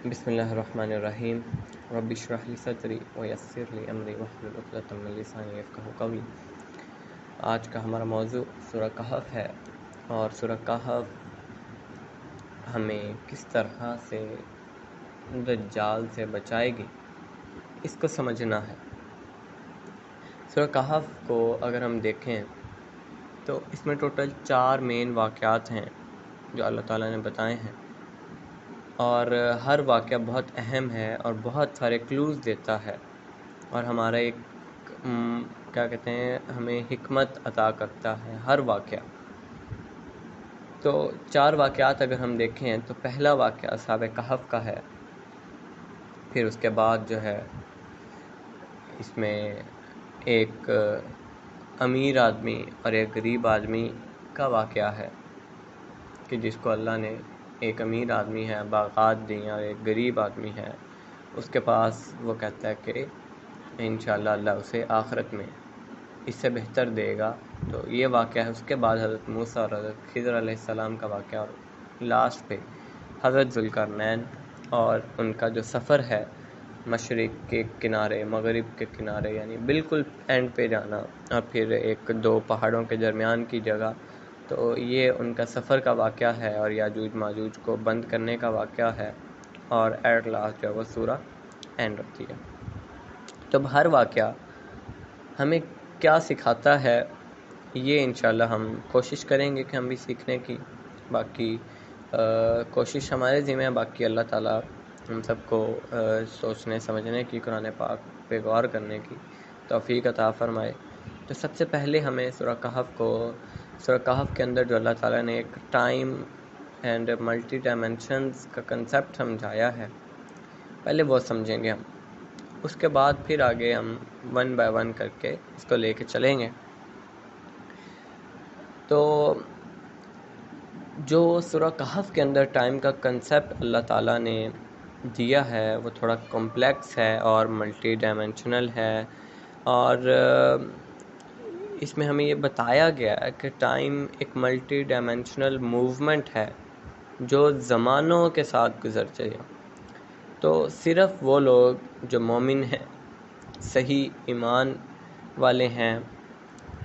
بسم اللہ الرحمن الرحیم رب اشرح لی صدری ویسر لی امری واحلل عقدۃ من لسانی یفقہوا قولی۔ آج کا ہمارا موضوع سورہ کہف ہے، اور سورہ کہف ہمیں کس طرح سے دجال سے بچائے گی اس کو سمجھنا ہے۔ سورہ کہف کو اگر ہم دیکھیں تو اس میں ٹوٹل 4 مین واقعات ہیں جو اللہ تعالیٰ نے بتائے ہیں، اور ہر واقعہ بہت اہم ہے اور بہت سارے کلوز دیتا ہے، اور ہمارا ایک کیا کہتے ہیں ہمیں حکمت عطا کرتا ہے ہر واقعہ۔ تو 4 واقعات اگر ہم دیکھیں تو پہلا واقعہ اصحاب کہف کا ہے، پھر اس کے بعد جو ہے اس میں ایک امیر آدمی اور ایک غریب آدمی کا واقعہ ہے کہ جس کو اللہ نے، ایک امیر آدمی ہے باغات دی اور ایک غریب آدمی ہے، اس کے پاس وہ کہتا ہے کہ انشاءاللہ اللہ اسے آخرت میں اس سے بہتر دے گا۔ تو یہ واقعہ ہے۔ اس کے بعد حضرت موسیٰ اور حضرت خضر علیہ السلام کا واقعہ، اور لاسٹ پہ حضرت ذوالقرنین اور ان کا جو سفر ہے مشرق کے کنارے مغرب کے کنارے، یعنی بالکل اینڈ پہ جانا، اور پھر ایک 2 پہاڑوں کے درمیان کی جگہ۔ تو یہ ان کا سفر کا واقعہ ہے، اور یاجوج ماجوج کو بند کرنے کا واقعہ ہے، اور ایٹ لاسٹ جو وہ سورہ اینڈ ہوتی ہے۔ تو اب ہر واقعہ ہمیں کیا سکھاتا ہے یہ انشاءاللہ ہم کوشش کریں گے کہ ہم بھی سیکھنے کی۔ باقی کوشش ہمارے ذمہ ہے، باقی اللہ تعالیٰ ہم سب کو سوچنے سمجھنے کی، قرآن پاک پہ غور کرنے کی توفیق عطا فرمائے۔ تو سب سے پہلے ہمیں سورہ کہف کے اندر جو اللہ تعالیٰ نے ایک ٹائم اینڈ ملٹی ڈائمینشنز کا کنسیپٹ سمجھایا ہے، پہلے وہ سمجھیں گے ہم، اس کے بعد پھر آگے ہم 1 بائی 1 کر کے اس کو لے کے چلیں گے۔ تو جو سورہ کہف کے اندر ٹائم کا کنسیپٹ اللہ تعالیٰ نے دیا ہے وہ تھوڑا کمپلیکس ہے اور ملٹی ڈائمینشنل ہے، اور اس میں ہمیں یہ بتایا گیا ہے کہ ٹائم ایک ملٹی ڈائمینشنل موومنٹ ہے جو زمانوں کے ساتھ گزرتے ہیں۔ تو صرف وہ لوگ جو مومن ہیں، صحیح ایمان والے ہیں،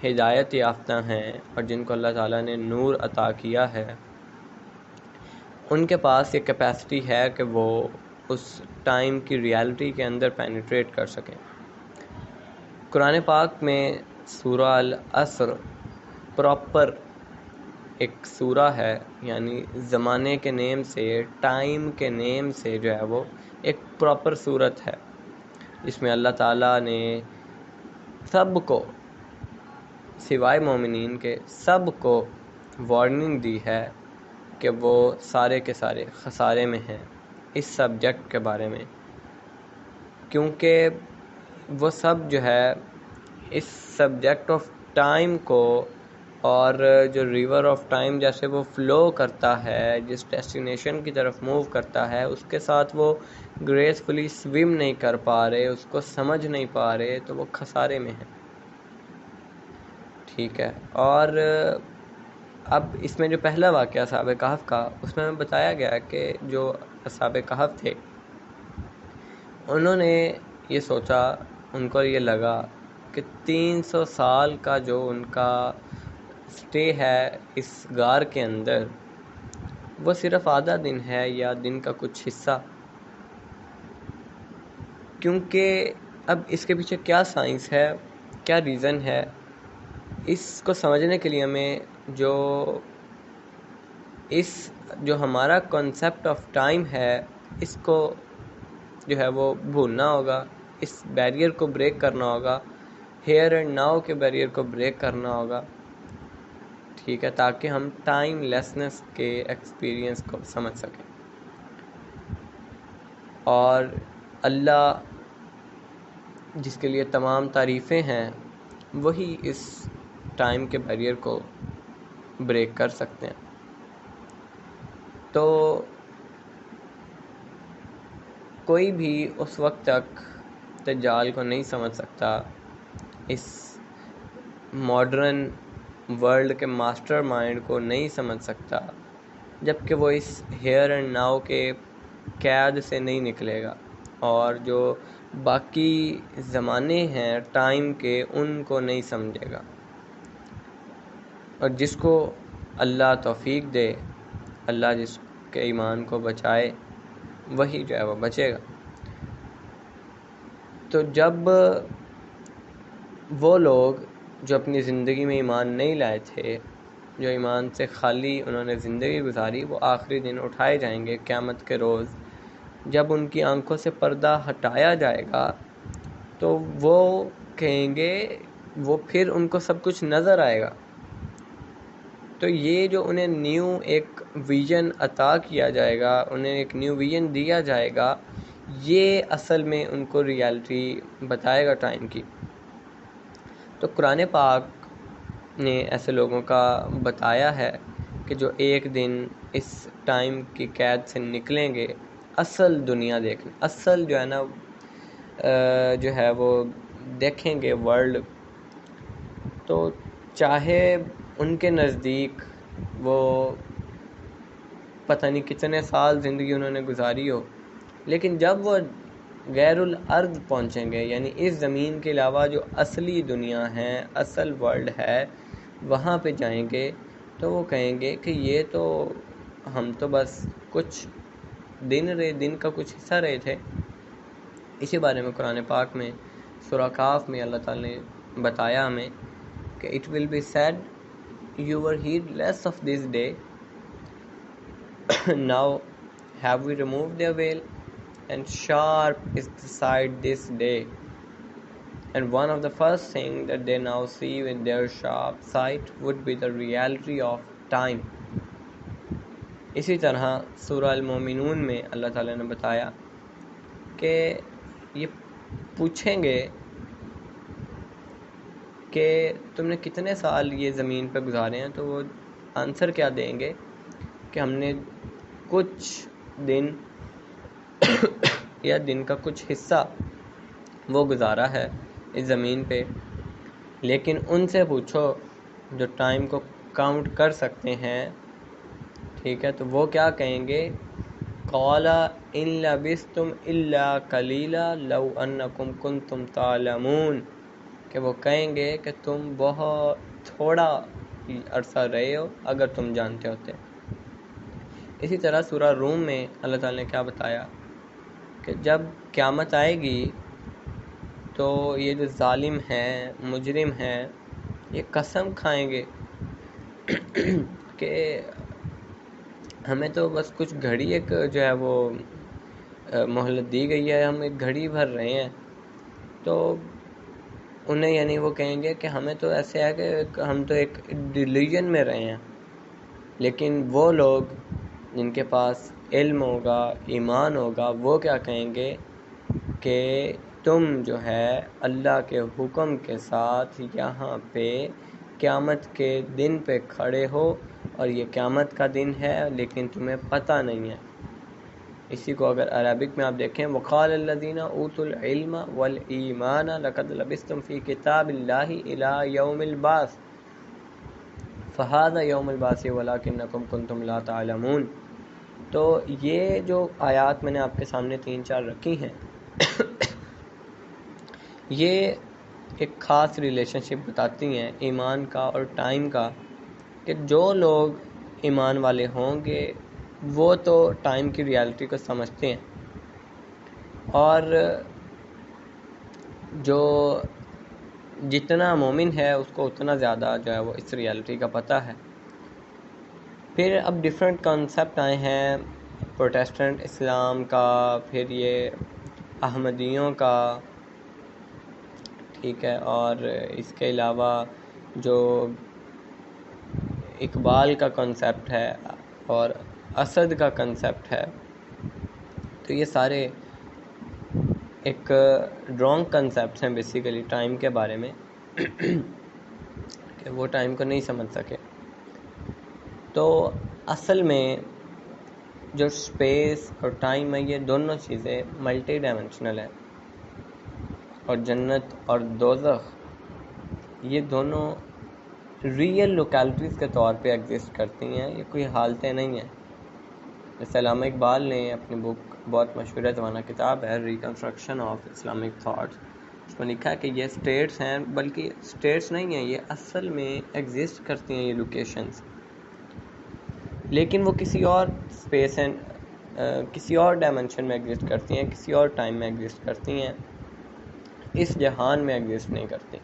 ہدایت یافتہ ہیں، اور جن کو اللہ تعالیٰ نے نور عطا کیا ہے، ان کے پاس یہ کیپیسٹی ہے کہ وہ اس ٹائم کی ریالٹی کے اندر پینیٹریٹ کر سکیں۔ قرآن پاک میں سورہ العصر پراپر ایک سورہ ہے، یعنی زمانے کے نیم سے، ٹائم کے نیم سے جو ہے وہ ایک پراپر صورت ہے، جس میں اللہ تعالیٰ نے سب کو سوائے مومنین کے سب کو وارننگ دی ہے کہ وہ سارے کے سارے خسارے میں ہیں اس سبجیکٹ کے بارے میں، کیونکہ وہ سب جو ہے اس سبجیکٹ آف ٹائم کو، اور جو ریور آف ٹائم جیسے وہ فلو کرتا ہے، جس ڈیسٹینیشن کی طرف موو کرتا ہے، اس کے ساتھ وہ گریسفلی سویم نہیں کر پا رہے، اس کو سمجھ نہیں پا رہے، تو وہ خسارے میں ہیں۔ ٹھیک ہے، اور اب اس میں جو پہلا واقعہ اصحاب کہف کا، اس میں بتایا گیا کہ جو اصحاب کہف تھے انہوں نے یہ سوچا، ان کو یہ لگا کہ 300 سال کا جو ان کا سٹے ہے اس غار کے اندر، وہ صرف آدھا دن ہے یا دن کا کچھ حصہ، کیونکہ اب اس کے پیچھے کیا سائنس ہے، کیا ریزن ہے، اس کو سمجھنے کے لیے ہمیں جو ہمارا کنسیپٹ آف ٹائم ہے اس کو جو ہے وہ بھولنا ہوگا، اس بیریئر کو بریک کرنا ہوگا، ہیئر اینڈ ناؤ کے بیریئر کو بریک کرنا ہوگا، ٹھیک ہے، تاکہ ہم ٹائم لیسنس کے ایکسپیرینس کو سمجھ سکیں۔ اور اللہ جس کے لیے تمام تعریفیں ہیں، وہی اس ٹائم کے بیریئر کو بریک کر سکتے ہیں۔ تو کوئی بھی اس وقت تک دجال کو نہیں سمجھ سکتا، اس ماڈرن ورلڈ کے ماسٹر مائنڈ کو نہیں سمجھ سکتا، جب کہ وہ اس ہیئر اینڈ ناؤ کے قید سے نہیں نکلے گا، اور جو باقی زمانے ہیں ٹائم کے ان کو نہیں سمجھے گا، اور جس کو اللہ توفیق دے، اللہ جس کے ایمان کو بچائے، وہی جو ہے وہ بچے گا۔ تو جب وہ لوگ جو اپنی زندگی میں ایمان نہیں لائے تھے، جو ایمان سے خالی انہوں نے زندگی گزاری، وہ آخری دن اٹھائے جائیں گے قیامت کے روز، جب ان کی آنکھوں سے پردہ ہٹایا جائے گا تو وہ کہیں گے، وہ پھر ان کو سب کچھ نظر آئے گا۔ تو یہ جو انہیں نیو ایک ویژن عطا کیا جائے گا، انہیں ایک نیو ویژن دیا جائے گا، یہ اصل میں ان کو ریالٹی بتائے گا ٹائم کی۔ تو قرآن پاک نے ایسے لوگوں کا بتایا ہے کہ جو ایک دن اس ٹائم کی قید سے نکلیں گے، اصل دنیا دیکھیں، اصل جو ہے نا جو ہے وہ دیکھیں گے ورلڈ، تو چاہے ان کے نزدیک وہ پتہ نہیں کتنے سال زندگی انہوں نے گزاری ہو، لیکن جب وہ غیر الارض پہنچیں گے، یعنی اس زمین کے علاوہ جو اصلی دنیا ہے، اصل ورلڈ ہے، وہاں پہ جائیں گے تو وہ کہیں گے کہ یہ تو ہم تو بس کچھ دن کا کچھ حصہ رہے تھے۔ اسی بارے میں قرآن پاک میں سورہ کاف میں اللہ تعالی نے بتایا ہمیں کہ it will be said you were heedless of this day, now have we removed their veil, and sharp is the sight this day, and one of the first things that they now see with their sharp sight would be the reality of time. اسی طرح سورہ المومنون میں اللہ تعالیٰ نے بتایا کہ یہ پوچھیں گے کہ تم نے کتنے سال یہ زمین پہ گزارے ہیں، تو وہ آنسر کیا دیں گے کہ ہم نے کچھ دن یا دن کا کچھ حصہ وہ گزارا ہے اس زمین پہ۔ لیکن ان سے پوچھو جو ٹائم کو کاؤنٹ کر سکتے ہیں، ٹھیک ہے، تو وہ کیا کہیں گے؟ قَالَ إِن لَبِثْتُمْ إِلَّا قَلِيلًا لَوْ أَنَّكُمْ كُنْتُمْ تَعْلَمُونَ، کہ وہ کہیں گے کہ تم بہت تھوڑا عرصہ رہے ہو اگر تم جانتے ہوتے۔ اسی طرح سورہ روم میں اللہ تعالیٰ نے کیا بتایا کہ جب قیامت آئے گی تو یہ جو ظالم ہیں، مجرم ہیں، یہ قسم کھائیں گے کہ ہمیں تو بس کچھ گھڑی ایک جو ہے وہ مہلت دی گئی ہے، ہم ایک گھڑی بھر رہے ہیں۔ تو انہیں یعنی وہ کہیں گے کہ ہمیں تو ایسے ہے کہ ہم تو ایک ڈیلیوژن میں رہے ہیں۔ لیکن وہ لوگ جن کے پاس علم ہوگا، ایمان ہوگا، وہ کیا کہیں گے کہ تم جو ہے اللہ کے حکم کے ساتھ یہاں پہ قیامت کے دن پہ کھڑے ہو، اور یہ قیامت کا دن ہے لیکن تمہیں پتہ نہیں ہے۔ اسی کو اگر عربک میں آپ دیکھیں، وَقَالَ الَّذِينَ أُوتُوا الْعِلْمَ وَالْإِيمَانَ لَقَدْ لَبِثْتُمْ فِي كِتَابِ اللَّهِ إِلَى يَوْمِ الْبَعْثِ فَهَذَا يَوْمُ الْبَعْثِ وَلَكِنَّكُمْ كُنْتُمْ لَا تَعْلَمُونَ۔ تو یہ جو آیات میں نے آپ کے سامنے 3-4 رکھی ہیں، یہ ایک خاص ریلیشن شپ بتاتی ہیں ایمان کا اور ٹائم کا، کہ جو لوگ ایمان والے ہوں گے وہ تو ٹائم کی ریالٹی کو سمجھتے ہیں، اور جو جتنا مومن ہے اس کو اتنا زیادہ جو ہے وہ اس ریالٹی کا پتہ ہے۔ پھر اب ڈیفرنٹ کانسیپٹ آئے ہیں، پروٹیسٹنٹ اسلام کا، پھر یہ احمدیوں کا، ٹھیک ہے، اور اس کے علاوہ جو اقبال کا کنسیپٹ ہے اور اسد کا کنسیپٹ ہے، تو یہ سارے ایک رانگ کنسیپٹس ہیں بیسیکلی ٹائم کے بارے میں، کہ وہ ٹائم کو نہیں سمجھ سکے۔ تو اصل میں جو اسپیس اور ٹائم ہے، یہ دونوں چیزیں ملٹی ڈائمنشنل ہے، اور جنت اور دوزخ یہ دونوں ریئل لوکیلٹیز کے طور پہ ایگزسٹ کرتی ہیں، یہ کوئی حالتیں نہیں ہیں۔ علامہ اقبال نے اپنی بک بہت مشہور زمانہ کتاب ہے ریکنسٹرکشن آف اسلامک تھاٹس، اس میں لکھا ہے کہ یہ اسٹیٹس ہیں، بلکہ اسٹیٹس نہیں ہیں، یہ اصل میں ایگزسٹ کرتی ہیں یہ لوکیشنز، لیکن وہ کسی اور اسپیس اینڈ کسی اور ڈائمنشن میں ایگزسٹ کرتی ہیں، کسی اور ٹائم میں ایگزسٹ کرتی ہیں، اس جہان میں ایگزسٹ نہیں کرتی۔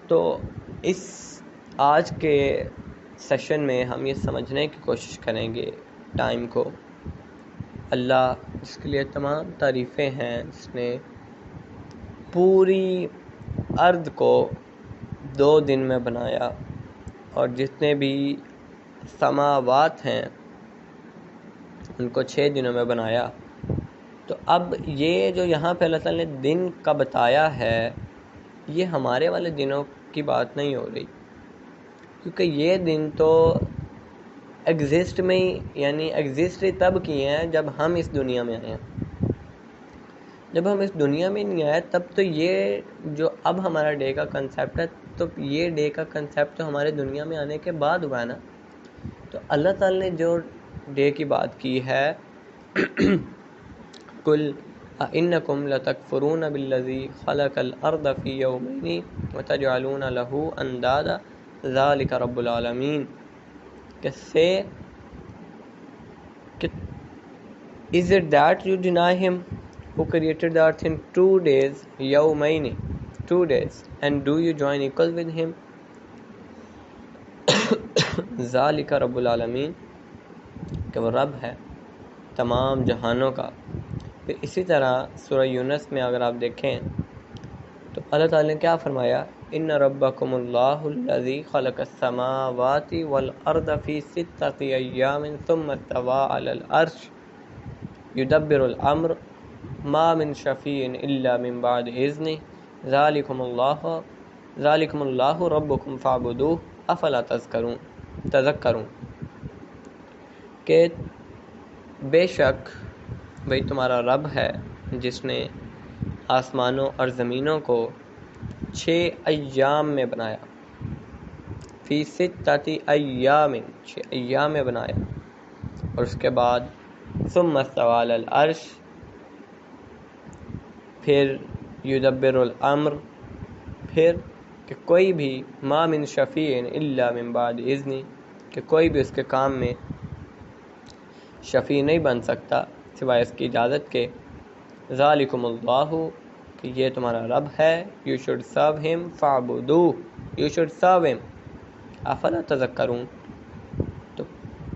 تو اس آج کے سیشن میں ہم یہ سمجھنے کی کوشش کریں گے ٹائم کو۔ اللہ جس کے لیے تمام تعریفیں ہیں، جس نے پوری ارض کو 2 دن میں بنایا اور جتنے بھی سماوات ہیں ان کو 6 دنوں میں بنایا، تو اب یہ جو یہاں پہ اللہ تعالیٰ نے دن کا بتایا ہے، یہ ہمارے والے دنوں کی بات نہیں ہو رہی، کیونکہ یہ دن تو ایگزسٹ میں ہی، یعنی ایگزسٹ تب کیے ہیں جب ہم اس دنیا میں آئے ہیں۔ جب ہم اس دنیا میں نہیں آئے تب تو یہ جو اب ہمارا ڈے کا کنسیپٹ ہے، تو یہ ڈے کا کنسیپٹ تو ہمارے دنیا میں آنے کے بعد ہوا ہے نا۔ تو اللہ تعالیٰ نے جو ڈے کی بات کی ہے، کل اَإِنَّكُمْ لَتَكْفُرُونَ بِالَّذِي خَلَقَ الْأَرْضَ فِي يَوْمَيْنِ وَتَجْعَلُونَ لَهُ أَنْدَادًا ذَلِكَ رَبُّ الْعَالَمِينَ، کہ سے is it that you deny him who created the earth in 2 days, يَوْمَيْنِ 2 days, and do you join equal with him؟ ذَلِكَ رَبُّ الْعَالَمِينَ، کہ وہ رب ہے تمام جہانوں کا۔ پھر اسی طرح سورہ یونس میں اگر آپ دیکھیں تو اللہ تعالیٰ نے کیا فرمایا، ان ربکم اللہ الذی خلق السماوات والارض فی 6 ایام ثم استوى علی العرش یدبر الامر ما من شفیع الا من بعد اذنہ ذالکم اللہ ربکم فاعبدوہ افلا تذکرون، کہ بے شک وہی تمہارا رب ہے جس نے آسمانوں اور زمینوں کو 6 ایام میں بنایا، فی 6 ایام 6 ایام میں بنایا، اور اس کے بعد ثم استوى علی العرش، پھر یدبر الامر، پھر کہ کوئی بھی ما من شفیع الا من بعد اذنہ، کہ کوئی بھی اس کے کام میں شفیع نہیں بن سکتا سوائے اس کی اجازت کے، ذالکم اللہ، کہ یہ تمہارا رب ہے، you should serve him فاعبدوہ، you should serve him افلا تذکرون، تو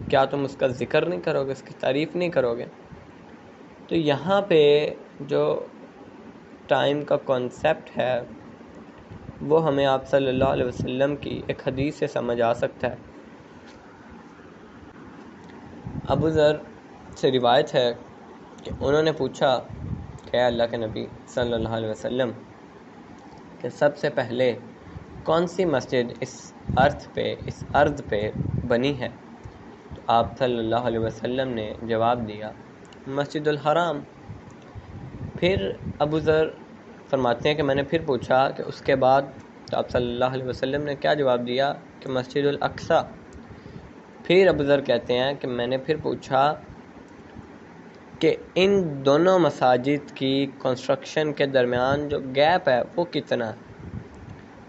کیا تم اس کا ذکر نہیں کرو گے، اس کی تعریف نہیں کرو گے؟ تو یہاں پہ جو ٹائم کا کانسیپٹ ہے وہ ہمیں آپ صلی اللہ علیہ وسلم کی ایک حدیث سے سمجھ آ سکتا ہے۔ ابو ذر سے روایت ہے کہ انہوں نے پوچھا کہ اے اللہ کے نبی صلی اللہ علیہ وسلم، کہ سب سے پہلے کون سی مسجد اس ارض پہ بنی ہے؟ تو آپ صلی اللہ علیہ وسلم نے جواب دیا مسجد الحرام۔ پھر ابو ذر فرماتے ہیں کہ میں نے پھر پوچھا کہ اس کے بعد؟ تو آپ صلی اللہ علیہ وسلم نے کیا جواب دیا کہ مسجد الاقصی۔ پھر ابو ذر کہتے ہیں کہ میں نے پھر پوچھا کہ ان دونوں مساجد کی کنسٹرکشن کے درمیان جو گیپ ہے وہ کتنا ہے؟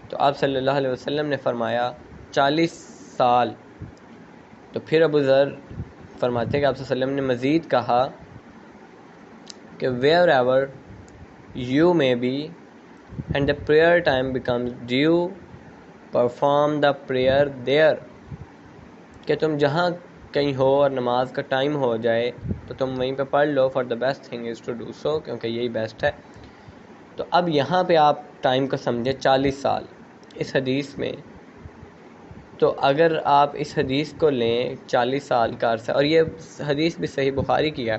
تو آپ صلی اللہ علیہ وسلم نے فرمایا 40 سال۔ تو پھر ابو ذر فرماتے ہیں کہ آپ صلی اللہ علیہ وسلم نے مزید کہا کہ wherever you may be and the prayer time becomes due, perform the prayer there، کہ تم جہاں کہیں ہو اور نماز کا ٹائم ہو جائے تو تم وہیں پہ پڑھ لو، for the best thing is to do so، کیونکہ یہی بیسٹ ہے۔ تو اب یہاں پہ آپ ٹائم کو سمجھے 40 سال اس حدیث میں، تو اگر آپ اس حدیث کو لیں 40 سال کا عرصہ، اور یہ حدیث بھی صحیح بخاری کی ہے،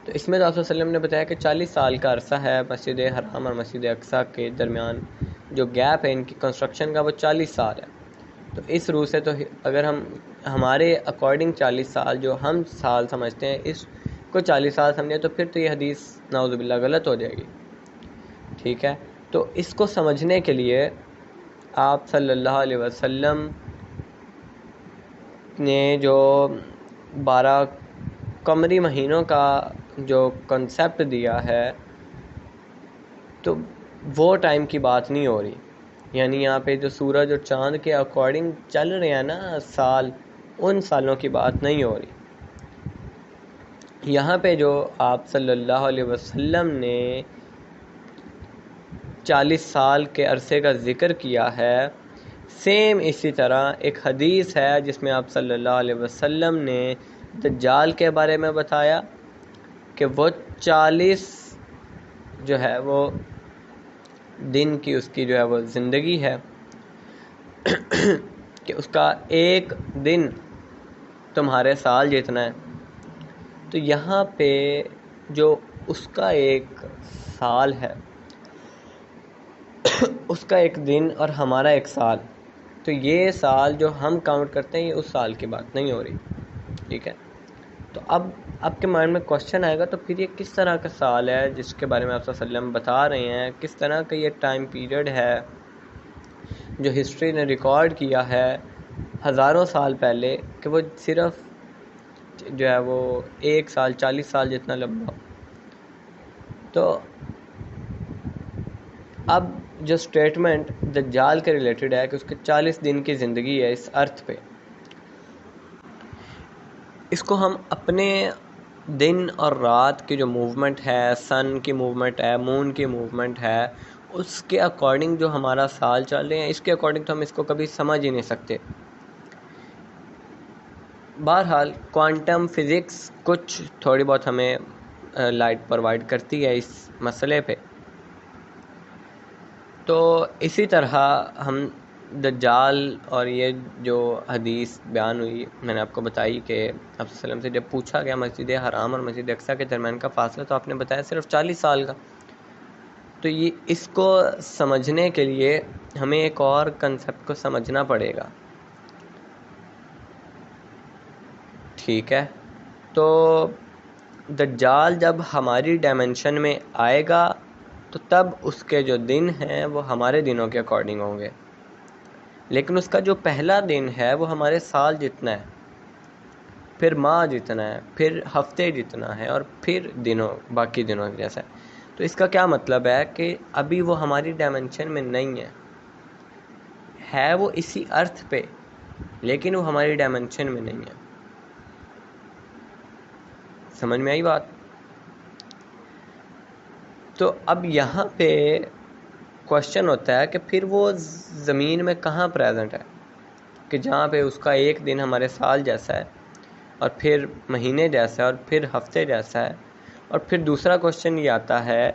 تو اس میں تو آپ صلی اللہ علیہ وسلم نے بتایا کہ 40 سال کا عرصہ ہے مسجد حرام اور مسجد اقصی کے درمیان جو گیپ ہے ان کی کنسٹرکشن کا، وہ 40 سال ہے۔ تو اس روح سے تو اگر ہم ہمارے اکارڈنگ 40 سال جو ہم سال سمجھتے ہیں اس کو 40 سال سمجھیں، تو پھر تو یہ حدیث نعوذ باللہ غلط ہو جائے گی، ٹھیک ہے؟ تو اس کو سمجھنے کے لیے آپ صلی اللہ علیہ وسلم نے جو 12 قمری مہینوں کا جو کنسیپٹ دیا ہے تو وہ ٹائم کی بات نہیں ہو رہی. یعنی یہاں پہ جو سورج اور چاند کے اکارڈنگ چل رہے ہیں نا سال، ان سالوں کی بات نہیں ہو رہی. یہاں پہ جو آپ صلی اللہ علیہ وسلم نے 40 سال کے عرصے کا ذکر کیا ہے، سیم اسی طرح ایک حدیث ہے جس میں آپ صلی اللہ علیہ وسلم نے دجال کے بارے میں بتایا کہ وہ 40 جو ہے وہ دن کی اس کی جو ہے وہ زندگی ہے کہ اس کا ایک دن تمہارے سال جتنا ہے. تو یہاں پہ جو اس کا ایک سال ہے، اس کا ایک دن اور ہمارا ایک سال، تو یہ سال جو ہم کاؤنٹ کرتے ہیں یہ اس سال کی بات نہیں ہو رہی. ٹھیک ہے، تو اب آپ کے مائنڈ میں کوشچن آئے گا تو پھر یہ کس طرح کا سال ہے جس کے بارے میں آپ صلی اللہ علیہ وسلم بتا رہے ہیں؟ کس طرح کا یہ ٹائم پیریڈ ہے جو ہسٹری نے ریکارڈ کیا ہے ہزاروں سال پہلے کہ وہ صرف جو ہے وہ ایک سال 40 سال جتنا لمبا. تو اب جو سٹیٹمنٹ دجال کے ریلیٹڈ ہے کہ اس کے 40 دن کی زندگی ہے اس ارتھ پہ، اس کو ہم اپنے دن اور رات کی جو موومنٹ ہے، سن کی موومنٹ ہے، مون کی موومنٹ ہے، اس کے اکارڈنگ جو ہمارا سال چل رہے ہیں، اس کے اکارڈنگ تو ہم اس کو کبھی سمجھ ہی نہیں سکتے. بہرحال کوانٹم فزکس کچھ تھوڑی بہت ہمیں لائٹ پرووائڈ کرتی ہے اس مسئلے پہ. تو اسی طرح ہم دجال اور یہ جو حدیث بیان ہوئی میں نے آپ کو بتائی کہ آپ صلی اللہ علیہ وسلم سے جب پوچھا گیا مسجد حرام اور مسجد اقصیٰ کے درمیان کا فاصلہ، تو آپ نے بتایا صرف 40 سال کا. تو یہ اس کو سمجھنے کے لیے ہمیں ایک اور کنسیپٹ کو سمجھنا پڑے گا. ٹھیک ہے، تو دجال جب ہماری ڈائمنشن میں آئے گا تو تب اس کے جو دن ہیں وہ ہمارے دنوں کے اکارڈنگ ہوں گے، لیکن اس کا جو پہلا دن ہے وہ ہمارے سال جتنا ہے، پھر ماہ جتنا ہے، پھر ہفتے جتنا ہے، اور پھر دنوں باقی دنوں جیسا ہے. تو اس کا کیا مطلب ہے کہ ابھی وہ ہماری ڈائمنشن میں نہیں ہے وہ اسی ارتھ پہ، لیکن وہ ہماری ڈائمنشن میں نہیں ہے. سمجھ میں آئی بات؟ تو اب یہاں پہ کوشچن ہوتا ہے کہ پھر وہ زمین میں کہاں پریزنٹ ہے کہ جہاں پہ اس کا ایک دن ہمارے سال جیسا ہے، اور پھر مہینے جیسا ہے، اور پھر ہفتے جیسا ہے. اور پھر دوسرا کوشچن یہ آتا ہے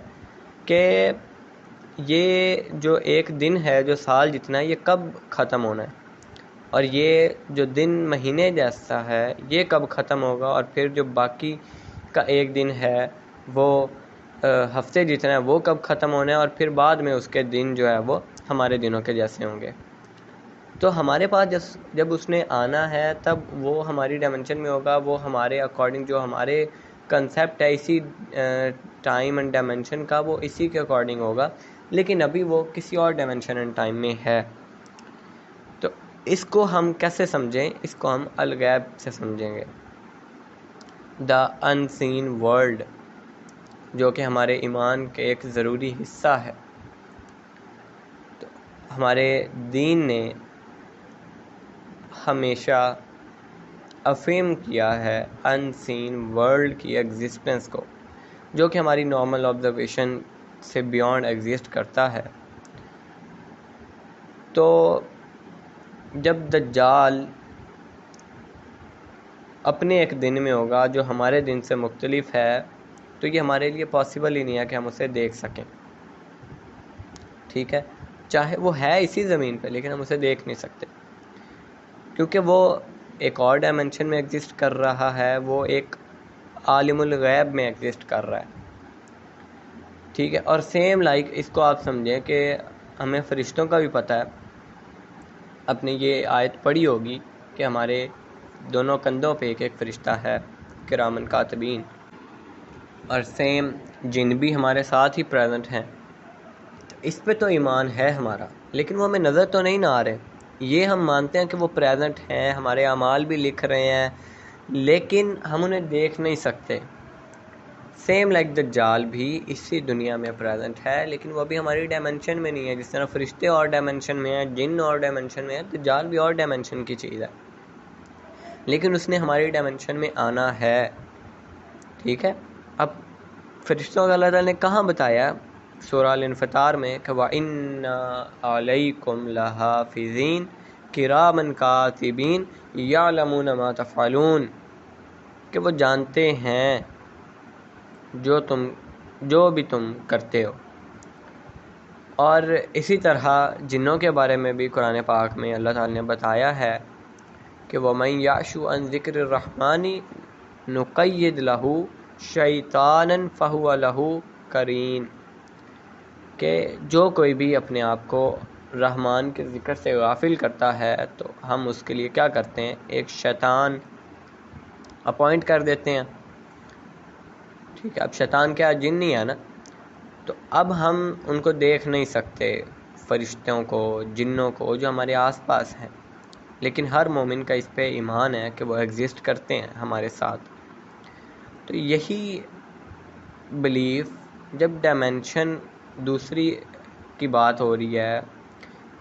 کہ یہ جو ایک دن ہے جو سال جتنا ہے یہ کب ختم ہونا ہے، اور یہ جو دن مہینے جیسا ہے یہ کب ختم ہوگا، اور پھر جو باقی کا ایک دن ہے وہ ہفتے جتنا ہے وہ کب ختم ہونا ہے، اور پھر بعد میں اس کے دن جو ہے وہ ہمارے دنوں کے جیسے ہوں گے. تو ہمارے پاس جب اس نے آنا ہے تب وہ ہماری ڈائمنشن میں ہوگا، وہ ہمارے اکارڈنگ جو ہمارے کنسیپٹ ہے اسی ٹائم اینڈ ڈائمنشن کا وہ اسی کے اکارڈنگ ہوگا، لیکن ابھی وہ کسی اور ڈائمنشن اینڈ ٹائم میں ہے. تو اس کو ہم کیسے سمجھیں؟ اس کو ہم الغیب سے سمجھیں گے، دا ان سین ورلڈ، جو کہ ہمارے ایمان کے ایک ضروری حصہ ہے. تو ہمارے دین نے ہمیشہ افیم کیا ہے ان سین ورلڈ کی ایگزسٹنس کو، جو کہ ہماری نارمل آبزرویشن سے بیونڈ ایگزسٹ کرتا ہے. تو جب دجال اپنے ایک دن میں ہوگا جو ہمارے دن سے مختلف ہے، تو یہ ہمارے لیے پاسبل ہی نہیں ہے کہ ہم اسے دیکھ سکیں. ٹھیک ہے، چاہے وہ ہے اسی زمین پہ لیکن ہم اسے دیکھ نہیں سکتے، کیونکہ وہ ایک اور ڈائمنشن میں ایگزسٹ کر رہا ہے، وہ ایک عالم الغیب میں ایگزسٹ کر رہا ہے. ٹھیک ہے، اور سیم لائک اس کو آپ سمجھیں کہ ہمیں فرشتوں کا بھی پتہ ہے. آپ نے یہ آیت پڑھی ہوگی کہ ہمارے دونوں کندھوں پہ ایک ایک فرشتہ ہے، کرامن کاتبین، اور سیم جن بھی ہمارے ساتھ ہی پریزنٹ ہیں. اس پہ تو ایمان ہے ہمارا، لیکن وہ ہمیں نظر تو نہیں نہ آ رہے. یہ ہم مانتے ہیں کہ وہ پریزنٹ ہیں، ہمارے اعمال بھی لکھ رہے ہیں، لیکن ہم انہیں دیکھ نہیں سکتے. سیم لائک دجال بھی اسی دنیا میں پریزنٹ ہے، لیکن وہ بھی ہماری ڈائمنشن میں نہیں ہے. جس طرح فرشتے اور ڈائمنشن میں ہیں، جن اور ڈائمنشن میں ہے، دجال بھی اور ڈائمنشن کی چیز ہے، لیکن اس نے ہماری ڈائمنشن میں آنا ہے. ٹھیک ہے. اب فرشتوں کا اللہ تعالیٰ نے کہاں بتایا؟ سورہ الانفطار میں کہ وَإِنَّا عَلَيْكُمْ لَحَافِظِينَ کِرَامًا کاتبین یعلمون ما تفعلون، کہ وہ جانتے ہیں جو بھی تم کرتے ہو. اور اسی طرح جنوں کے بارے میں بھی قرآن پاک میں اللہ تعالیٰ نے بتایا ہے کہ وَمَن يَعْشُ عَن ذِكْرِ الرَّحْمَنِ نُقَيِّضْ لَهُ شَيْطَانًا فَهُوَ لَهُ قَرِينٌ، کہ جو کوئی بھی اپنے آپ کو رحمان کے ذکر سے غافل کرتا ہے تو ہم اس کے لیے کیا کرتے ہیں؟ ایک شیطان اپوائنٹ کر دیتے ہیں. ٹھیک ہے. اب شیطان کیا جن نہیں ہے نا، تو اب ہم ان کو دیکھ نہیں سکتے، فرشتوں کو، جنوں کو جو ہمارے آس پاس ہیں، لیکن ہر مومن کا اس پہ ایمان ہے کہ وہ ایگزسٹ کرتے ہیں ہمارے ساتھ. تو یہی بلیف جب ڈائمنشن دوسری کی بات ہو رہی ہے،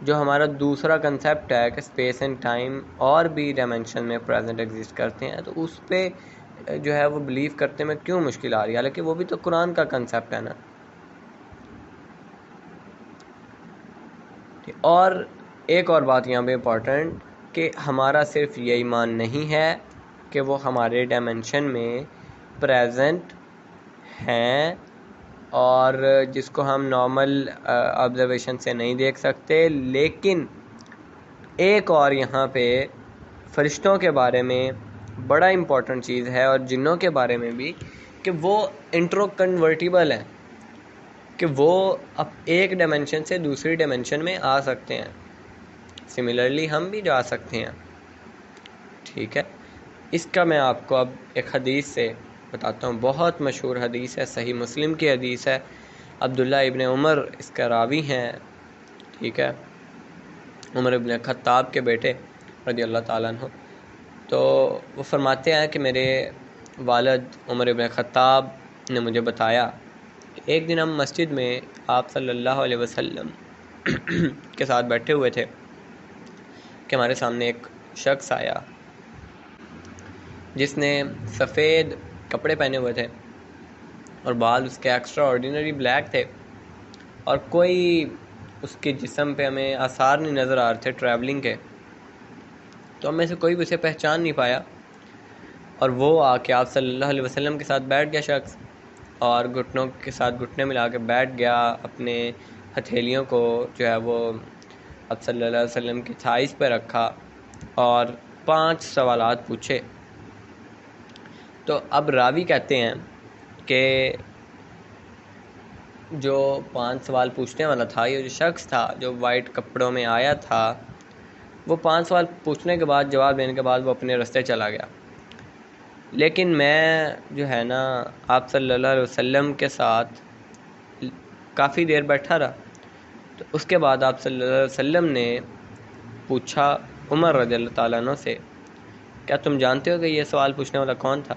جو ہمارا دوسرا کنسیپٹ ہے کہ اسپیس اینڈ ٹائم اور بھی ڈائمنشن میں پریزنٹ ایگزسٹ کرتے ہیں، تو اس پہ جو ہے وہ بلیو کرتے میں کیوں مشکل آ رہی ہے؟ حالانکہ وہ بھی تو قرآن کا کنسیپٹ ہے نا. اور ایک اور بات یہاں پہ امپورٹنٹ، کہ ہمارا صرف یہ ایمان نہیں ہے کہ وہ ہمارے ڈائمنشن میں پریزنٹ ہیں اور جس کو ہم نارمل آبزرویشن سے نہیں دیکھ سکتے، لیکن ایک اور یہاں پہ فرشتوں کے بارے میں بڑا امپورٹنٹ چیز ہے، اور جنوں کے بارے میں بھی، کہ وہ انٹرو کنورٹیبل ہیں، کہ وہ اب ایک ڈائمنشن سے دوسری ڈائمنشن میں آ سکتے ہیں. سملرلی ہم بھی جا سکتے ہیں. ٹھیک ہے. اس کا میں آپ کو اب ایک حدیث سے بتاتا ہوں. بہت مشہور حدیث ہے، صحیح مسلم کی حدیث ہے. عبداللہ ابن عمر اس کا راوی ہیں. ٹھیک ہے. عمر ابن خطاب کے بیٹے رضی اللہ تعالیٰ عنہ. تو وہ فرماتے ہیں کہ میرے والد عمر ابن خطاب نے مجھے بتایا کہ ایک دن ہم مسجد میں آپ صلی اللہ علیہ وسلم کے ساتھ بیٹھے ہوئے تھے کہ ہمارے سامنے ایک شخص آیا جس نے سفید کپڑے پہنے ہوئے تھے اور بال اس کے ایکسٹرا آرڈینری بلیک تھے، اور کوئی اس کے جسم پہ ہمیں آثار نہیں نظر آ رہے تھے ٹریولنگ کے. تو ہم میں سے کوئی بھی اسے پہچان نہیں پایا، اور وہ آ کے آپ صلی اللہ علیہ وسلم کے ساتھ بیٹھ گیا شخص، اور گھٹنوں کے ساتھ گھٹنے ملا کے بیٹھ گیا، اپنے ہتھیلیوں کو جو ہے وہ آپ صلی اللہ علیہ وسلم کی تھائز پہ رکھا اور 5 سوالات پوچھے. تو اب راوی کہتے ہیں کہ جو 5 سوال پوچھنے والا تھا، یہ جو شخص تھا جو وائٹ کپڑوں میں آیا تھا، وہ 5 سوال پوچھنے کے بعد، جواب دینے کے بعد وہ اپنے راستے چلا گیا. لیکن میں جو ہے نا آپ صلی اللہ علیہ وسلم کے ساتھ کافی دیر بیٹھا رہا. تو اس کے بعد آپ صلی اللہ علیہ وسلم نے پوچھا عمر رضی اللہ تعالیٰ عنہ سے، کیا تم جانتے ہو کہ یہ سوال پوچھنے والا کون تھا؟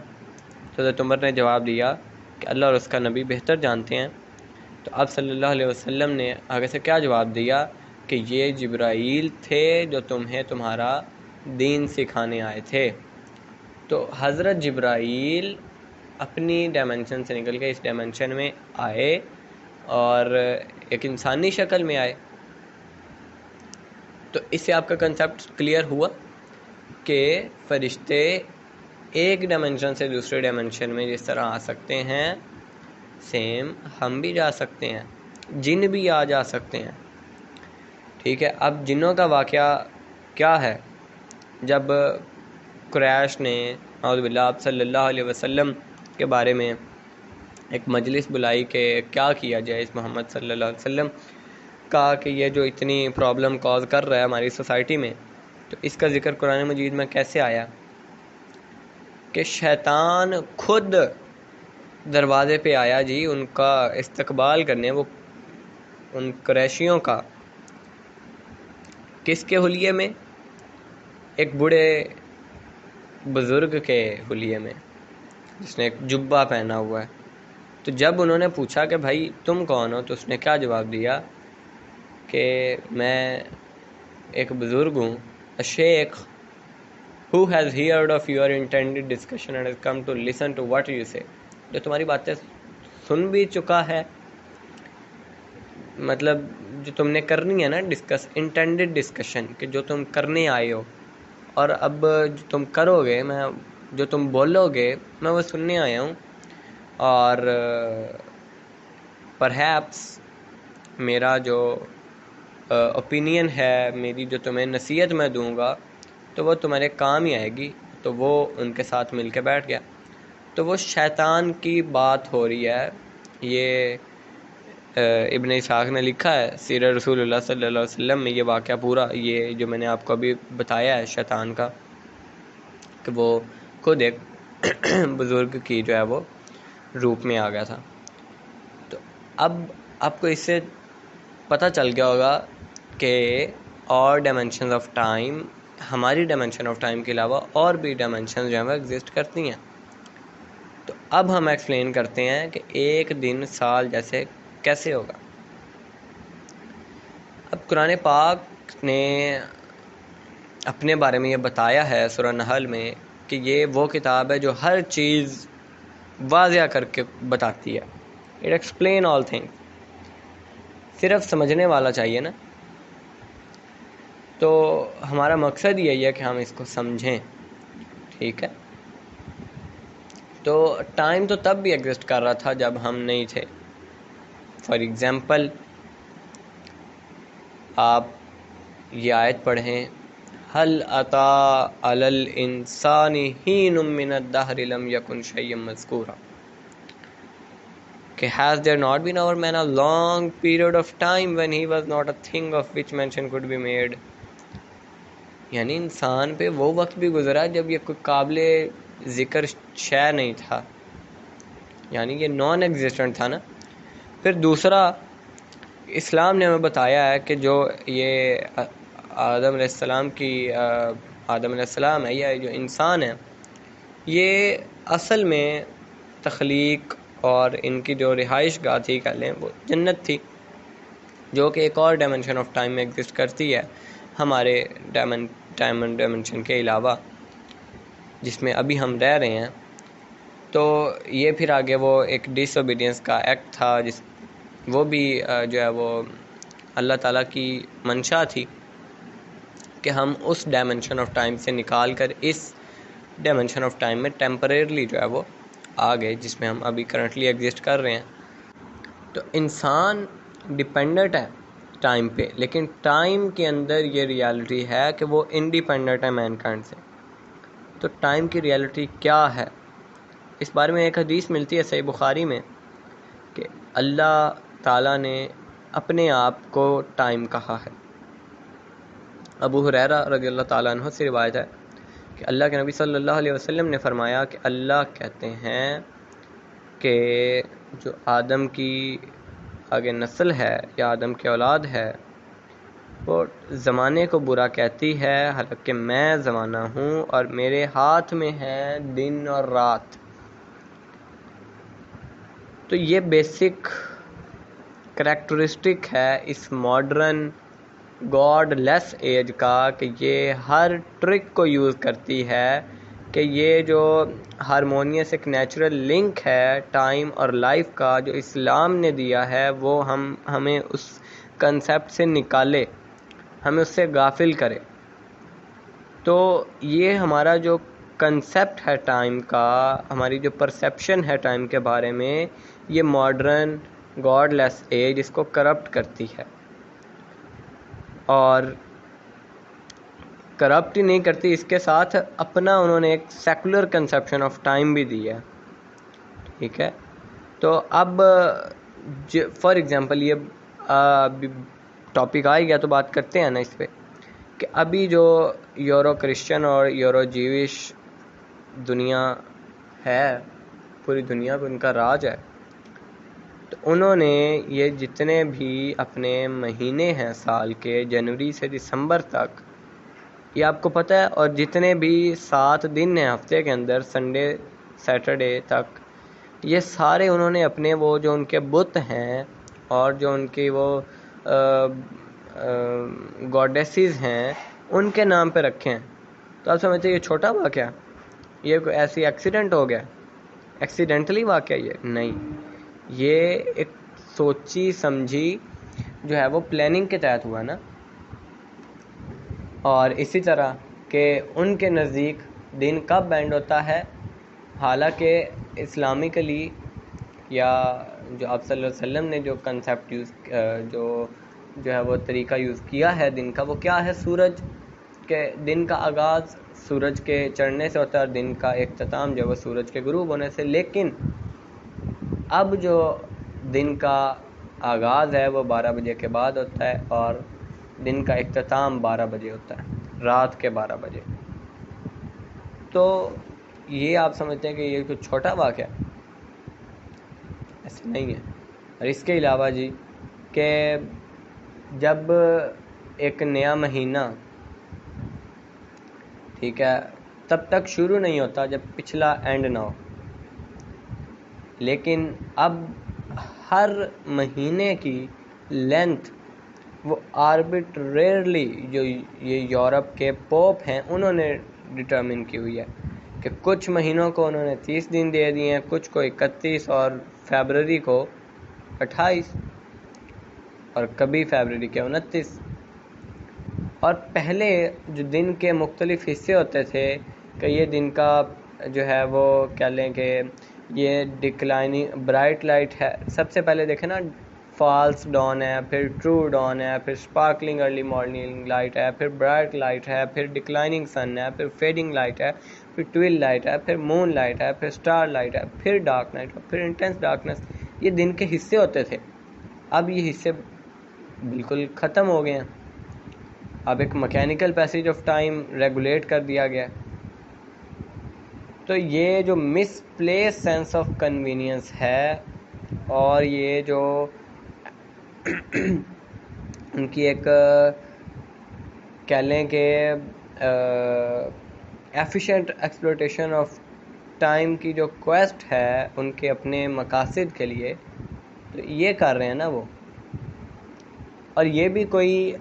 تو حضرت عمر نے جواب دیا کہ اللہ اور اس کا نبی بہتر جانتے ہیں. تو آپ صلی اللہ علیہ وسلم نے آگے سے کیا جواب دیا کہ یہ جبرائیل تھے جو تمہیں تمہارا دین سکھانے آئے تھے. تو حضرت جبرائیل اپنی ڈائمنشن سے نکل کے اس ڈائمنشن میں آئے اور ایک انسانی شکل میں آئے. تو اس سے آپ کا کنسیپٹ کلیئر ہوا کہ فرشتے ایک ڈائمنشن سے دوسرے ڈائمنشن میں جس طرح آ سکتے ہیں، سیم ہم بھی جا سکتے ہیں، جن بھی آ جا سکتے ہیں. ٹھیک ہے. اب جنوں کا واقعہ کیا ہے؟ جب قریش نے اعوذ باللہ آپ صلی اللہ علیہ وسلم کے بارے میں ایک مجلس بلائی کہ کیا کیا جائے اس محمد صلی اللہ علیہ وسلم کا، کہ یہ جو اتنی پرابلم کاز کر رہا ہے ہماری سوسائٹی میں، تو اس کا ذکر قرآن مجید میں کیسے آیا کہ شیطان خود دروازے پہ آیا جی ان کا استقبال کرنے، وہ ان قریشیوں کا. کس کے حلیے میں؟ ایک بوڑھے بزرگ کے حلیے میں جس نے ایک جبہ پہنا ہوا ہے. تو جب انہوں نے پوچھا کہ بھائی تم کون ہو، تو اس نے کیا جواب دیا کہ میں ایک بزرگ ہوں، شیخ who has heard of your intended discussion and has come to listen to what you say، جو تمہاری باتیں سن بھی چکا ہے، مطلب جو تم نے کرنی ہے نا ڈسکس، انٹینڈڈ ڈسکشن، کہ جو تم کرنے آئے ہو، اور اب جو تم کرو گے، میں جو تم بولو گے میں وہ سننے آیا ہوں. اور پرہیپس میرا جو اوپینین ہے، میری جو تمہیں نصیحت میں دوں گا تو وہ تمہارے کام ہی آئے گی. تو وہ ان کے ساتھ مل کے بیٹھ گیا. تو وہ شیطان کی بات ہو رہی ہے. یہ ابن اسحاق نے لکھا ہے سیرت رسول اللہ صلی اللہ علیہ وسلم میں یہ واقعہ پورا، یہ جو میں نے آپ کو ابھی بتایا ہے شیطان کا، کہ وہ خود ایک بزرگ کی جو ہے وہ روپ میں آ گیا تھا. تو اب آپ کو اس سے پتہ چل گیا ہوگا کہ اور ڈائمینشنز آف ٹائم، ہماری ڈائمینشن آف ٹائم کے علاوہ اور بھی ڈائمینشنز جو ہیں وہ ایگزسٹ کرتی ہیں. تو اب ہم ایکسپلین کرتے ہیں کہ ایک دن سال جیسے کیسے ہوگا. اب قرآن پاک نے اپنے بارے میں یہ بتایا ہے سورہ نحل میں کہ یہ وہ کتاب ہے جو ہر چیز واضح کر کے بتاتی ہے. It explain all thing. صرف سمجھنے والا چاہیے نا. تو ہمارا مقصد یہی ہے کہ ہم اس کو سمجھیں. ٹھیک ہے. تو ٹائم تو تب بھی ایگزسٹ کر رہا تھا جب ہم نہیں تھے. فار ایگزامپل آپ یہ آیت پڑھیں، هل أتى على الإنسان حين من الدهر لم يكن شيئا مذكورا، کہ has there not been over man a long period of time when he was not a thing of which mention could be made. یعنی انسان پہ وہ وقت بھی گزرا جب یہ کوئی قابل ذکر شے نہیں تھا، یعنی یہ نان ایگزسٹنٹ تھا نا. پھر دوسرا، اسلام نے ہمیں بتایا ہے کہ جو یہ آدم علیہ السلام ہے، یا جو انسان ہے، یہ اصل میں تخلیق اور ان کی جو رہائش گاہ تھی کہہ لیں وہ جنت تھی، جو کہ ایک اور ڈائمنشن آف ٹائم میں ایگزسٹ کرتی ہے ہمارے ڈائمنشن کے علاوہ، جس میں ابھی ہم رہ رہے ہیں. تو یہ پھر آگے وہ ایک ڈس اوبیڈینس کا ایکٹ تھا، وہ بھی جو ہے وہ اللہ تعالیٰ کی منشا تھی کہ ہم اس ڈائمنشن آف ٹائم سے نکال کر اس ڈائمنشن آف ٹائم میں ٹیمپریرلی جو ہے وہ آ گئے، جس میں ہم ابھی کرنٹلی ایگزسٹ کر رہے ہیں. تو انسان ڈیپینڈنٹ ہے ٹائم پہ، لیکن ٹائم کے اندر یہ ریالٹی ہے کہ وہ انڈیپینڈنٹ ہے مین کائنڈ سے. تو ٹائم کی ریالٹی کیا ہے، اس بارے میں ایک حدیث ملتی ہے صحیح بخاری میں کہ اللہ تعالیٰ نے اپنے آپ کو ٹائم کہا ہے. ابو ہریرہ رضی اللہ تعالیٰ عنہ سے روایت ہے کہ اللہ کے نبی صلی اللہ علیہ وسلم نے فرمایا کہ اللہ کہتے ہیں کہ جو آدم کی آگے نسل ہے یا آدم کی اولاد ہے وہ زمانے کو برا کہتی ہے، حالانکہ میں زمانہ ہوں اور میرے ہاتھ میں ہے دن اور رات. تو یہ بیسک کریکٹرسٹک ہے اس ماڈرن گاڈ لیس ایج کا کہ یہ ہر ٹرک کو یوز کرتی ہے کہ یہ جو ہارمونیس ایک نیچرل لنک ہے ٹائم اور لائف کا جو اسلام نے دیا ہے، وہ ہمیں اس کنسیپٹ سے نکالے، ہمیں اس سے غافل کرے. تو یہ ہمارا جو کنسیپٹ ہے ٹائم کا، ہماری جو پرسیپشن ہے ٹائم کے بارے میں، یہ ماڈرن گاڈ لیس ایج اس کو کرپٹ کرتی ہے. اور کرپٹ ہی نہیں کرتی، اس کے ساتھ اپنا انہوں نے ایک سیکولر کنسیپشن آف ٹائم بھی دی ہے. ٹھیک ہے. تو اب فار ایگزامپل یہ ٹاپک آ گیا تو بات کرتے ہیں نا اس پہ کہ ابھی جو یورو کرسچن اور یورو جیوش دنیا ہے، پوری دنیا پہ ان کا راج ہے. تو انہوں نے یہ جتنے بھی اپنے مہینے ہیں سال کے، جنوری سے دسمبر تک، یہ آپ کو پتہ ہے. اور جتنے بھی 7 دن ہیں ہفتے کے اندر، سنڈے سیٹرڈے تک، یہ سارے انہوں نے اپنے وہ جو ان کے بت ہیں اور جو ان کی وہ گاڈیسز ہیں ان کے نام پہ رکھے ہیں. تو آپ سمجھتے ہیں یہ چھوٹا واقعہ، یہ کوئی ایسی ایکسیڈنٹ ہو گیا، ایکسیڈنٹلی واقعہ؟ یہ نہیں، یہ ایک سوچی سمجھی جو ہے وہ پلاننگ کے تحت ہوا نا. اور اسی طرح کہ ان کے نزدیک دن کب بینڈ ہوتا ہے، حالانکہ اسلامکلی یا جو آپ صلی اللہ علیہ وسلم نے جو کنسیپٹ جو ہے وہ طریقہ یوز کیا ہے دن کا، وہ کیا ہے؟ سورج کے دن کا آغاز سورج کے چڑھنے سے ہوتا ہے اور دن کا اختتام جو ہے وہ سورج کے غروب ہونے سے. لیکن اب جو دن کا آغاز ہے وہ 12 بجے کے بعد ہوتا ہے اور دن کا اختتام 12 بجے ہوتا ہے، رات کے 12 بجے. تو یہ آپ سمجھتے ہیں کہ یہ کچھ چھوٹا واقعہ؟ ایسا نہیں ہے. اور اس کے علاوہ جی کہ جب ایک نیا مہینہ، ٹھیک ہے، تب تک شروع نہیں ہوتا جب پچھلا اینڈ نہ ہو. لیکن اب ہر مہینے کی لینتھ وہ آربیٹریرلی جو یہ یورپ کے پوپ ہیں انہوں نے ڈٹرمن کی ہوئی ہے کہ کچھ مہینوں کو انہوں نے 30 دن دے دیے ہیں، کچھ کو 31 اور فیبرری کو 28 اور کبھی فیبرری کے 29. اور پہلے جو دن کے مختلف حصے ہوتے تھے کہ یہ دن کا جو ہے وہ کہہ لیں کہ یہ ڈکلائننگ برائٹ لائٹ ہے. سب سے پہلے دیکھیں نا، فالس ڈان ہے، پھر ٹرو ڈان ہے، پھر اسپارکلنگ ارلی مارننگ لائٹ ہے، پھر برائٹ لائٹ ہے، پھر ڈکلائننگ سن ہے، پھر فیڈنگ لائٹ ہے، پھر ٹویل لائٹ ہے، پھر مون لائٹ ہے، پھر اسٹار لائٹ ہے، پھر ڈارک نائٹ ہے، پھر انٹینس ڈارکنس. یہ دن کے حصے ہوتے تھے. اب یہ حصے بالکل ختم ہو گئے ہیں. اب ایک mechanical passage of time regulate کر دیا گیا. تو یہ جو مس پلیس سینس آف کنوینئنس ہے اور یہ جو ان کی ایک کہہ لیں کہ ایفیشینٹ ایکسپلوٹیشن آف ٹائم کی جو کویسٹ ہے ان کے اپنے مقاصد کے لیے، تو یہ کر رہے ہیں نا وہ. اور یہ بھی کوئی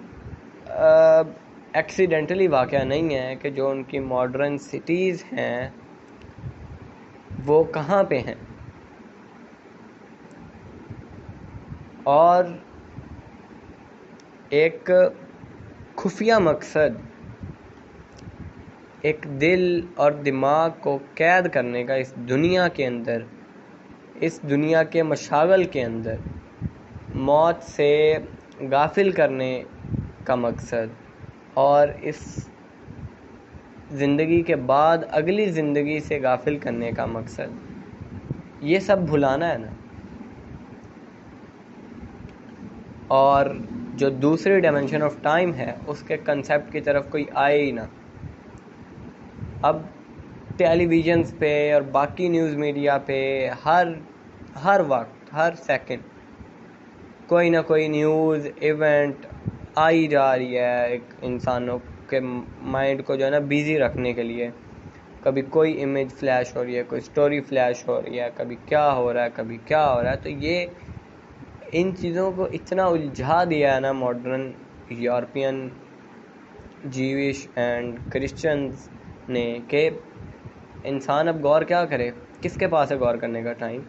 ایکسیڈنٹلی واقعہ نہیں ہے کہ جو ان کی ماڈرن سٹیز ہیں وہ کہاں پہ ہیں. اور ایک خفیہ مقصد، ایک دل اور دماغ کو قید کرنے کا اس دنیا کے اندر، اس دنیا کے مشاغل کے اندر، موت سے غافل کرنے کا مقصد اور اس زندگی کے بعد اگلی زندگی سے غافل کرنے کا مقصد، یہ سب بھلانا ہے نا. اور جو دوسری ڈائمنشن آف ٹائم ہے اس کے کنسیپٹ کی طرف کوئی آئے ہی نہ. اب ٹیلی ویژنز پہ اور باقی نیوز میڈیا پہ ہر وقت، ہر سیکنڈ کوئی نہ کوئی نیوز ایونٹ آئی جا رہی ہے ایک انسانوں کے مائنڈ کو جو ہے نا بیزی رکھنے کے لیے. کبھی کوئی امیج فلیش ہو رہی ہے، کوئی سٹوری فلیش ہو رہی ہے، کبھی کیا ہو رہا ہے، کبھی کیا ہو رہا ہے. تو یہ ان چیزوں کو اتنا الجھا دیا ہے نا modern European Jewish and Christians نے کہ انسان اب غور کیا کرے، کس کے پاس ہے غور کرنے کا ٹائم.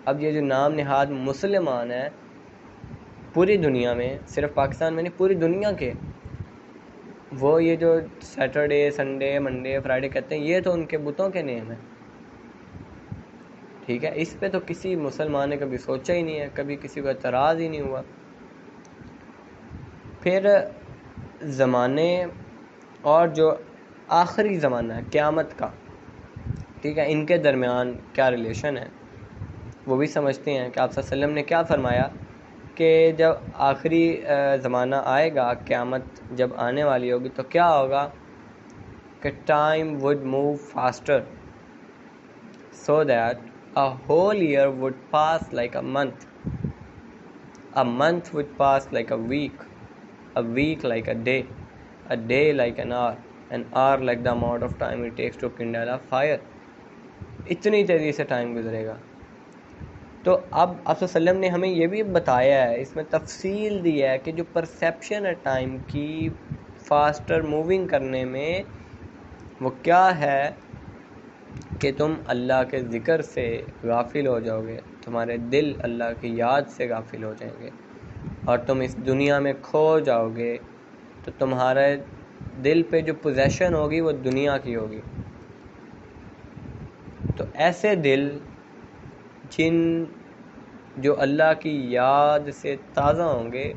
اب یہ جو نام نہاد مسلمان ہیں پوری دنیا میں، صرف پاکستان میں نہیں، پوری دنیا کے، وہ یہ جو سیٹرڈے، سنڈے، منڈے، فرائیڈے کہتے ہیں، یہ تو ان کے بتوں کے نیم ہیں. ٹھیک ہے، اس پہ تو کسی مسلمان نے کبھی سوچا ہی نہیں ہے، کبھی کسی کو اعتراض ہی نہیں ہوا. پھر زمانے اور جو آخری زمانہ ہے قیامت کا، ٹھیک ہے، ان کے درمیان کیا ریلیشن ہے وہ بھی سمجھتے ہیں کہ آپ صلی اللہ علیہ وسلم نے کیا فرمایا کہ جب آخری زمانہ آئے گا، قیامت جب آنے والی ہوگی تو کیا ہوگا کہ time would move faster so that a whole year would pass like a month would pass like a week like a day like an hour, an hour like the amount of time it takes to kindle a fire. اتنی تیزی سے time گزرے گا. تو اب آپ صلی اللہ علیہ وسلم نے ہمیں یہ بھی بتایا ہے, اس میں تفصیل دی ہے کہ جو پرسیپشن ہے ٹائم کی فاسٹر موونگ کرنے میں, وہ کیا ہے کہ تم اللہ کے ذکر سے غافل ہو جاؤ گے, تمہارے دل اللہ کی یاد سے غافل ہو جائیں گے, اور تم اس دنیا میں کھو جاؤ گے. تو تمہارے دل پہ جو پوزیشن ہوگی وہ دنیا کی ہوگی. تو ایسے دل جو اللہ کی یاد سے تازہ ہوں گے,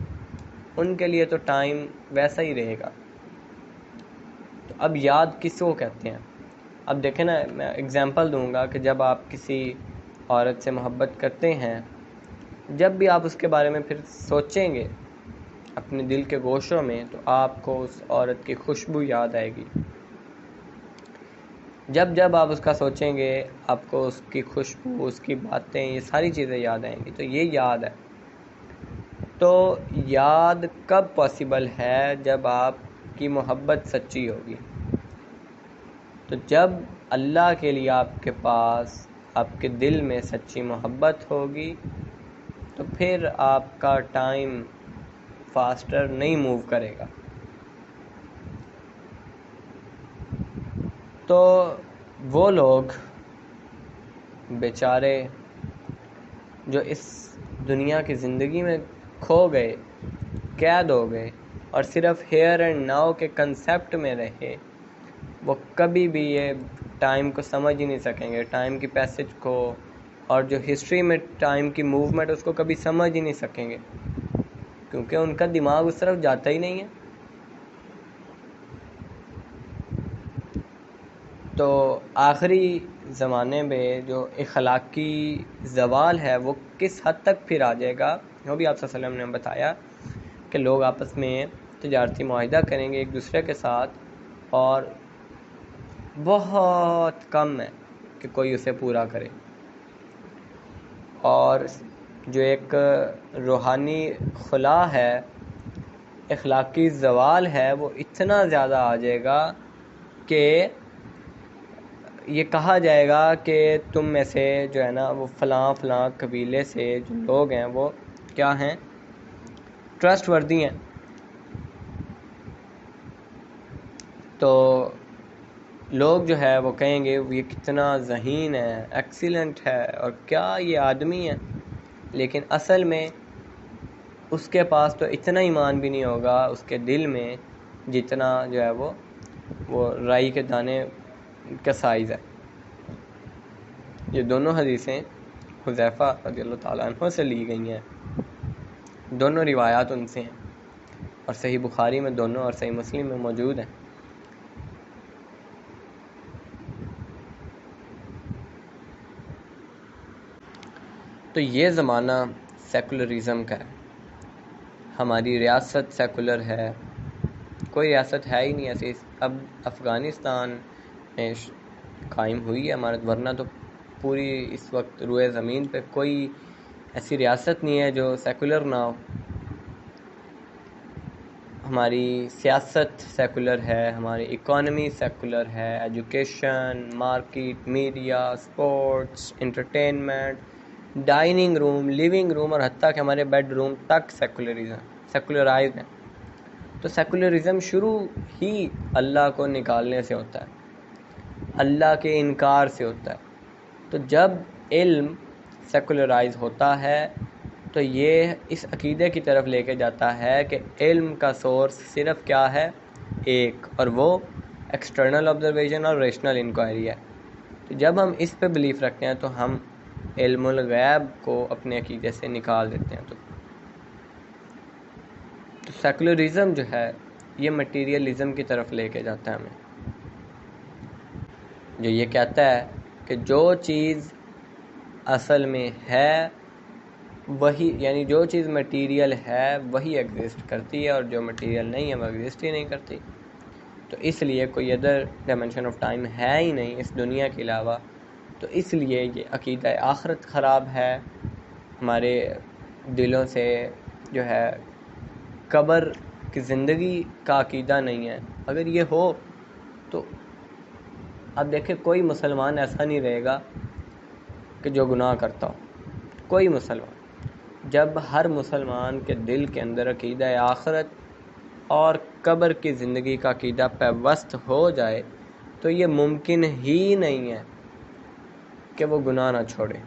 ان کے لیے تو ٹائم ویسا ہی رہے گا. تو اب یاد کس کو کہتے ہیں؟ اب دیکھیں نا, میں اگزامپل دوں گا کہ جب آپ کسی عورت سے محبت کرتے ہیں, جب بھی آپ اس کے بارے میں پھر سوچیں گے اپنے دل کے گوشوں میں, تو آپ کو اس عورت کی خوشبو یاد آئے گی. جب آپ اس کا سوچیں گے, آپ کو اس کی خوشبو, اس کی باتیں, یہ ساری چیزیں یاد آئیں گی. تو یہ یاد ہے. تو یاد کب پاسبل ہے؟ جب آپ کی محبت سچی ہوگی. تو جب اللہ کے لیے آپ کے پاس, آپ کے دل میں سچی محبت ہوگی, تو پھر آپ کا ٹائم فاسٹر نہیں موو کرے گا. تو وہ لوگ بیچارے جو اس دنیا کی زندگی میں کھو گئے, قید ہو گئے, اور صرف ہیئر اینڈ ناؤ کے کنسیپٹ میں رہے, وہ کبھی بھی یہ ٹائم کو سمجھ ہی نہیں سکیں گے, ٹائم کی پیسج کو, اور جو ہسٹری میں ٹائم کی موومنٹ اس کو کبھی سمجھ ہی نہیں سکیں گے, کیونکہ ان کا دماغ اس طرف جاتا ہی نہیں ہے. تو آخری زمانے میں جو اخلاقی زوال ہے وہ کس حد تک پھر آ جائے گا, وہ بھی آپ صلی اللہ علیہ وسلم نے بتایا کہ لوگ آپس میں تجارتی معاہدہ کریں گے ایک دوسرے کے ساتھ, اور بہت کم ہے کہ کوئی اسے پورا کرے. اور جو ایک روحانی خلا ہے, اخلاقی زوال ہے, وہ اتنا زیادہ آ جائے گا کہ یہ کہا جائے گا کہ تم میں سے جو ہے نا وہ فلاں قبیلے سے جو لوگ ہیں وہ کیا ہیں, ٹرسٹ وردی ہیں. تو لوگ جو ہے وہ کہیں گے یہ کتنا ذہین ہے, ایکسیلنٹ ہے, اور کیا یہ آدمی ہے. لیکن اصل میں اس کے پاس تو اتنا ایمان بھی نہیں ہوگا اس کے دل میں جتنا جو ہے وہ رائی کے دانے کا سائز ہے. یہ دونوں حدیثیں حذیفہ رضی اللہ تعالیٰ عنہ سے لی گئی ہیں, دونوں روایات ان سے ہیں, اور صحیح بخاری میں دونوں اور صحیح مسلم میں موجود ہیں. تو یہ زمانہ سیکولرزم کا ہے. ہماری ریاست سیکولر ہے, کوئی ریاست ہے ہی نہیں ایسی. اب افغانستان میں قائم ہوئی ہے امارت, ورنہ تو پوری اس وقت روئے زمین پہ کوئی ایسی ریاست نہیں ہے جو سیکولر نہ ہو. ہماری سیاست سیکولر ہے, ہماری اکانومی سیکولر ہے, education, market, media, sports, entertainment, dining room, living room, اور حتیٰ کہ ہمارے بیڈ روم تک سیکولرائز ہیں. تو سیکولرزم شروع ہی اللہ کو نکالنے سے ہوتا ہے, اللہ کے انکار سے ہوتا ہے. تو جب علم سیکولرائز ہوتا ہے تو یہ اس عقیدے کی طرف لے کے جاتا ہے کہ علم کا سورس صرف کیا ہے, ایک, اور وہ ایکسٹرنل آبزرویشن اور ریشنل انکوائری ہے. تو جب ہم اس پہ بلیف رکھتے ہیں تو ہم علم الغیب کو اپنے عقیدے سے نکال دیتے ہیں. تو سیکولرزم جو ہے یہ مٹیریلزم کی طرف لے کے جاتا ہے ہمیں, جو یہ کہتا ہے کہ جو چیز اصل میں ہے وہی, یعنی جو چیز مٹیریل ہے وہی ایگزسٹ کرتی ہے, اور جو مٹیریل نہیں ہے وہ ایگزسٹ ہی نہیں کرتی. تو اس لیے کوئی ادر ڈائمنشن آف ٹائم ہے ہی نہیں اس دنیا کے علاوہ. تو اس لیے یہ عقیدہ آخرت خراب ہے, ہمارے دلوں سے جو ہے قبر کی زندگی کا عقیدہ نہیں ہے. اگر یہ ہو اب دیکھیں کوئی مسلمان ایسا نہیں رہے گا کہ جو گناہ کرتا ہو، کوئی مسلمان۔ جب ہر مسلمان کے دل کے اندر عقیدہ آخرت اور قبر کی زندگی کا عقیدہ پیوست ہو جائے تو یہ ممکن ہی نہیں ہے کہ وہ گناہ نہ چھوڑے،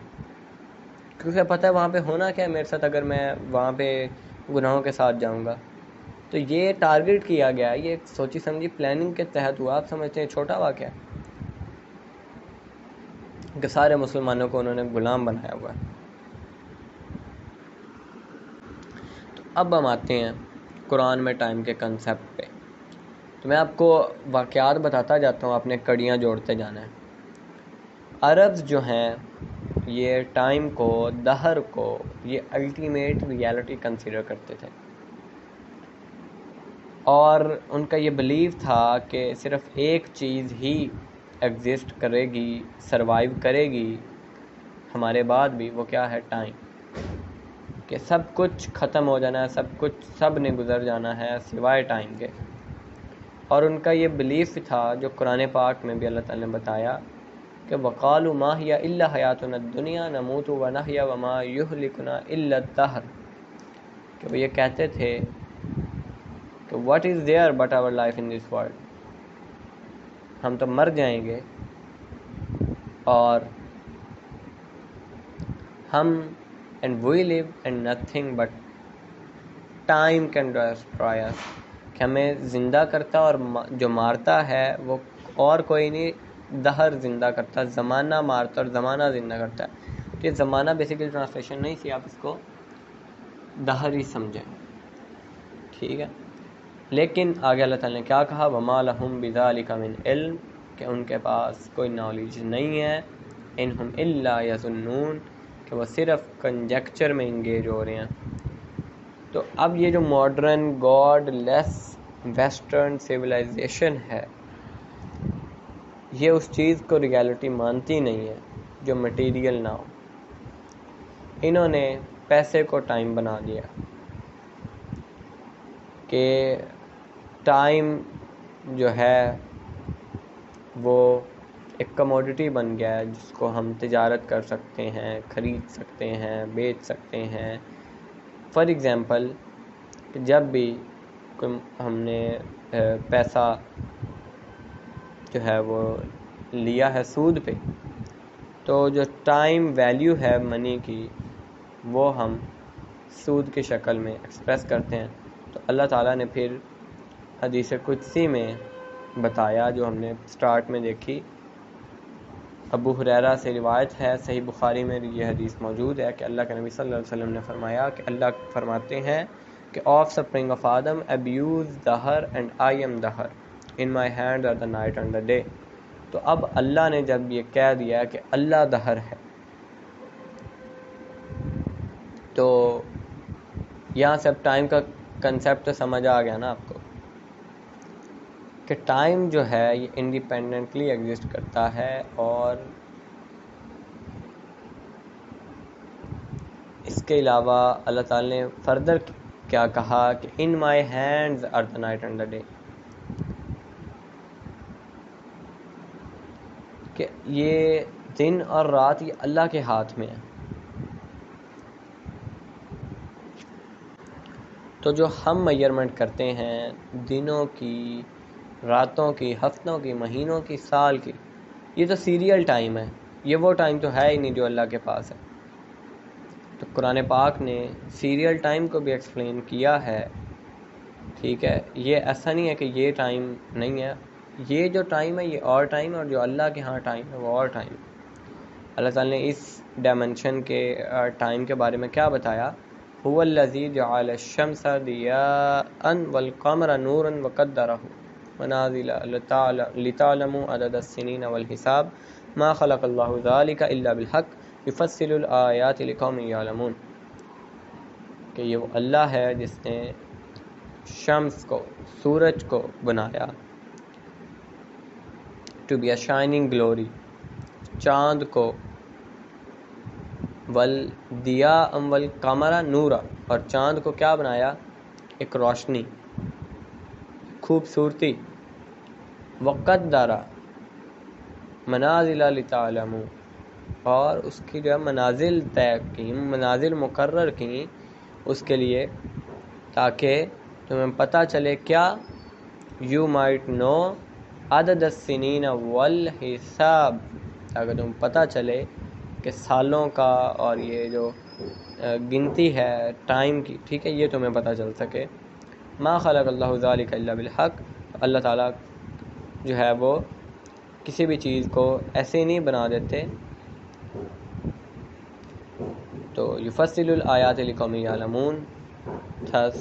کیونکہ پتہ ہے وہاں پہ ہونا کیا ہے میرے ساتھ اگر میں وہاں پہ گناہوں کے ساتھ جاؤں گا۔ تو یہ ٹارگٹ کیا گیا، یہ ایک سوچی سمجھی پلاننگ کے تحت ہوا۔ آپ سمجھتے ہیں چھوٹا واقعہ ہے کہ سارے مسلمانوں کو انہوں نے غلام بنایا ہوا ہے۔ تو اب ہم آتے ہیں قرآن میں ٹائم کے کنسیپٹ پہ۔ تو میں آپ کو واقعات بتاتا جاتا ہوں، آپ نے کڑیاں جوڑتے جانا ہے۔ عربز جو ہیں یہ ٹائم کو، دہر کو، یہ الٹیمیٹ ریالٹی کنسیڈر کرتے تھے، اور ان کا یہ بلیف تھا کہ صرف ایک چیز ہی ایگزسٹ کرے گی، سروائیو کرے گی ہمارے بعد بھی، وہ کیا ہے؟ ٹائم۔ کہ سب کچھ ختم ہو جانا ہے، سب نے گزر جانا ہے سوائے ٹائم کے۔ اور ان کا یہ بلیف تھا جو قرآن پاک میں بھی اللہ تعالیٰ نے بتایا کہ وَقَالُوا مَا هِيَ إِلَّا حَيَاتُنَا الدُّنْيَا نَمُوتُ وَنَحْيَا وَمَا يُهْلِكُنَا إِلَّا الدَّهْرُ، کہ وہ یہ کہتے تھے کہ what is there but our life in this world، ہم تو مر جائیں گے اور ہم and we live and nothing but time can destroy us، کہ ہمیں زندہ کرتا اور جو مارتا ہے وہ اور کوئی نہیں، دہر زندہ کرتا، زمانہ مارتا اور زمانہ زندہ کرتا ہے۔ یہ زمانہ بیسیکلی ٹرانسلیشن نہیں تھی، آپ اس کو دہر ہی سمجھیں، ٹھیک ہے۔ لیکن آگے اللہ تعالیٰ نے کیا کہا؟ وَمَا لَهُم بِذَلِكَ مِنْ عِلْم، کہ ان کے پاس کوئی نالج نہیں ہے، اِنْهُمْ إِلَّا يَظُنُّونَ، کہ وہ صرف کنجیکچر میں انگیج ہو رہے ہیں۔ تو اب یہ جو ماڈرن گاڈ لیس ویسٹرن سویلائزیشن ہے، یہ اس چیز کو ریالٹی مانتی نہیں ہے جو مٹیریل نہ ہو۔ انہوں نے پیسے کو ٹائم بنا دیا کہ ٹائم جو ہے وہ ایک کموڈٹی بن گیا ہے جس کو ہم تجارت کر سکتے ہیں، خرید سکتے ہیں، بیچ سکتے ہیں۔ فار ایگزامپل جب بھی ہم نے پیسہ جو ہے وہ لیا ہے سود پہ، تو جو ٹائم ویلیو ہے منی کی وہ ہم سود کی شکل میں ایکسپریس کرتے ہیں۔ تو اللہ تعالیٰ نے پھر حدیث قدسی میں بتایا، جو ہم نے سٹارٹ میں دیکھی، ابو ہریرہ سے روایت ہے، صحیح بخاری میں یہ حدیث موجود ہے کہ اللہ کے نبی صلی اللہ علیہ وسلم نے فرمایا کہ اللہ فرماتے ہیں کہ offspring of Adam abuse دہر اینڈ آئی ایم دہر، in my hand are the night and the day. تو اب اللہ نے جب یہ کہہ دیا کہ اللہ دہر ہے، تو یہاں سے اب ٹائم کا کنسیپٹ تو سمجھ آ گیا نا آپ کو کہ ٹائم جو ہے یہ انڈیپینڈنٹلی ایگزسٹ کرتا ہے، اور اس کے علاوہ اللہ تعالی نے فردر کیا کہا کہ in my hands are the night and the day, کہ یہ دن اور رات یہ اللہ کے ہاتھ میں ہے۔ تو جو ہم میجرمنٹ کرتے ہیں دنوں کی، راتوں کی، ہفتوں کی، مہینوں کی، سال کی، یہ تو سیریل ٹائم ہے، یہ وہ ٹائم تو ہے ہی نہیں جو اللہ کے پاس ہے۔ تو قرآن پاک نے سیریل ٹائم کو بھی ایکسپلین کیا ہے، ٹھیک ہے۔ یہ ایسا نہیں ہے کہ یہ ٹائم نہیں ہے، یہ جو ٹائم ہے یہ اور ٹائم ہے، اور جو اللہ کے ہاں ٹائم ہے وہ اور ٹائم ہے۔ اللہ تعالیٰ نے اس ڈائمنشن کے ٹائم کے بارے میں کیا بتایا؟ هو الذی جعل الشمس ضیاء والقمر نورا وقدرہ منازل لتعلموا عدد السنین والحساب ما خلق اللہ ذلک الا بالحق یفصل الآیات لقوم یعلمون، کہ یہ وہ اللہ ہے جس نے شمس کو، سورج کو بنایا to be a shining glory, چاند کو، والضیاء والقمر نورا، اور چاند کو کیا بنایا؟ ایک روشنی، خوبصورتی، وقدرہ، منازل لتعلموا، اور اس کی جو ہے منازل طے کی، منازل مقرر کی اس کے لیے، تاکہ تمہیں پتہ چلے کیا، یو مائٹ نو عدد السنین والحساب، تاکہ تمہیں پتہ چلے کہ سالوں کا اور یہ جو گنتی ہے ٹائم کی، ٹھیک ہے، یہ تمہیں پتہ چل سکے۔ ما خلق اللہ ذالک الا بالحق، اللہ تعالیٰ جو ہے وہ کسی بھی چیز کو ایسے نہیں بنا دیتے۔ تو یفصل الآیات لقوم یعلمون، thus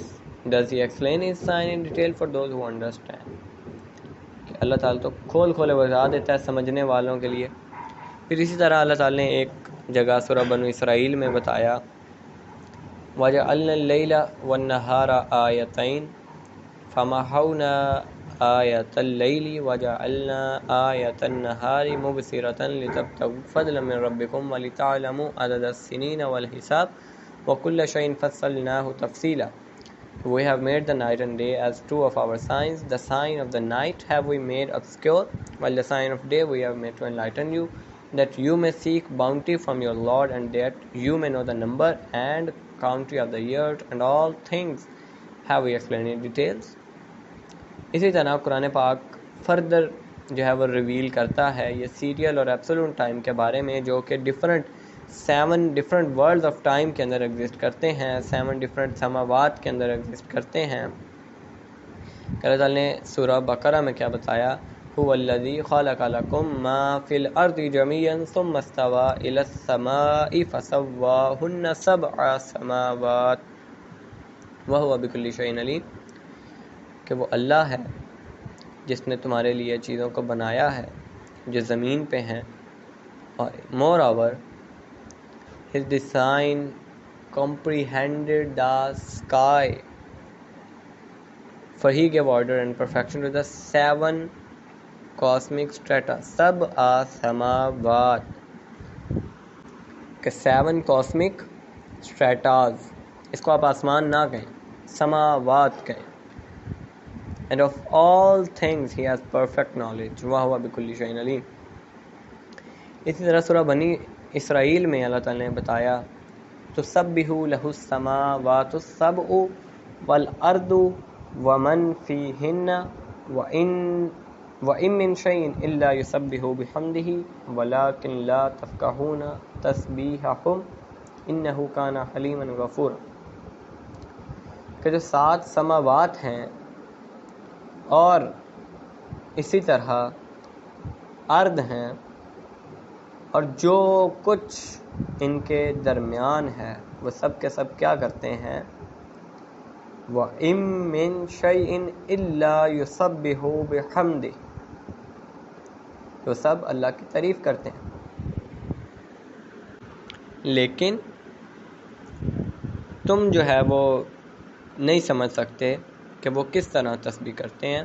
does he explain his sign in detail for those who understand، کہ اللہ تعالیٰ تو کھول کھولے بتا دیتا ہے سمجھنے والوں کے لیے۔ پھر اسی طرح اللہ تعالیٰ نے ایک جگہ سورہ بنو اسرائیل میں بتایا، وَجَعَلْنَا اللَّيْلَ وَالنَّهَارَ آيَتَيْنِ فَمَحَوْنَا آيَةَ اللَّيْلِ وَجَعَلْنَا آيَةَ النَّهَارِ مُبْصِرَةً لِتَبْتَغُوا فَضْلًا مِنْ رَبِّكُمْ وَلِتَعْلَمُوا عَدَدَ السِّنِينَ وَالْحِسَابَ وَكُلَّ شَيْءٍ فَصَّلْنَاهُ تَفْصِيلًا۔ We have made the night and day as two of our signs. The sign of the night have we made obscure, while the sign of day we have made to enlighten you, that you may seek bounty from your Lord, and that you may know the number and country of the years, and all things have we explained in details۔ اسی طرح قرآن پاک further جو ہے وہ reveal کرتا ہے یہ serial اور ایبسولوٹ ٹائم کے بارے میں، جو کہ 7 ڈفرنٹ ورلڈز آف ٹائم کے اندر ایگزسٹ کرتے ہیں، 7 ڈفرنٹ سماوات کے اندر ایگزسٹ کرتے ہیں۔ اللہ تعالیٰ نے سورہ بقرہ میں کیا بتایا، هو الذی خلق لکم ما فی الارض جميعا ثم استوى الى السماء فسواهن 7 سماوات وهو بكل شیء علیم، کہ وہ اللہ ہے جس نے تمہارے لیے چیزوں کو بنایا ہے جو زمین پہ ہیں، اور مور over his design comprehended the sky, for he gave order and perfection to the 7 cosmic strata، 7 سماوات، کہ 7 cosmic stratas، اس کو آپ آسمان نہ کہیں، سماوات کہیں۔ And of all things he has perfect knowledge، وَهُوَ بِكُلِّ شَيْءٍ عَلِيمٌ۔ اسی طرح سورہ بنی اسرائیل میں اللہ تعالیٰ نے بتایا، تُسَبِّحُ لَهُ السَّمَاوَاتُ السَّبْعُ وَالْأَرْضُ وَمَنْ فِيهِنَّ وَإِن مِّن شَيْءٍ إِلَّا يُسَبِّحُ بِحَمْدِهِ وَلَٰكِن لَّا تَفْقَهُونَ تَسْبِيحَهُمْ إِنَّهُ كَانَ حَلِيمًا غَفُورًا، کہ جو 7 سماوات ہیں اور اسی طرح ارض ہیں اور جو کچھ ان کے درمیان ہے، وہ سب کے سب کیا کرتے ہیں، وَإِن مِّن شَيْءٍ إِلَّا يُسَبِّحُ بِحَمْدِهِ، وہ سب اللہ کی تعریف کرتے ہیں، لیکن تم جو ہے وہ نہیں سمجھ سکتے کہ وہ کس طرح تسبیح کرتے ہیں۔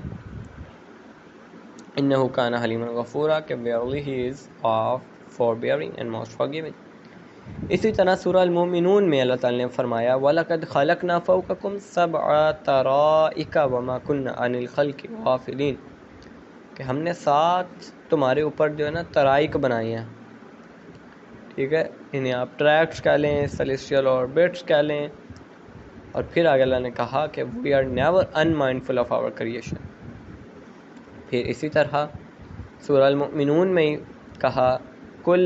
إِنَّهُ كَانَ حَلِيمًا غَفُورًا، کہ verily he is of forbearing and most forgiving۔ اسی طرح سورہ المومنون میں اللہ تعالیٰ نے فرمایا، وَلَقَدْ خَلَقْنَا فَوْقَكُمْ 7 طَرَائِقَ وَمَا كُنَّا عَنِ الْخَلْقِ غَافِلِينَ، کہ ہم نے 7 تمہارے اوپر جو ہے نا طرائق بنائی ہیں، ٹھیک ہے، انہیں آپ ٹریکس کہہ لیں، سیلیسٹیل آربٹس کہہ لیں، اور پھر آگے اللہ نے کہا کہ we are never unmindful of our creation۔ پھر اسی طرح سورہ المؤمنون میں کہا، قُلْ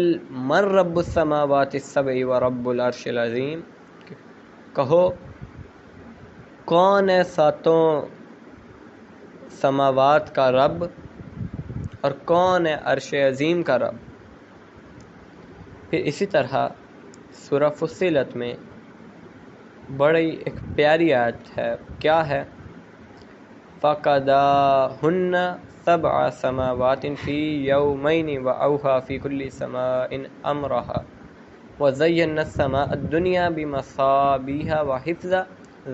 مَن رَّبُّ السَّمَاوَاتِ السَّبْعِ وَرَبُّ الْعَرْشِ الْعَظِيمِ، کہو کون ہے 7 سماوات کا رب اور کون ہے عرش عظیم کا رب۔ پھر اسی طرح سورہ فصلت میں بڑی ایک پیاری آیت ہے، کیا ہے، فَقَضَاهُنَّ 7 سَمَاوَاتٍ فِي يَوْمَيْنِ وَأَوْحَىٰ فِي كُلِّ سَمَاءٍ أَمْرَهَا وَزَيَّنَّا السَّمَاءَ الدُّنْيَا بِمَصَابِيحَ وَحِفْظًا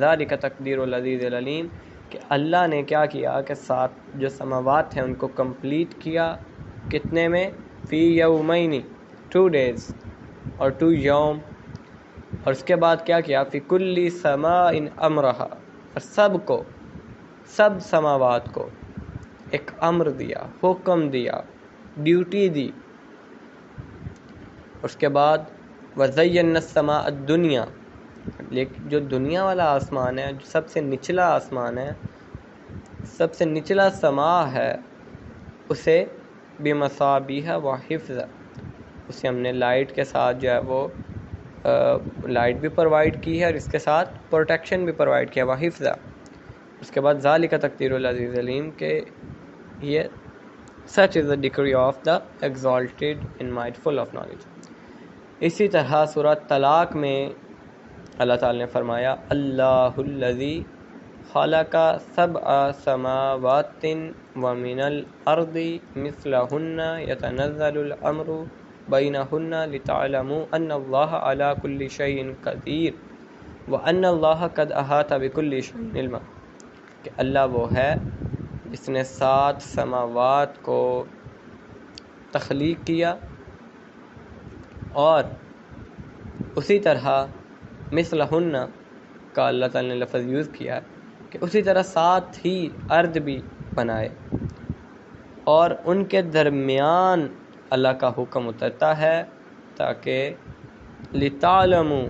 ذَلِكَ تَقْدِيرُ الْعَزِيزِ الْعَلِيمِ، کہ اللہ نے کیا کیا کہ 7 جو سماوات ہیں ان کو کمپلیٹ کیا، کتنے میں، فی یومین 2 days اور 2 یوم، اور اس کے بعد کیا کیا، فی کل سماء امرہا، اور سب سماوات کو ایک امر دیا، حکم دیا، ڈیوٹی دی. اس کے بعد وَزَيَّنَّا السَّمَاءَ الدُّنْيَا، لیکن جو دنیا والا آسمان ہے، جو سب سے نچلا آسمان ہے، سب سے نچلا سما ہے، اسے بِمَصَابِيحَ وَحِفْظًا، اسے ہم نے لائٹ کے ساتھ جو ہے وہ لائٹ بھی پرووائڈ کی ہے اور اس کے ساتھ پروٹیکشن بھی پرووائڈ کیا، وحفظا. اس کے بعد ذالک تقدیر العزیز العلیم، کہ یہ such is the degree of the exalted and mindful of knowledge. اسی طرح سورہ طلاق میں اللہ تعالی نے فرمایا اللہ الذی خلق سبع سماوات ومن الارض مثلہن یتنزل الامر بینہن لتعلموا ان اللہ علی کل شیء قدیر وان اللہ قد احاط بکل شیء علما، کہ اللہ وہ ہے جس نے 7 سماوات کو تخلیق کیا، اور اسی طرح مثلہن کا اللہ تعالی نے لفظ یوز کیا کہ اسی طرح 7 ہی ارض بھی بنائے، اور ان کے درمیان اللہ کا حکم اترتا ہے تاکہ لتعلموا،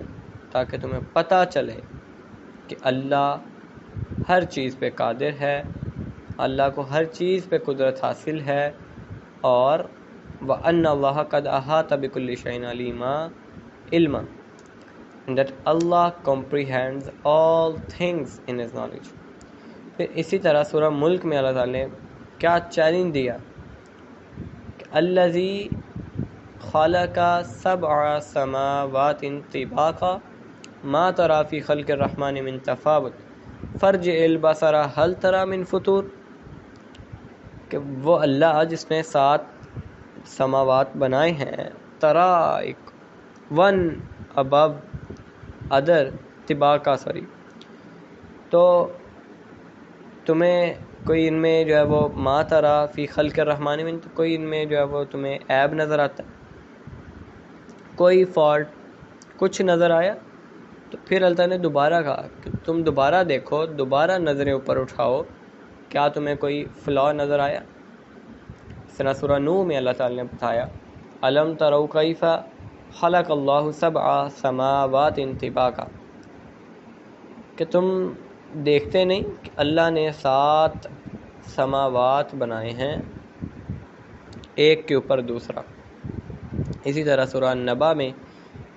تاکہ تمہیں پتہ چلے کہ اللہ ہر چیز پہ قادر ہے، اللہ کو ہر چیز پہ قدرت حاصل ہے، اور وَأَنَّ اللَّهَ قَدْ أَحَاطَ بِكُلِّ شَيْءٍ عَلِيمًا علما، that Allah comprehends all things in his knowledge. پھر اسی طرح سورہ ملک میں اللہ تعالی نے کیا چیلنج دیا کہ الذی خلق سبع سماوات طباقا ما تری فی خلق الرحمن من تفاوت فرجع البصر هل تری من فطور، کہ وہ اللہ جس نے 7 سماوات بنائے ہیں، ترا ایک ون ابو ادر طباقا تو تمہیں کوئی ان میں جو ہے وہ ما ترا فی خلق الرحمن میں کوئی ان میں جو ہے وہ تمہیں عیب نظر آتا ہے، کوئی فالٹ کچھ نظر آیا؟ تو پھر اللہ نے دوبارہ کہا کہ تم دوبارہ دیکھو، دوبارہ نظریں اوپر اٹھاؤ، کیا تمہیں کوئی فلا نظر آیا؟ اس طرح سورہ نوح میں اللہ تعالی نے بتایا الم تروا کیف خلق اللہ سبع سماوات طباقا، کہ تم دیکھتے نہیں کہ اللہ نے 7 سماوات بنائے ہیں ایک کے اوپر دوسرا. اسی طرح سورہ نبا میں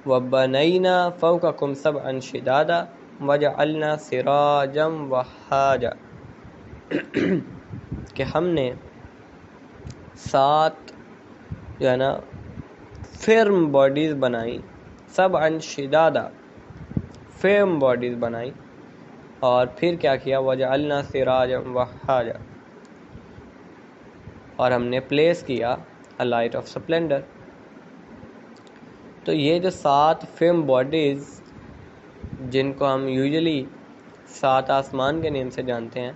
وَبَنَيْنَا فَوْقَكُمْ سَبْعًا شِدَادًا وَجَعَلْنَا سِرَاجًا وَهَّاجًا، کہ ہم نے 7 جو ہے نا فرم باڈیز بنائی، سبعًا شِدَادًا فرم باڈیز بنائی، اور پھر کیا کیا وَجَعَلْنَا سِرَاجًا وَهَّاجًا، اور ہم نے پلیس کیا a light of splendor. تو یہ جو 7 فرم باڈیز جن کو ہم یوزلی 7 آسمان کے نیم سے جانتے ہیں،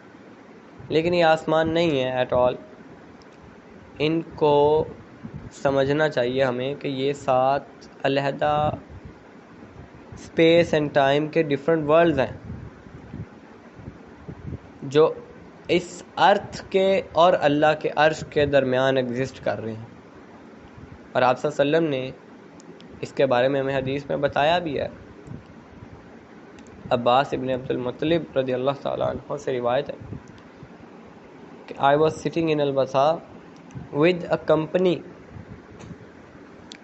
لیکن یہ آسمان نہیں ہے ایٹ آل، ان کو سمجھنا چاہیے ہمیں کہ یہ 7 علیحدہ اسپیس اینڈ ٹائم کے ڈیفرنٹ ورلڈز ہیں جو اس ارتھ کے اور اللہ کے عرش کے درمیان ایگزسٹ کر رہے ہیں. اور آپ صلی اللہ علیہ وسلم نے اس کے بارے میں ہمیں حدیث میں بتایا بھی ہے. عباس ابن عبد المطلب رضی اللہ تعالیٰ عنہ سے روایت ہے کہ I was sitting in Al-Basa with a company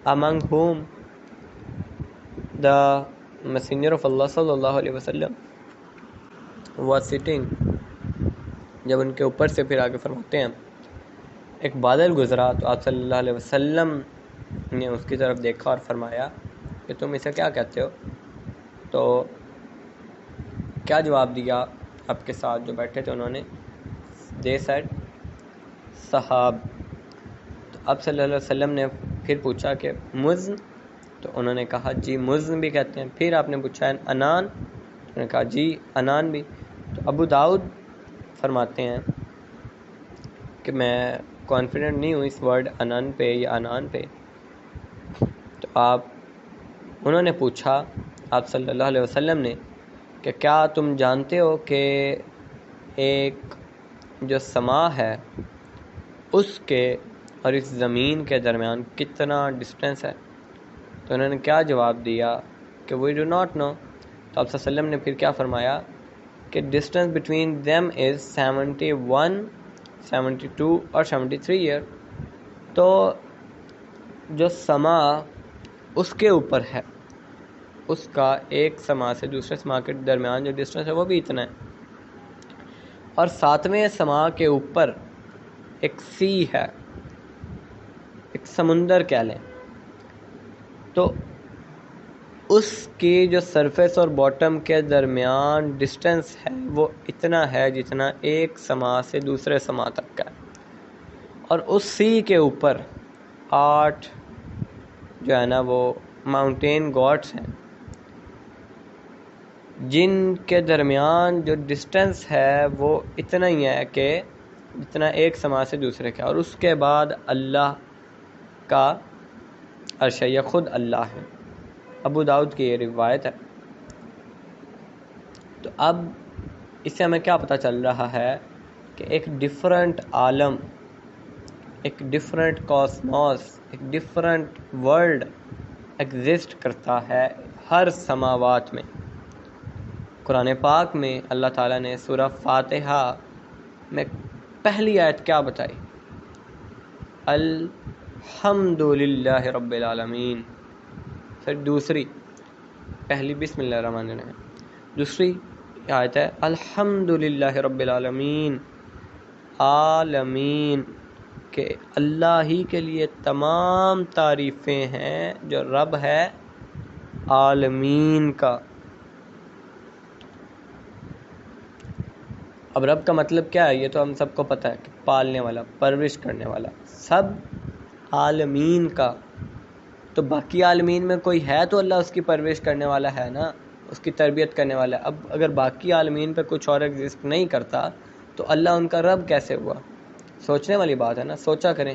among whom the Messenger of Allah صلی اللہ علیہ وسلم was sitting. جب ان کے اوپر سے پھر آگے فرماتے ہیں ایک بادل گزرا تو آپ صلی اللہ علیہ وسلم نے اس کی طرف دیکھا اور فرمایا کہ تم اسے کیا کہتے ہو؟ تو کیا جواب دیا آپ کے ساتھ جو بیٹھے تھے؟ انہوں نے دے سیڈ صحاب. تو آپ صلی اللہ علیہ وسلم نے پھر پوچھا کہ مزن؟ تو انہوں نے کہا جی مزن بھی کہتے ہیں. پھر آپ نے پوچھا انان؟ تو انہوں نے کہا جی انان بھی. تو ابو داؤد فرماتے ہیں کہ میں کانفیڈنٹ نہیں ہوں اس ورڈ انان پہ یا انان پہ. تو انہوں نے پوچھا آپ صلی اللہ علیہ وسلم نے کہ کیا تم جانتے ہو کہ ایک جو سما ہے اس کے اور اس زمین کے درمیان کتنا ڈسٹینس ہے؟ تو انہوں نے کیا جواب دیا کہ وی ڈو ناٹ نو. تو آپ صلی اللہ علیہ وسلم نے پھر کیا فرمایا کہ ڈسٹینس بٹوین دیم از 71 72 اور 73 ایئر. تو جو سما اس کے اوپر ہے اس کا ایک سما سے دوسرے سما کے درمیان جو ڈسٹینس ہے وہ بھی اتنا ہے. اور 7ویں سما کے اوپر ایک سی ہے، ایک سمندر کہہ لیں. تو اس کی جو سرفیس اور باٹم کے درمیان ڈسٹینس ہے وہ اتنا ہے جتنا ایک سما سے دوسرے سما تک کا ہے. اور اس سی کے اوپر 8 جو ہے نا وہ ماؤنٹین گاڈس ہیں جن کے درمیان جو ڈسٹینس ہے وہ اتنا ہی ہے کہ جتنا ایک سما سے دوسرے کا. اور اس کے بعد اللہ کا عرش ہے، یہ خود اللہ ہے. ابو داؤد کی یہ روایت ہے. تو اب اس سے ہمیں کیا پتہ چل رہا ہے کہ ایک ڈیفرنٹ عالم، ایک ڈیفرنٹ کاسموس، ایک ڈیفرنٹ ورلڈ ایگزسٹ کرتا ہے ہر سماوات میں. قرآن پاک میں اللہ تعالیٰ نے سورہ فاتحہ میں پہلی آیت کیا بتائی؟ الحمد للہ رب العالمین. پھر دوسری، پہلی بسم اللہ الرحمن الرحیم، دوسری آیت ہے الحمد للہ رب العالمین، عالمین کہ اللہ ہی کے لیے تمام تعریفیں ہیں جو رب ہے عالمین کا. اب رب کا مطلب کیا ہے؟ یہ تو ہم سب کو پتہ ہے کہ پالنے والا، پرورش کرنے والا. سب عالمین کا. تو باقی عالمین میں کوئی ہے تو اللہ اس کی پرورش کرنے والا ہے نا، اس کی تربیت کرنے والا ہے. اب اگر باقی عالمین پہ کچھ اور ایگزسٹ نہیں کرتا تو اللہ ان کا رب کیسے ہوا؟ سوچنے والی بات ہے نا، سوچا کریں.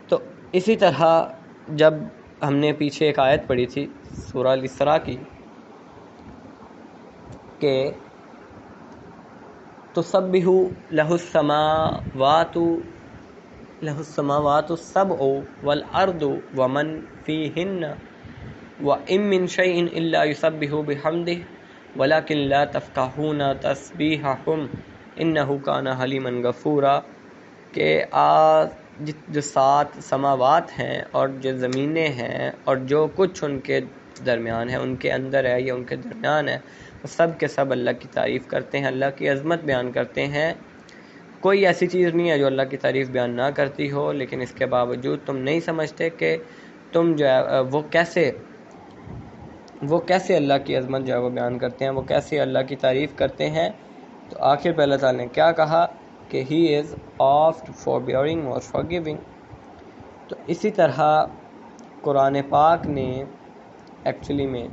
تو اسی طرح جب ہم نے پیچھے ایک آیت پڑھی تھی سورہ الاسراء کی کہ تسبح لہ السماوات السبع والارض ومن فیہن وَإِن مِّن شَيْءٍ إِلَّا يُسَبِّحُ بِحَمْدِهِ وَلَكِن لَّا تَفْقَهُونَ تَسْبِيحَهُمْ إِنَّهُ كَانَ حَلِيمًا غَفُورًا. کہ جو 7 سماوات ہیں اور جو زمینیں ہیں اور جو کچھ ان کے درمیان ہے، ان کے اندر ہے یا ان کے درمیان ہے، وہ سب کے سب اللہ کی تعریف کرتے ہیں، اللہ کی عظمت بیان کرتے ہیں. کوئی ایسی چیز نہیں ہے جو اللہ کی تعریف بیان نہ کرتی ہو، لیکن اس کے باوجود تم نہیں سمجھتے کہ تم جو ہے وہ کیسے اللہ کی عظمت جو ہے وہ بیان کرتے ہیں، وہ کیسے اللہ کی تعریف کرتے ہیں. تو آخر پہ اللہ تعالیٰ نے کیا کہا کہ ہی از آفٹ فار بیئرنگ اور فار گیونگ. تو اسی طرح قرآن پاک نے ایکچولی میں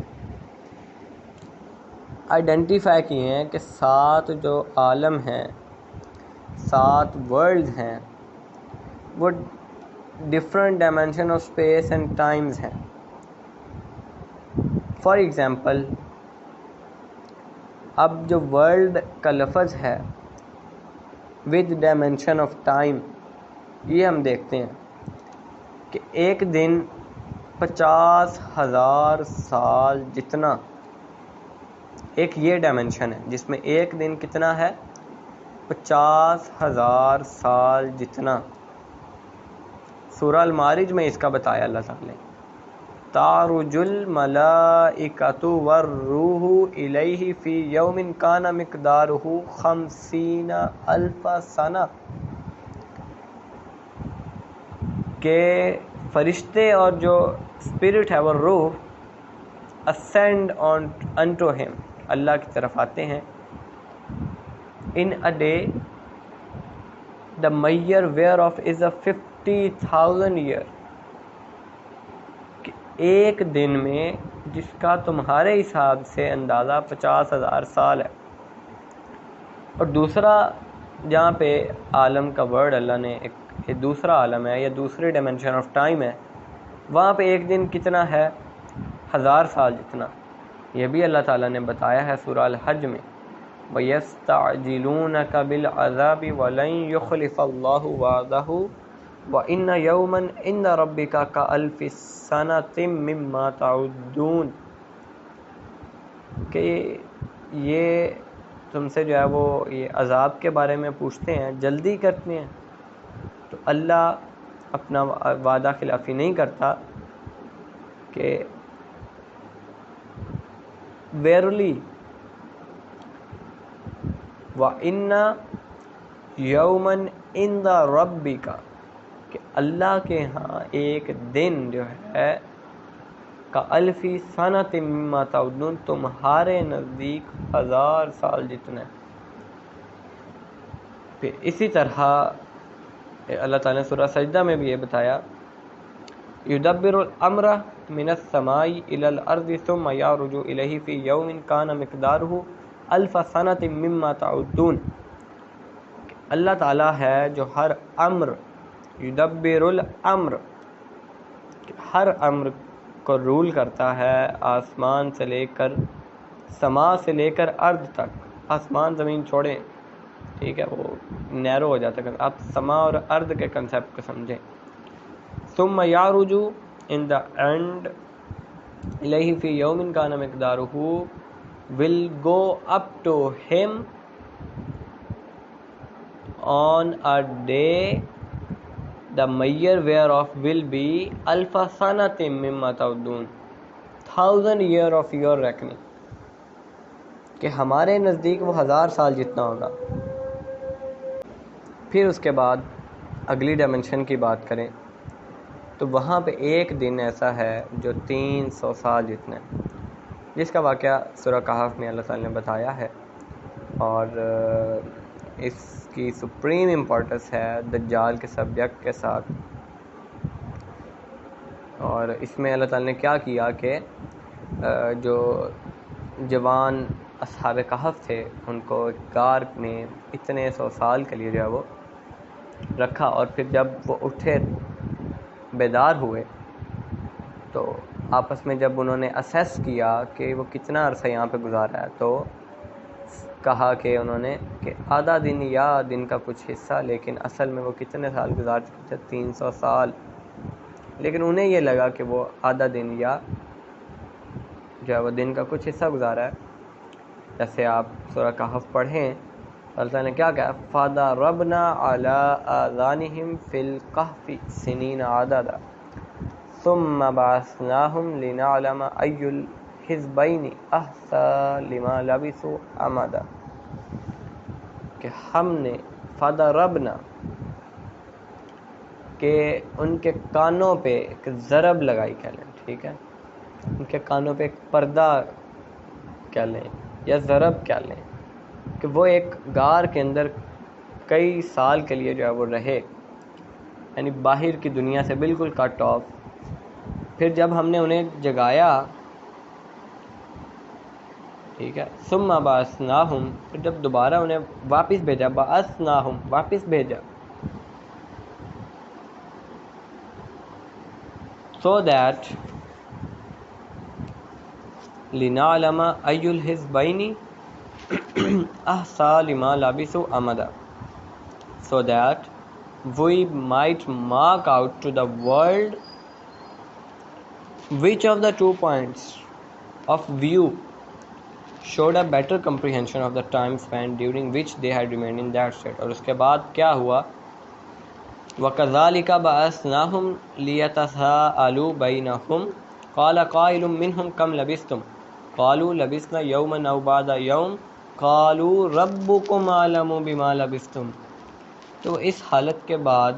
آئیڈینٹیفائی کیے ہیں کہ 7 جو عالم ہیں، 7 ورلڈز ہیں، وہ different dimension of space and Times ہیں. فار ایگزامپل اب جو ورلڈ کا لفظ ہے ود ڈائمینشن آف ٹائم، یہ ہم دیکھتے ہیں کہ ایک دن 50,000 سال جتنا، ایک یہ ڈائمینشن ہے جس میں ایک دن کتنا ہے؟ 50,000 سال جتنا. سورہ المعارج میں اس کا بتایا اللہ تعالی نے، تعرج الملائکۃ والروح الیہ فی یوم کان مقدارہ 50,000 سنہ. کہ فرشتے اور جو اسپرٹ ہے وہ روح ascend unto him، اللہ کی طرف آتے ہیں. in a day the measure whereof is a 50,000 year. کہ ایک دن میں جس کا تمہارے حساب سے اندازہ 50,000 سال ہے. اور دوسرا جہاں پہ عالم کا ورڈ اللہ نے ایک دوسرا عالم ہے یا دوسرے ڈائمینشن آف ٹائم ہے، وہاں پہ ایک دن کتنا ہے؟ 1000 سال جتنا. یہ بھی اللہ تعالیٰ نے بتایا ہے سورہ الحج میں، وَيَسْتَعْجِلُونَكَ بِالْعَذَابِ وَلَنْ يُخْلِفَ اللَّهُ وَعْدَهُ وَإِنَّ يَوْمًا عِنْدَ رَبِّكَ كَأَلْفِ سَنَةٍ مِّمَّا تَعُدُّونَ، کہ یہ تم سے جو ہے وہ یہ عذاب کے بارے میں پوچھتے ہیں، جلدی کرتے ہیں، تو اللہ اپنا وعدہ خلافی نہیں کرتا کہ ویرلی وَإِنَّ يَوْمًا عِنْدَ رَبِّكَ، کہ اللہ کے ہاں ایک دن جو ہے کَأَلْفِ سَنَةٍ مِّمَّا تَعُدُّونَ، تمہارے نزدیک 1000 سال جتنا ہے۔ پھر اسی طرح اللہ تعالیٰ نے سورہ سجدہ میں بھی یہ بتایا، يُدَبِّرُ الْأَمْرَ مِنَ السَّمَاءِ إِلَى الْأَرْضِ ثُمَّ يَعْرُجُ إِلَيْهِ فِي يَوْمٍ كَانَ مِقْدَارُهُ أَلْفَ سَنَةٍ مِّمَّا تَعُدُّونَ، اللہ تعالیٰ ہے جو ہر امر، يُدَبِّرُ الْأَمْرَ، ہر امر کو رول کرتا ہے، آسمان سے لے کر سما سے لے کر ارض تک، آسمان زمین چھوڑیں، ٹھیک ہے، وہ نیرو ہو جاتا ہے، آپ سما اور ارض کے کنسیپٹ کو سمجھیں۔ ثم یعرج in the end الیہ فی یوم کان مقدارہ will go up to him on a day the measure whereof will be الف سنۃ مما تعدون، 1000 year of your reckoning، کہ ہمارے نزدیک وہ 1000 سال جتنا ہوگا۔ پھر اس کے بعد اگلی ڈائمنشن کی بات کریں تو وہاں پہ ایک دن ایسا ہے جو 300 سال جتنا ہے، جس کا واقعہ سورہ کہف میں اللہ تعالیٰ نے بتایا ہے، اور اس کی سپریم امپورٹنس ہے دجال کے سبجیکٹ کے ساتھ۔ اور اس میں اللہ تعالیٰ نے کیا کیا کہ جو جوان اصحاب کہف تھے ان کو غار میں اتنے 100 سال کے لیے جو ہے وہ رکھا، اور پھر جب وہ اٹھے بیدار ہوئے تو آپس میں جب انہوں نے اسیس کیا کہ وہ کتنا عرصہ یہاں پہ گزارا ہے، تو کہا کہ انہوں نے کہ آدھا دن یا دن کا کچھ حصہ، لیکن اصل میں وہ کتنے سال گزار چکے تھے، 300 سال، لیکن انہیں یہ لگا کہ وہ آدھا دن یا جو ہے وہ دن کا کچھ حصہ گزارا ہے۔ جیسے آپ سورہ کہف پڑھیں، اللہ تعالیٰ نے کیا کہا، فَضَرَبْنَا عَلَىٰ آذَانِهِمْ فِي الْكَهْفِ سِنِينَ عَدَدًا ثُمَّ بَعَثْنَاهُمْ لِنَعْلَمَ أَيُّ الْحِزْبَيْنِ أَحْصَىٰ لِمَا لَبِثُوا أَمَدًا، کہ ہم نے فَضَرَبْنَا، کہ ان کے کانوں پہ ایک ضرب لگائی کہہ لیں، ٹھیک ہے، ان کے کانوں پہ ایک پردہ کہہ لیں یا ضرب کہہ لیں، کہ وہ ایک غار کے اندر کئی سال کے لیے جو ہے وہ رہے، یعنی باہر کی دنیا سے بالکل کٹ آف۔ پھر جب ہم نے انہیں جگایا، ٹھیک ہے، ثم بعثناہم، پھر جب دوبارہ انہیں واپس بھیجا، بعثناہم واپس بھیجا، so that لنعلم أي الحزبين أحصى لما لبثوا أمدا، so that we might mark out to the world which of the 2 points of view showed a better comprehension of the time span during which they had remained in that state۔ اور اس کے بعد کیا ہوا، وَكَذَلِكَ بَعَثْنَاهُمْ لِيَتَسَاءَلُوا بَيْنَهُمْ قَالَ قَائِلٌ مِّنْهُمْ كَمْ لَبِثْتُمْ قَالُوا لَبِثْنَا يَوْمًا أَوْ بَعْضَ يَوْمٍ قَالُوا رَبُّكُمْ أَعْلَمُ بِمَا لَبِثْتُمْ۔ تو اس حالت کے بعد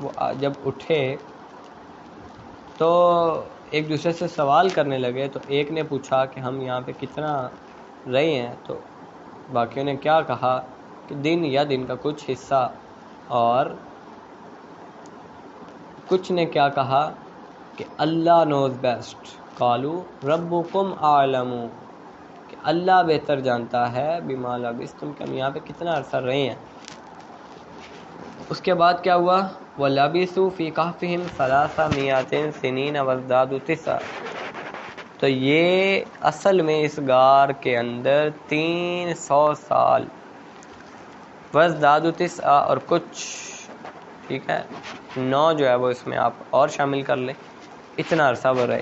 وہ جب اٹھے تو ایک دوسرے سے سوال کرنے لگے، تو ایک نے پوچھا کہ ہم یہاں پہ کتنا رہے ہیں، تو باقیوں نے کیا کہا کہ دن یا دن کا کچھ حصہ، اور کچھ نے کیا کہا کہ اللہ نوز بیسٹ، قالو ربکم اعلم، کہ اللہ بہتر جانتا ہے، بما لبثتم، کہ ہم یہاں پہ کتنا عرصہ رہے ہیں۔ اس کے بعد کیا ہوا، وَلَبِثُوا فِي كَهْفِهِمْ 300 سِنِينَ وَازْدَادُوا 9، تو یہ اصل میں اس غار کے اندر 300 سال وزداد تسعہ اور کچھ، ٹھیک ہے 9 جو ہے وہ اس میں آپ اور شامل کر لیں، اتنا عرصہ وہ رہے۔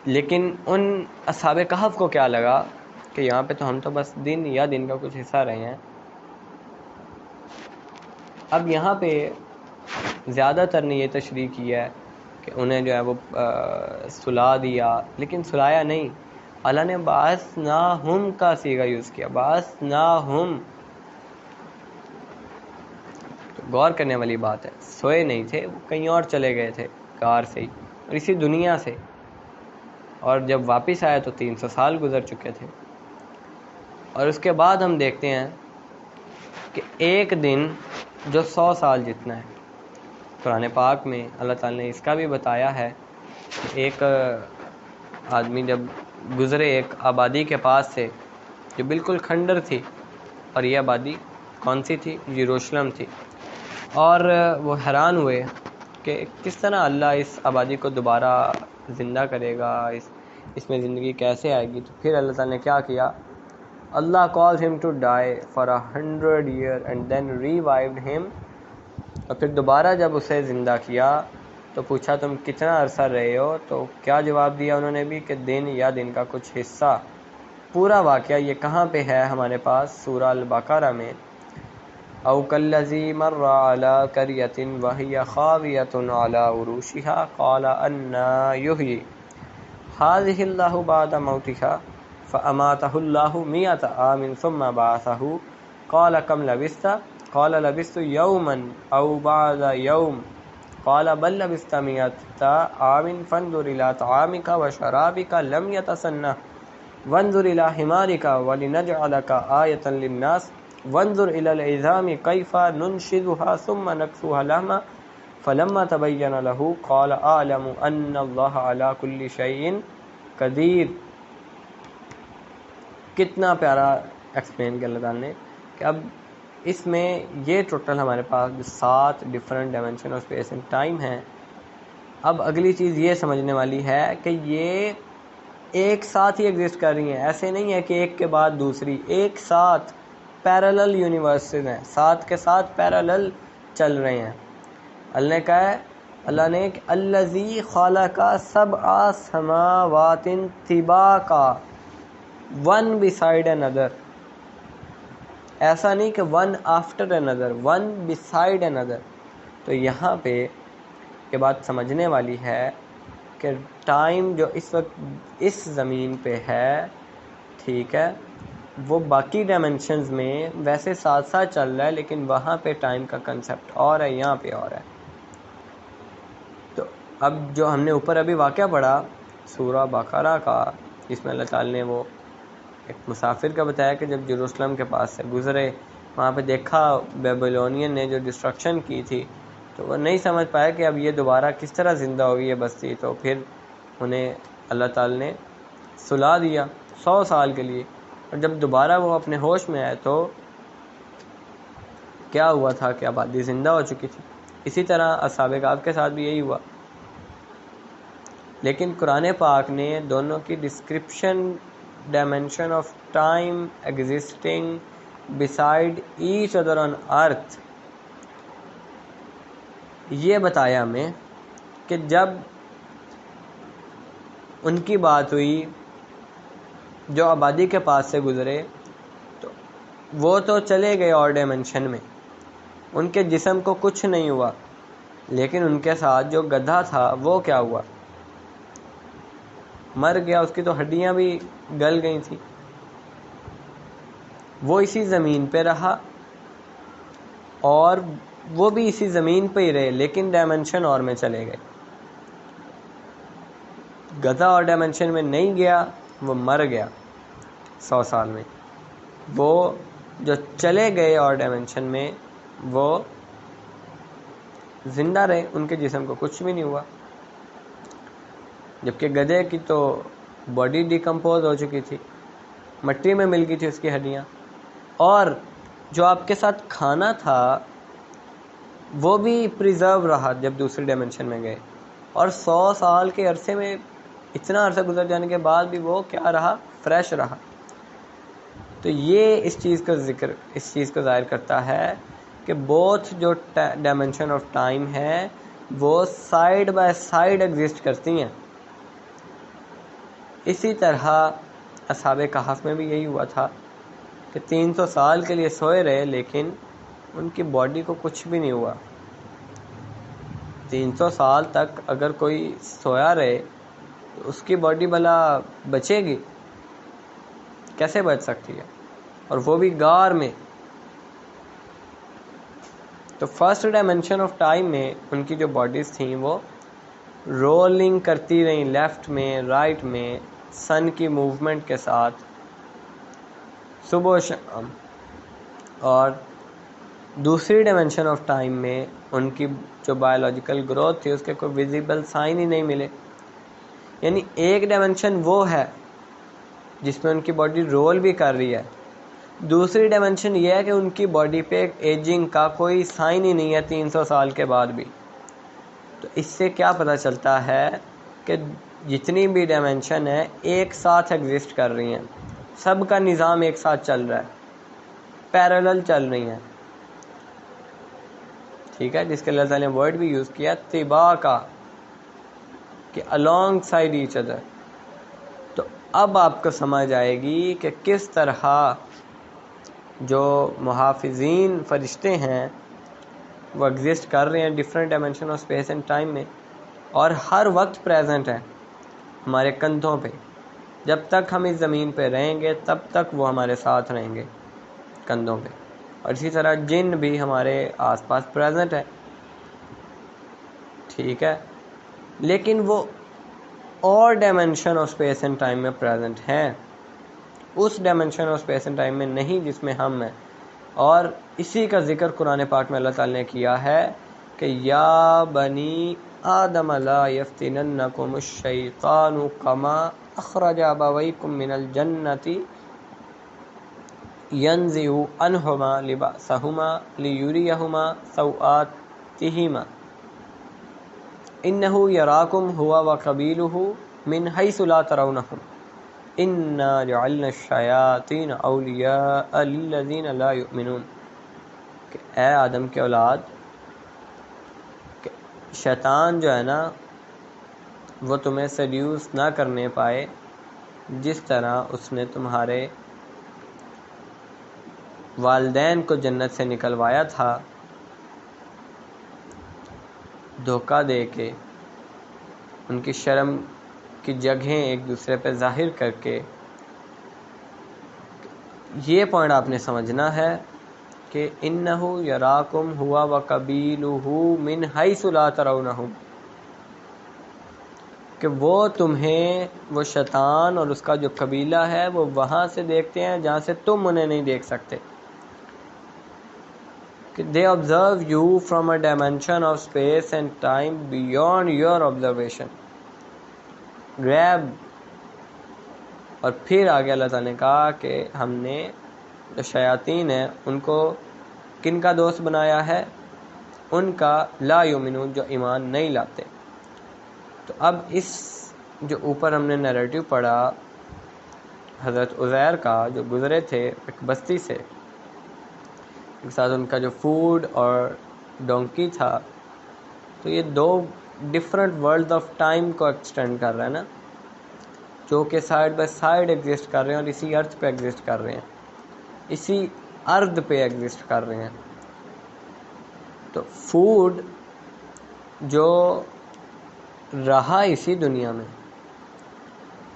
لیکن ان اصحاب کہف کو کیا لگا کہ یہاں پہ تو ہم تو بس دن یا دن کا کچھ حصہ رہے ہیں۔ اب یہاں پہ زیادہ تر نے یہ تشریح کی ہے کہ انہیں جو ہے وہ سلا دیا، لیکن سلایا نہیں، اللہ نے بعثناہم کا صیغہ یوز کیا، بعثناہم۔ تو غور کرنے والی بات ہے، سوئے نہیں تھے، وہ کہیں اور چلے گئے تھے غار سے ہی اور اسی دنیا سے، اور جب واپس آئے تو 300 سال گزر چکے تھے۔ اور اس کے بعد ہم دیکھتے ہیں کہ ایک دن جو 100 سال جتنا ہے، قرآن پاک میں اللہ تعالی نے اس کا بھی بتایا ہے کہ ایک آدمی جب گزرے ایک آبادی کے پاس سے جو بالکل کھنڈر تھی، اور یہ آبادی کون سی تھی؟ یروشلم تھی، اور وہ حیران ہوئے کہ کس طرح اللہ اس آبادی کو دوبارہ زندہ کرے گا، اس میں زندگی کیسے آئے گی۔ تو پھر اللہ تعالی نے کیا کیا؟ اللہ called him to die for 100 years and then revived him، اور پھر دوبارہ جب اسے زندہ کیا تو پوچھا تم کتنا عرصہ رہے ہو؟ تو کیا جواب دیا انہوں نے بھی کہ دن یا دن کا کچھ حصہ۔ پورا واقعہ یہ کہاں پہ ہے ہمارے پاس؟ سورہ البقرہ میں، او کالذی مر علی قریۃ وہی خاویۃ علی عروشها قال انا یحیی ہذہ اللہ بعد موتها فاماتہ اللہ 100 عام ثم بعثہ قال کم لبثت قال لبثت یوما او بعض یوم قال بل لبثت 100 عام فانظر الى طعامک وشرابک لم یتسنہ وانظر الى حمارک ولنجعلک آیۃ للناس وانظر الى العظام کیف ننشزها ثم نکسوها لحما فلما تبین له قال اعلم ان اللہ علی کل شیء قدیر۔ کتنا پیارا ایکسپلین کیا اللہ تعالیٰ نے کہ اب اس میں یہ ٹوٹل ہمارے پاس 7 different dimension of space and time ہیں۔ اب اگلی چیز یہ سمجھنے والی ہے کہ یہ ایک ساتھ ہی ایگزسٹ کر رہی ہیں، ایسے نہیں ہے کہ ایک کے بعد دوسری، ایک ساتھ پیرالل یونیورسز ہیں، ساتھ کے ساتھ پیرالل چل رہے ہیں۔ اللہ نے کہا ہے، اللہ نے کہ الذی خلق 7 سماوات طباقا one beside another، ایسا نہیں کہ one after another، one beside another۔ تو یہاں پہ یہ بات سمجھنے والی ہے کہ ٹائم جو اس وقت اس زمین پہ ہے، ٹھیک ہے، وہ باقی ڈائمینشنز میں ویسے ساتھ ساتھ چل رہا ہے، لیکن وہاں پہ ٹائم کا کنسیپٹ اور ہے، یہاں پہ اور ہے۔ تو اب جو ہم نے اوپر ابھی واقعہ پڑھا سورہ بقرہ کا، جس میں اللہ تعالی نے وہ ایک مسافر کا بتایا کہ جب یروشلم کے پاس سے گزرے، وہاں پہ دیکھا بیبلونین نے جو ڈسٹرکشن کی تھی، تو وہ نہیں سمجھ پایا کہ اب یہ دوبارہ کس طرح زندہ ہوگی یہ بستی۔ تو پھر انہیں اللہ تعالی نے سلا دیا 100 سال کے لیے، اور جب دوبارہ وہ اپنے ہوش میں آئے تو کیا ہوا تھا کہ آبادی زندہ ہو چکی تھی۔ اسی طرح اصحاب کہف کے ساتھ بھی یہی ہوا۔ لیکن قرآن پاک نے دونوں کی description dimension of time existing beside each other on earth یہ بتایا ہمیں کہ جب ان کی بات ہوئی جو آبادی کے پاس سے گزرے، تو وہ تو چلے گئے اور ڈائمینشن میں، ان کے جسم کو کچھ نہیں ہوا، لیکن ان کے ساتھ جو گدھا تھا وہ کیا ہوا؟ مر گیا، اس کی تو ہڈیاں بھی گل گئی تھی۔ وہ اسی زمین پہ رہا اور وہ بھی اسی زمین پہ ہی رہے، لیکن ڈائمینشن اور میں چلے گئے۔ گدھا اور ڈائمینشن میں نہیں گیا، وہ مر گیا 100 سال میں۔ وہ جو چلے گئے اور ڈائمینشن میں وہ زندہ رہے، ان کے جسم کو کچھ بھی نہیں ہوا، جبکہ گدھے کی تو باڈی ڈیکمپوز ہو چکی تھی، مٹی میں مل گئی تھی اس کی ہڈیاں، اور جو آپ کے ساتھ کھانا تھا وہ بھی پریزرو رہا جب دوسری ڈائمینشن میں گئے۔ اور 100 سال کے عرصے میں اتنا عرصہ گزر جانے کے بعد بھی وہ کیا رہا؟ فریش رہا. تو یہ اس چیز کو ظاہر کرتا ہے کہ بوتھ جو ڈائمینشن آف ٹائم ہے وہ سائیڈ بائی سائیڈ ایگزسٹ کرتی ہیں. اسی طرح اصحاب کہف میں بھی یہی ہوا تھا کہ 300 سال کے لیے سوئے رہے لیکن ان کی باڈی کو کچھ بھی نہیں ہوا. 300 سال تک اگر کوئی سویا رہے تو اس کی باڈی بھلا بچے گی؟ کیسے بچ سکتی ہے؟ اور وہ بھی غار میں. تو فرسٹ ڈائمینشن آف ٹائم میں ان کی جو باڈیز تھیں وہ رولنگ کرتی رہیں لیفٹ میں رائٹ میں سن کی موومنٹ کے ساتھ صبح و شام. اور دوسری ڈائمینشن آف ٹائم میں ان کی جو بایولوجیکل گروتھ تھی اس کے کوئی ویزیبل سائن ہی نہیں ملے. یعنی ایک ڈائمینشن وہ ہے جس میں ان کی باڈی رول بھی کر رہی ہے، دوسری ڈائمینشن یہ ہے کہ ان کی باڈی پہ ایجنگ کا کوئی سائن ہی نہیں ہے 300 سال کے بعد بھی. تو اس سے کیا پتہ چلتا ہے کہ جتنی بھی ڈائمینشن ہے ایک ساتھ ایگزسٹ کر رہی ہیں، سب کا نظام ایک ساتھ چل رہا ہے، پیرالل چل رہی ہیں. ٹھیک ہے، جس کے اللہ تعالیٰ نے ورڈ بھی یوز کیا طباع کا، کہ along side each other. تو اب آپ کو سمجھ آئے گی کہ کس طرح جو محافظین فرشتے ہیں وہ ایگزسٹ کر رہے ہیں different dimension of space and time میں، اور ہر وقت پریزنٹ ہیں ہمارے کندھوں پہ. جب تک ہم اس زمین پہ رہیں گے تب تک وہ ہمارے ساتھ رہیں گے کندھوں پہ. اور اسی طرح جن بھی ہمارے آس پاس پریزنٹ ہے. ٹھیک ہے، لیکن وہ اور dimension of space and time میں پریزنٹ ہیں، اس dimension of space and time میں نہیں جس میں ہم ہیں. اور اسی کا ذکر قرآن پاک میں اللہ تعالی نے کیا ہے کہ یا بنی آدم لا یفتننکم الشیطان کما اخرج ابویکم من الجنۃ ینزع عنہما لباسہما لیریہما سوآتہما انہ یراکم ہوا وقبیلہ من حیث لا ترونہم انا جعلنا الشیاطین اولیاء للذین لا یؤمنون. کہ اے آدم کے اولاد، کہ شیطان جو ہے نا وہ تمہیں سیڈیوس نہ کرنے پائے جس طرح اس نے تمہارے والدین کو جنت سے نکلوایا تھا دھوکہ دے کے، ان کی شرم کی جگہیں ایک دوسرے پہ ظاہر کر کے. یہ پوائنٹ آپ نے سمجھنا ہے کہ انہ یراکم ہوا وقبیلہ من حیث لا ترونہم، کہ وہ تمہیں، وہ شیطان اور اس کا جو قبیلہ ہے وہ وہاں سے دیکھتے ہیں جہاں سے تم انہیں نہیں دیکھ سکتے. کہ they observe you from a dimension of space and time beyond your observation. grab. اور پھر آگے اللہ تعالیٰ نے کہا کہ ہم نے جو شیاطین ہیں ان کو کن کا دوست بنایا ہے؟ ان کا لا یؤمنون، جو ایمان نہیں لاتے. تو اب اس جو اوپر ہم نے نیریٹو پڑھا حضرت عزیر کا جو گزرے تھے ایک بستی سے، ایک ساتھ ان کا جو فوڈ اور ڈونکی تھا، تو یہ دو ڈفرنٹ ورلڈ آف ٹائم کو ایکسٹینڈ کر رہا ہے نا، جو کہ سائڈ بائی سائڈ ایگزسٹ کر رہے ہیں اور اسی ارتھ پہ ایگزسٹ کر رہے ہیں، اسی ارض پہ ایگزسٹ کر رہے ہیں. تو فوڈ جو رہا اسی دنیا میں،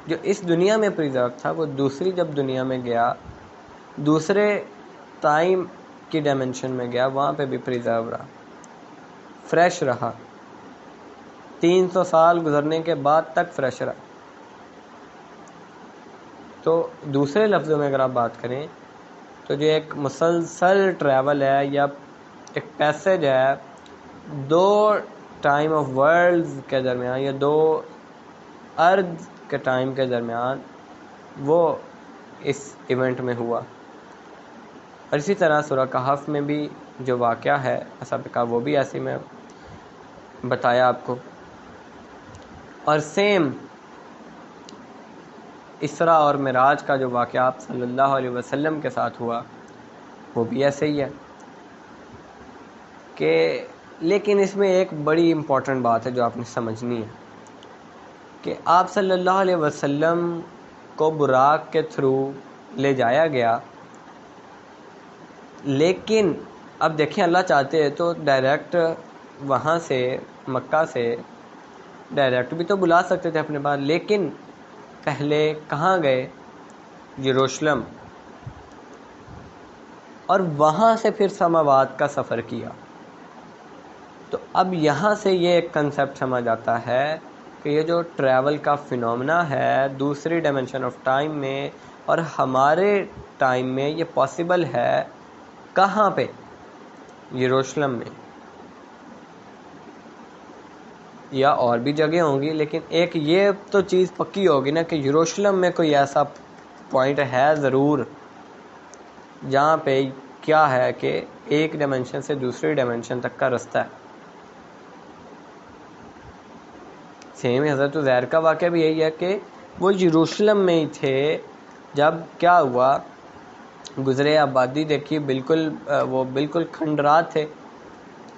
جو اس دنیا میں پریزرو تھا، وہ دوسری جب دنیا میں گیا، دوسرے ٹائم کی ڈائمنشن میں گیا، وہاں پہ بھی پریزرو رہا، فریش رہا، 300 سال گزرنے کے بعد تک فریش رہا. تو دوسرے لفظوں میں اگر آپ بات کریں تو جو ایک مسلسل ٹریول ہے یا ایک پیسج ہے دو ٹائم آف ورلڈز کے درمیان یا دو ارض کے ٹائم کے درمیان، وہ اس ایونٹ میں ہوا. اور اسی طرح سورہ کہف میں بھی جو واقعہ ہے اصحاب کا، وہ بھی ایسے میں بتایا آپ کو اور سیم اسراء اور معراج کا جو واقعہ آپ صلی اللہ علیہ وسلم کے ساتھ ہوا وہ بھی ایسے ہی ہے کہ لیکن اس میں ایک بڑی امپورٹنٹ بات ہے جو آپ نے سمجھنی ہے کہ آپ صلی اللہ علیہ وسلم کو براق کے تھرو لے جایا گیا، لیکن اب دیکھیں اللہ چاہتے ہیں تو ڈائریکٹ وہاں سے مکہ سے ڈائریکٹ بھی تو بلا سکتے تھے اپنے پاس، لیکن پہلے کہاں گئے؟ یروشلم، اور وہاں سے پھر سماوات کا سفر کیا۔ تو اب یہاں سے یہ ایک کنسیپٹ سمجھ آتا ہے کہ یہ جو ٹریول کا فینومنا ہے دوسری ڈائمنشن آف ٹائم میں اور ہمارے ٹائم میں، یہ پاسبل ہے کہاں پہ؟ یروشلم میں، یا اور بھی جگہ ہوں گی، لیکن ایک یہ تو چیز پکی ہوگی نا کہ یروشلم میں کوئی ایسا پوائنٹ ہے ضرور جہاں پہ کیا ہے کہ ایک ڈائمنشن سے دوسری ڈائمنشن تک کا رستہ ہے۔ سیم حضرت عزیر کا واقعہ بھی یہی ہے کہ وہ یروشلم میں ہی تھے جب کیا ہوا، گزرے آبادی دیکھی وہ بالکل کھنڈرات تھے،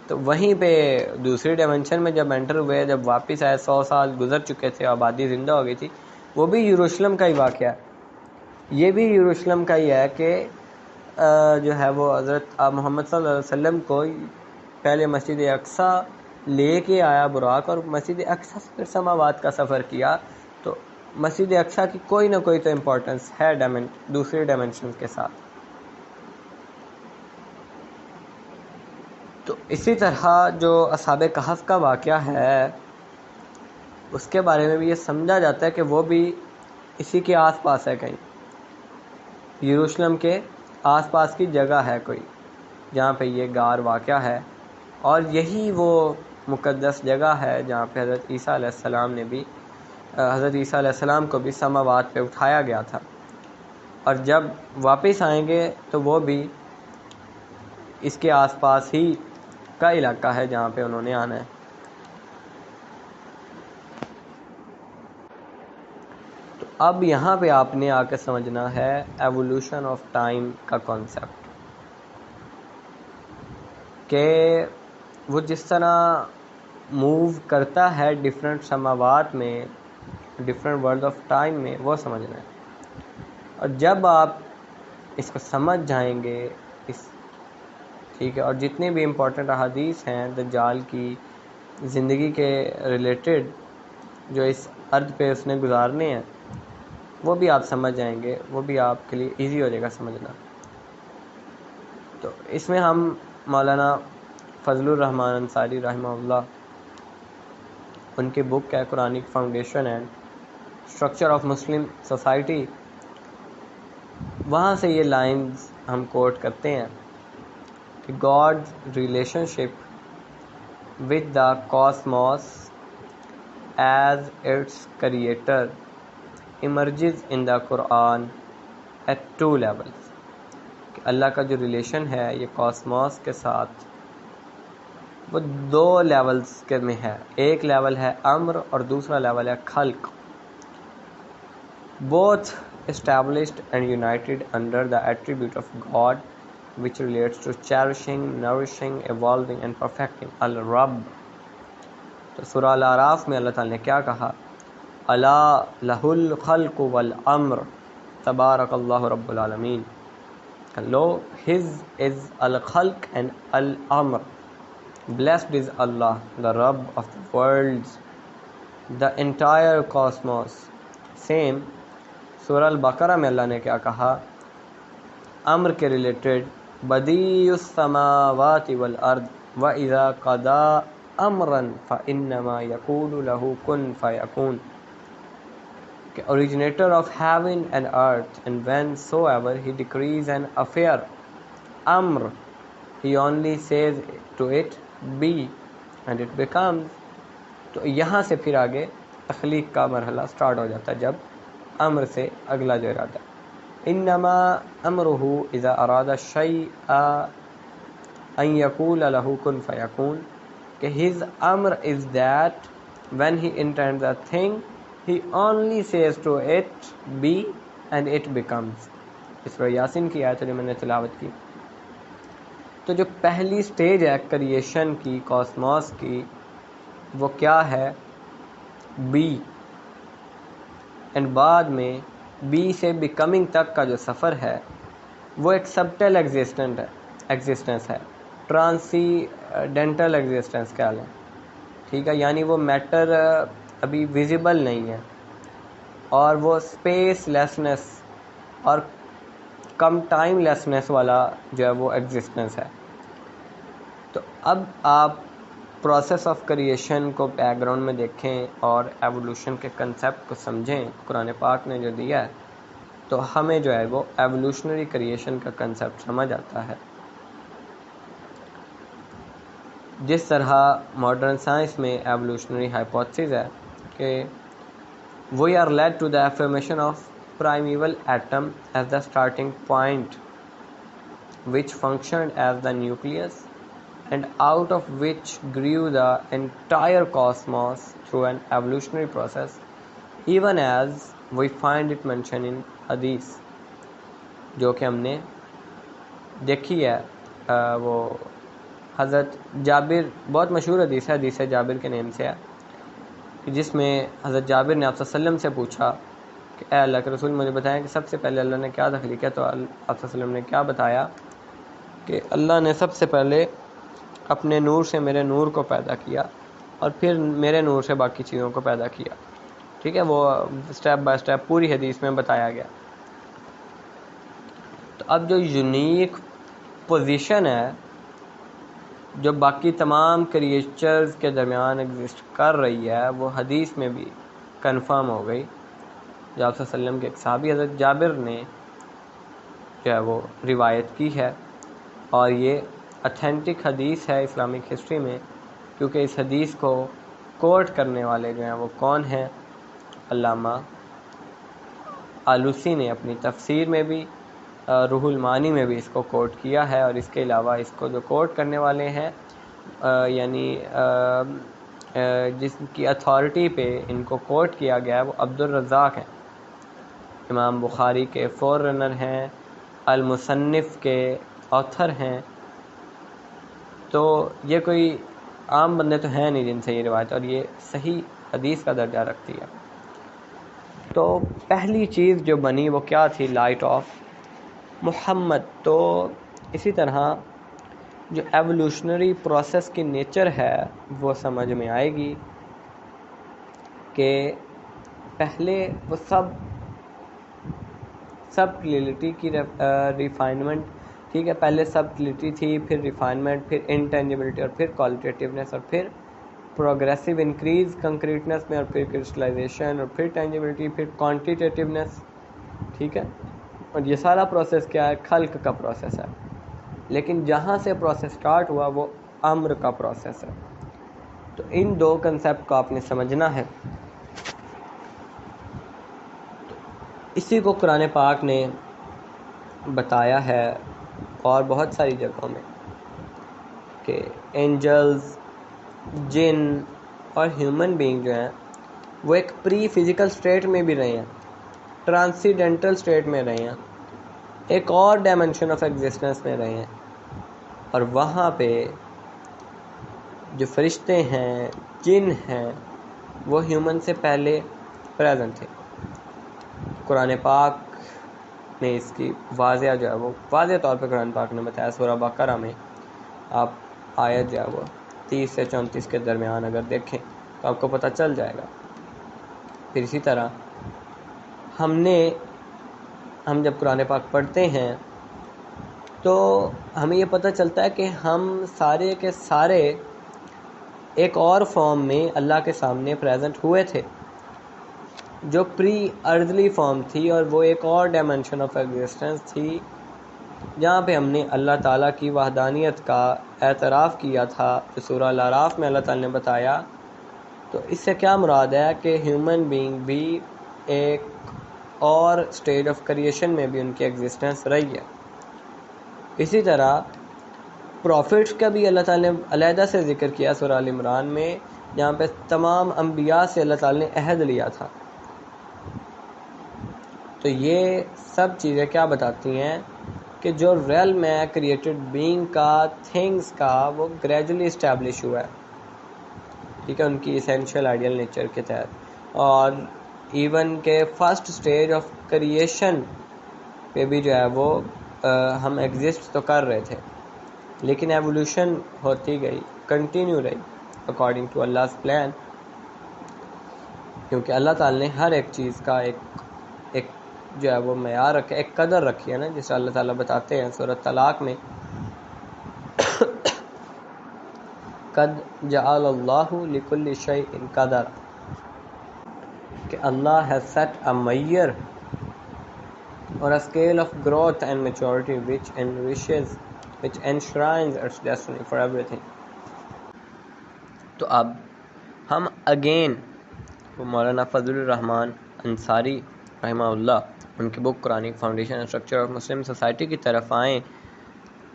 تو وہیں پہ دوسری ڈائمنشن میں جب انٹر ہوئے، جب واپس آئے 100 سال گزر چکے تھے، آبادی زندہ ہو گئی تھی۔ وہ بھی یروشلم کا ہی واقعہ ہے، یہ بھی یروشلم کا ہی ہے کہ جو ہے وہ حضرت محمد صلی اللہ علیہ وسلم کو پہلے مسجد اقصیٰ لے کے آیا براق، اور مسجد اقصیٰ سے پھر سماوات کا سفر کیا۔ تو مسجد اقصیٰ کی کوئی نہ کوئی تو امپورٹنس ہے دوسری ڈائمنشن کے ساتھ۔ تو اسی طرح جو اصحاب کہف کا واقعہ ہے اس کے بارے میں بھی یہ سمجھا جاتا ہے کہ وہ بھی اسی کے آس پاس ہے، کہیں یروشلم کے آس پاس کی جگہ ہے کوئی جہاں پہ یہ غار واقعہ ہے، اور یہی وہ مقدس جگہ ہے جہاں پہ حضرت عیسیٰ علیہ السلام نے بھی حضرت عیسیٰ علیہ السلام کو بھی سماوات پہ اٹھایا گیا تھا، اور جب واپس آئیں گے تو وہ بھی اس کے آس پاس ہی کا علاقہ ہے جہاں پہ انہوں نے آنا ہے۔ تو اب یہاں پہ آپ نے آ کے سمجھنا ہے ایوولوشن آف ٹائم کا کانسیپٹ، کہ وہ جس طرح موو کرتا ہے ڈفرینٹ سماوات میں، ڈفرینٹ ورلڈ آف ٹائم میں، وہ سمجھنا ہے۔ اور جب آپ اس کو سمجھ جائیں گے ٹھیک ہے، اور جتنے بھی امپورٹنٹ احادیث ہیں دجال کی زندگی کے ریلیٹڈ جو اس ارض پہ اس نے گزارنے ہیں، وہ بھی آپ سمجھ جائیں گے، وہ بھی آپ کے لیے ایزی ہو جائے گا سمجھنا۔ تو اس میں ہم مولانا فضل الرحمن انصاری رحمہ اللہ، ان کی بک ہے Quranic foundation and structure of Muslim society, وہاں سے یہ لائنز ہم کوٹ کرتے ہیں کہ God's relationship with the cosmos as its creator emerges in the Quran at 2 levels، کہ اللہ کا جو ریلیشن ہے یہ کاسموس کے ساتھ وہ 2 لیولز کے میں ہے، ایک لیول ہے امر اور دوسرا لیول ہے خلق، both established and united under the attribute of God which relates to cherishing, nourishing, evolving and perfecting الرب۔ تو سورہ الاعراف میں اللہ تعالیٰ نے کیا کہا؟ الا لہ الخلق والامر تبارک اللہ رب العالمین، لو his is الخلق and الامر، blessed is Allah the Rabb of the worlds, the entire cosmos۔ same سورہ البقرہ میں اللہ نے کیا کہا امر کے ریلیٹڈ؟ بدیع السماوات والارض واذا قضى امرا فانما یقول له کن فیکون، کہ originator of heaven and earth, and whensoever he decrees an affair Amar he only says to it be and it becomes۔ تو یہاں سے پھر آگے تخلیق کا مرحلہ سٹارٹ ہو جاتا ہے جب امر سے اگلا جو ارادہ، انما امرہ اذا اراد الشیء ان یقول له کن فیکون، کہ his Amar is that when he intends a thing he only says to it be and it becomes. اس پر یاسین کی آیت جو میں نے تلاوت کی. تو جو پہلی سٹیج ہے کریشن کی، کاسموس کی، وہ کیا ہے؟ بی. اینڈ بعد میں بی سے بیکمنگ تک کا جو سفر ہے وہ ایک سبٹل ایگزسٹنس ہے، ٹرانسیڈنٹل ایگزسٹنس کہہ لیں، ٹھیک ہے. یعنی وہ میٹر ابھی ویزیبل نہیں ہے، اور وہ اسپیس لیسنس اور کم ٹائم لیسنس والا جو ہے وہ ایگزسٹنس ہے. تو اب آپ پروسیس آف کریشن کو بیک گراؤنڈ میں دیکھیں اور ایوولوشن کے کنسیپٹ کو سمجھیں. قرآن پاک نے جو دیا ہے تو ہمیں جو ہے وہ ایوولوشنری کریشن کا کنسیپٹ سمجھ آتا ہے. جس طرح ماڈرن سائنس میں ایوولوشنری ہائپوتھسز ہے کہ we are led to the affirmation of primeval atom as the starting point which functioned as the nucleus and out of which grew the entire cosmos through an evolutionary process, even as we find it mentioned in hadith, جو کہ ہم نے دیکھی ہے. وہ حضرت جابر، بہت مشہور حدیث ہے، حدیث جابر کے نیم سے ہے، جس میں حضرت جابر نے آپ صلی اللہ علیہ وسلم سے پوچھا کہ اے اللہ کے رسول مجھے بتائیں کہ سب سے پہلے اللہ نے کیا تخلیق ہے. تو آپ صلی اللہ علیہ وسلم نے کیا بتایا کہ اللہ نے سب سے پہلے اپنے نور سے میرے نور کو پیدا کیا اور پھر میرے نور سے باقی چیزوں کو پیدا کیا. ٹھیک ہے، وہ سٹیپ بائی سٹیپ پوری حدیث میں بتایا گیا. تو اب جو یونیک پوزیشن ہے جو باقی تمام کریچرز کے درمیان ایگزسٹ کر رہی ہے وہ حدیث میں بھی کنفرم ہو گئی، جو آپ صلی اللہ علیہ وسلم کے ایک صحابی حضرت جابر نے جو ہے وہ روایت کی ہے. اور یہ اتھینٹک حدیث ہے اسلامک ہسٹری میں، کیونکہ اس حدیث کو کوٹ کرنے والے جو ہیں وہ کون ہیں؟ علامہ آلوسی نے اپنی تفسیر میں بھی، روح المعانی میں بھی اس کو کوٹ کیا ہے. اور اس کے علاوہ اس کو جو کوٹ کرنے والے ہیں یعنی جس کی اتھارٹی پہ ان کو کوٹ کیا گیا ہے وہ عبد الرزاق ہیں، امام بخاری کے فور رنر ہیں، المصنف کے آتھر ہیں. تو یہ کوئی عام بندے تو ہیں نہیں جن سے یہ روایت، اور یہ صحیح حدیث کا درجہ رکھتی ہے. تو پہلی چیز جو بنی وہ کیا تھی؟ لائٹ آف محمد. تو اسی طرح جو ایوولوشنری پروسیس کی نیچر ہے وہ سمجھ میں آئے گی کہ پہلے وہ سب ٹلیٹی کی ریفائنمنٹ، ٹھیک ہے، پہلے سب ٹلیٹی تھی، پھر ریفائنمنٹ، پھر انٹینجبلٹی، اور پھر کوالٹیٹیونیس، اور پھر پروگریسو انکریز کنکریٹنس میں، اور پھر کرسٹلائزیشن، اور پھر ٹینجبلٹی، پھر کوانٹیٹیونیس. ٹھیک ہے، اور یہ سارا پروسیس کیا ہے؟ خلق کا پروسیس ہے. لیکن جہاں سے پروسیس سٹارٹ ہوا وہ امر کا پروسیس ہے. تو ان دو کنسیپٹ کو آپ نے سمجھنا ہے. اسی کو قرآن پاک نے بتایا ہے اور بہت ساری جگہوں میں کہ اینجلز، جن اور ہیومن بینگ جو ہیں وہ ایک پری فزیکل سٹیٹ میں بھی رہے ہیں، ٹرانسیڈنٹل سٹیٹ میں رہے ہیں، ایک اور ڈائمنشن آف ایگزسٹنس میں رہے ہیں. اور وہاں پہ جو فرشتے ہیں، جن ہیں، وہ ہیومن سے پہلے پریزنٹ تھے. قرآن پاک نے اس کی واضح جو ہے وہ واضح طور پہ قرآن پاک نے بتایا. سورہ بقرہ میں آپ آیت جو ہے وہ 30 سے 34 کے درمیان اگر دیکھیں تو آپ کو پتہ چل جائے گا. پھر اسی طرح ہم جب قرآن پاک پڑھتے ہیں تو ہمیں یہ پتہ چلتا ہے کہ ہم سارے کے سارے ایک اور فارم میں اللہ کے سامنے پریزنٹ ہوئے تھے جو پری ارضلی فارم تھی، اور وہ ایک اور ڈائمنشن آف ایگزسٹنس تھی جہاں پہ ہم نے اللہ تعالیٰ کی وحدانیت کا اعتراف کیا تھا، جو سورہ الاعراف میں اللہ تعالیٰ نے بتایا. تو اس سے کیا مراد ہے کہ ہیومن بینگ بھی ایک اور سٹیج آف کریشن میں بھی ان کی ایگزسٹنس رہی ہے. اسی طرح پروفٹس کا بھی اللہ تعالیٰ نے علیحدہ سے ذکر کیا سورہ ال عمران میں جہاں پہ تمام انبیاء سے اللہ تعالیٰ نے عہد لیا تھا. تو یہ سب چیزیں کیا بتاتی ہیں کہ جو ریل میں کریٹڈ بینگ کا تھنگس کا وہ گریجولی اسٹیبلش ہوا ہے, ٹھیک ہے, ان کی اسینشیل آئیڈیل نیچر کے تحت. اور ایون کہ فرسٹ اسٹیج آف کریشن پہ بھی جو ہے وہ ہم ایگزسٹ تو کر رہے تھے, لیکن ایوولوشن ہوتی گئی, کنٹینیو رہی اکارڈنگ ٹو Allah's پلان, کیونکہ اللہ تعالیٰ نے ہر ایک چیز کا ایک جو ہے وہ معیار رکھا, ایک قدر رکھی ہے نا, جسے اللہ تعالیٰ بتاتے ہیں سورۃ طلاق میں, قد جعل اللہ لکل شیء قدر, کہ اللہ has set a measure or a scale of growth and maturity which enshrines its destiny for everything. تو اب ہم اگین مولانا فضل الرحمان انصاری رحمہ اللہ, ان کی book Quranic foundation and structure of Muslim society کی طرف آئیں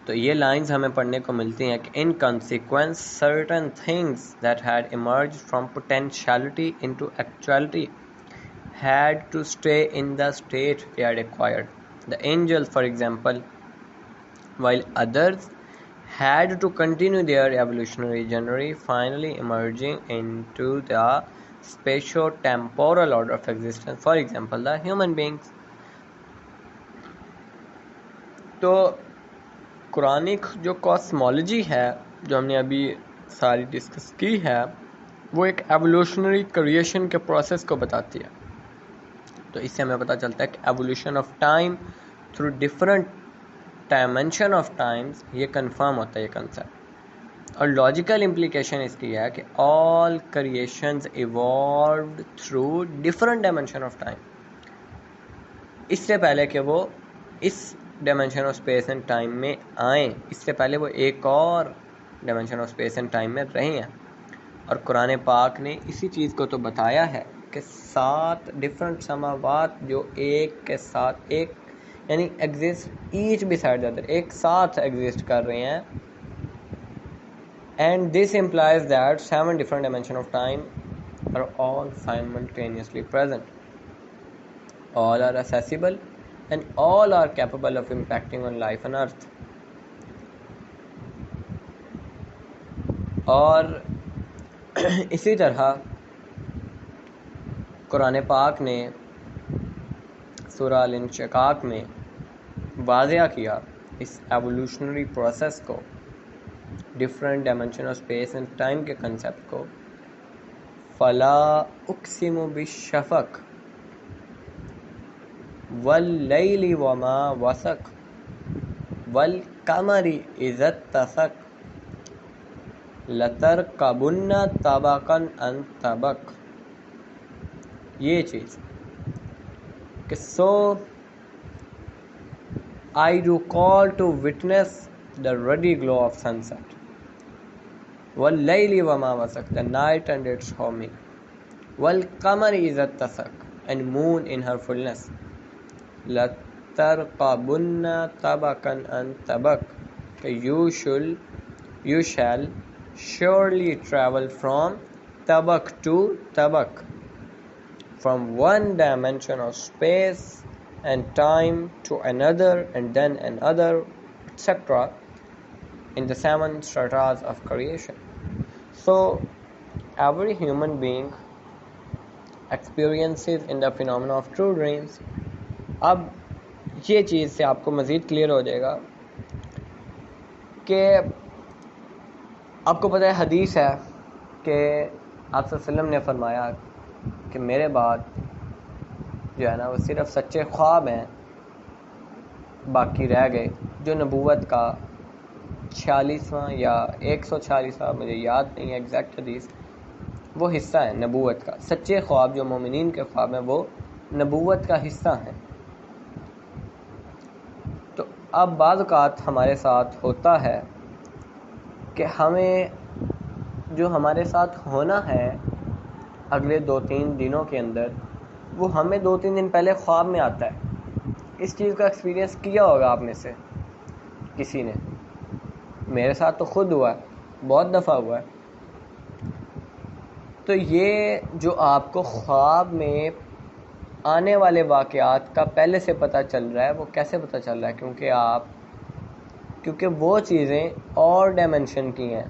تو یہ لائنز ہمیں پڑھنے کو ملتی ہیں کہ in consequence certain things that had emerged from potentiality into actuality had to stay in the state they had acquired. The angels, for example, while others had to continue their evolutionary journey, finally emerging into the spatio-temporal order of existence. For example, the human beings. تو Quranic جو cosmology ہے جو ہم نے ابھی ساری discuss کی ہے, وہ ایک ایوولوشنری کریشن کے پروسیس کو بتاتی ہے. تو اس سے ہمیں پتہ چلتا ہے کہ evolution of time through different dimension of Times, یہ کنفرم ہوتا ہے یہ کنسیپٹ. اور لاجیکل امپلیکیشن اس کی ہے کہ all creations evolved through different dimension of time, اس سے پہلے کہ وہ اس dimension of space and time میں آئیں, اس سے پہلے وہ ایک اور dimension of space and time میں رہے ہیں. اور قرآن پاک نے اسی چیز کو تو بتایا ہے کہ 7 ڈفرنٹ سماوات جو ایک کے ساتھ ایک یعنی exist each beside the other, ایک ساتھ ایگزسٹ کر رہے ہیں. And this implies that 7 different dimension of time are all simultaneously present, all are accessible and all are capable of impacting on life on earth. اور اسی طرح قرآن پاک نے سورہ الانشقاق میں واضح کیا اس ایوولوشنری پروسیس کو, different dimension of space and time کے کنسیپٹ کو. فلا اقسم بالشفق واللیل وما وسق والقمر اذا اتسق لترکبن طبقا عن طبق. یہ چیز کہ so I do call to witness the ruddy glow of sunset, واللیل وما وسق, the night and its homing, والقمر اذا اتسق, and moon in her fullness, لترکبن طبقا عن طبق, you shall surely travel from tabak to tabak, from one dimension of space and time to another and then another, etc., in the 7 stratas of creation. So every human being experiences in the phenomena of true dreams. اب یہ چیز سے آپ کو مزید clear ہو جائے گا کہ آپ کو پتہ ہے حدیث ہے کہ آپ صلی اللہ علیہ وسلم نے فرمایا کہ میرے بعد جو ہے نا وہ صرف سچے خواب ہیں باقی رہ گئے, جو نبوت کا 46واں یا 146واں, مجھے یاد نہیں ہے ایگزیکٹ حدیث, وہ حصہ ہے نبوت کا. سچے خواب جو مومنین کے خواب ہیں وہ نبوت کا حصہ ہیں. تو اب بعض اوقات ہمارے ساتھ ہوتا ہے کہ ہمیں جو ہمارے ساتھ ہونا ہے اگلے 2-3 دنوں کے اندر, وہ ہمیں 2-3 دن پہلے خواب میں آتا ہے. اس چیز کا ایکسپیرینس کیا ہوگا آپ میں سے کسی نے, میرے ساتھ تو خود ہوا ہے, بہت دفعہ ہوا ہے. تو یہ جو آپ کو خواب میں آنے والے واقعات کا پہلے سے پتہ چل رہا ہے، وہ کیسے پتہ چل رہا ہے؟ کیونکہ وہ چیزیں اور ڈائمنشن کی ہیں،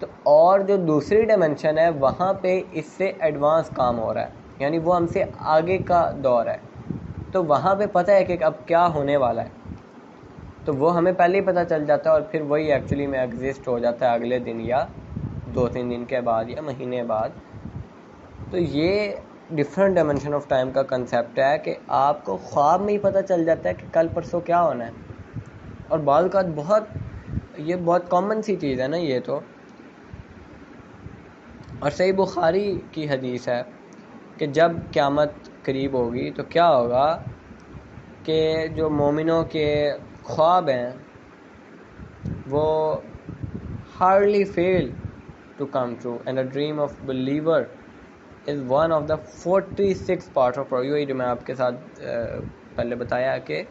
تو اور جو دوسری ڈائمنشن ہے وہاں پہ اس سے ایڈوانس کام ہو رہا ہے، یعنی وہ ہم سے آگے کا دور ہے، تو وہاں پہ پتہ ہے کہ اب کیا ہونے والا ہے، تو وہ ہمیں پہلے ہی پتہ چل جاتا ہے، اور پھر وہی ایکچولی میں ایگزسٹ ہو جاتا ہے اگلے دن یا 2-3 دن کے بعد یا مہینے بعد. تو یہ ڈفرینٹ ڈائمنشن آف ٹائم کا کنسیپٹ ہے کہ آپ کو خواب میں ہی پتہ چل جاتا ہے کہ کل پرسوں کیا ہونا ہے. اور بعض اوقات یہ بہت کامن سی چیز ہے نا یہ تو. اور صحیح بخاری کی حدیث ہے کہ جب قیامت قریب ہوگی تو کیا ہوگا کہ جو مومنوں کے خواب ہیں وہ hardly fail to come true, and a dream of believer is one of the 46 parts of یہ جو میں آپ کے ساتھ پہلے بتایا کہ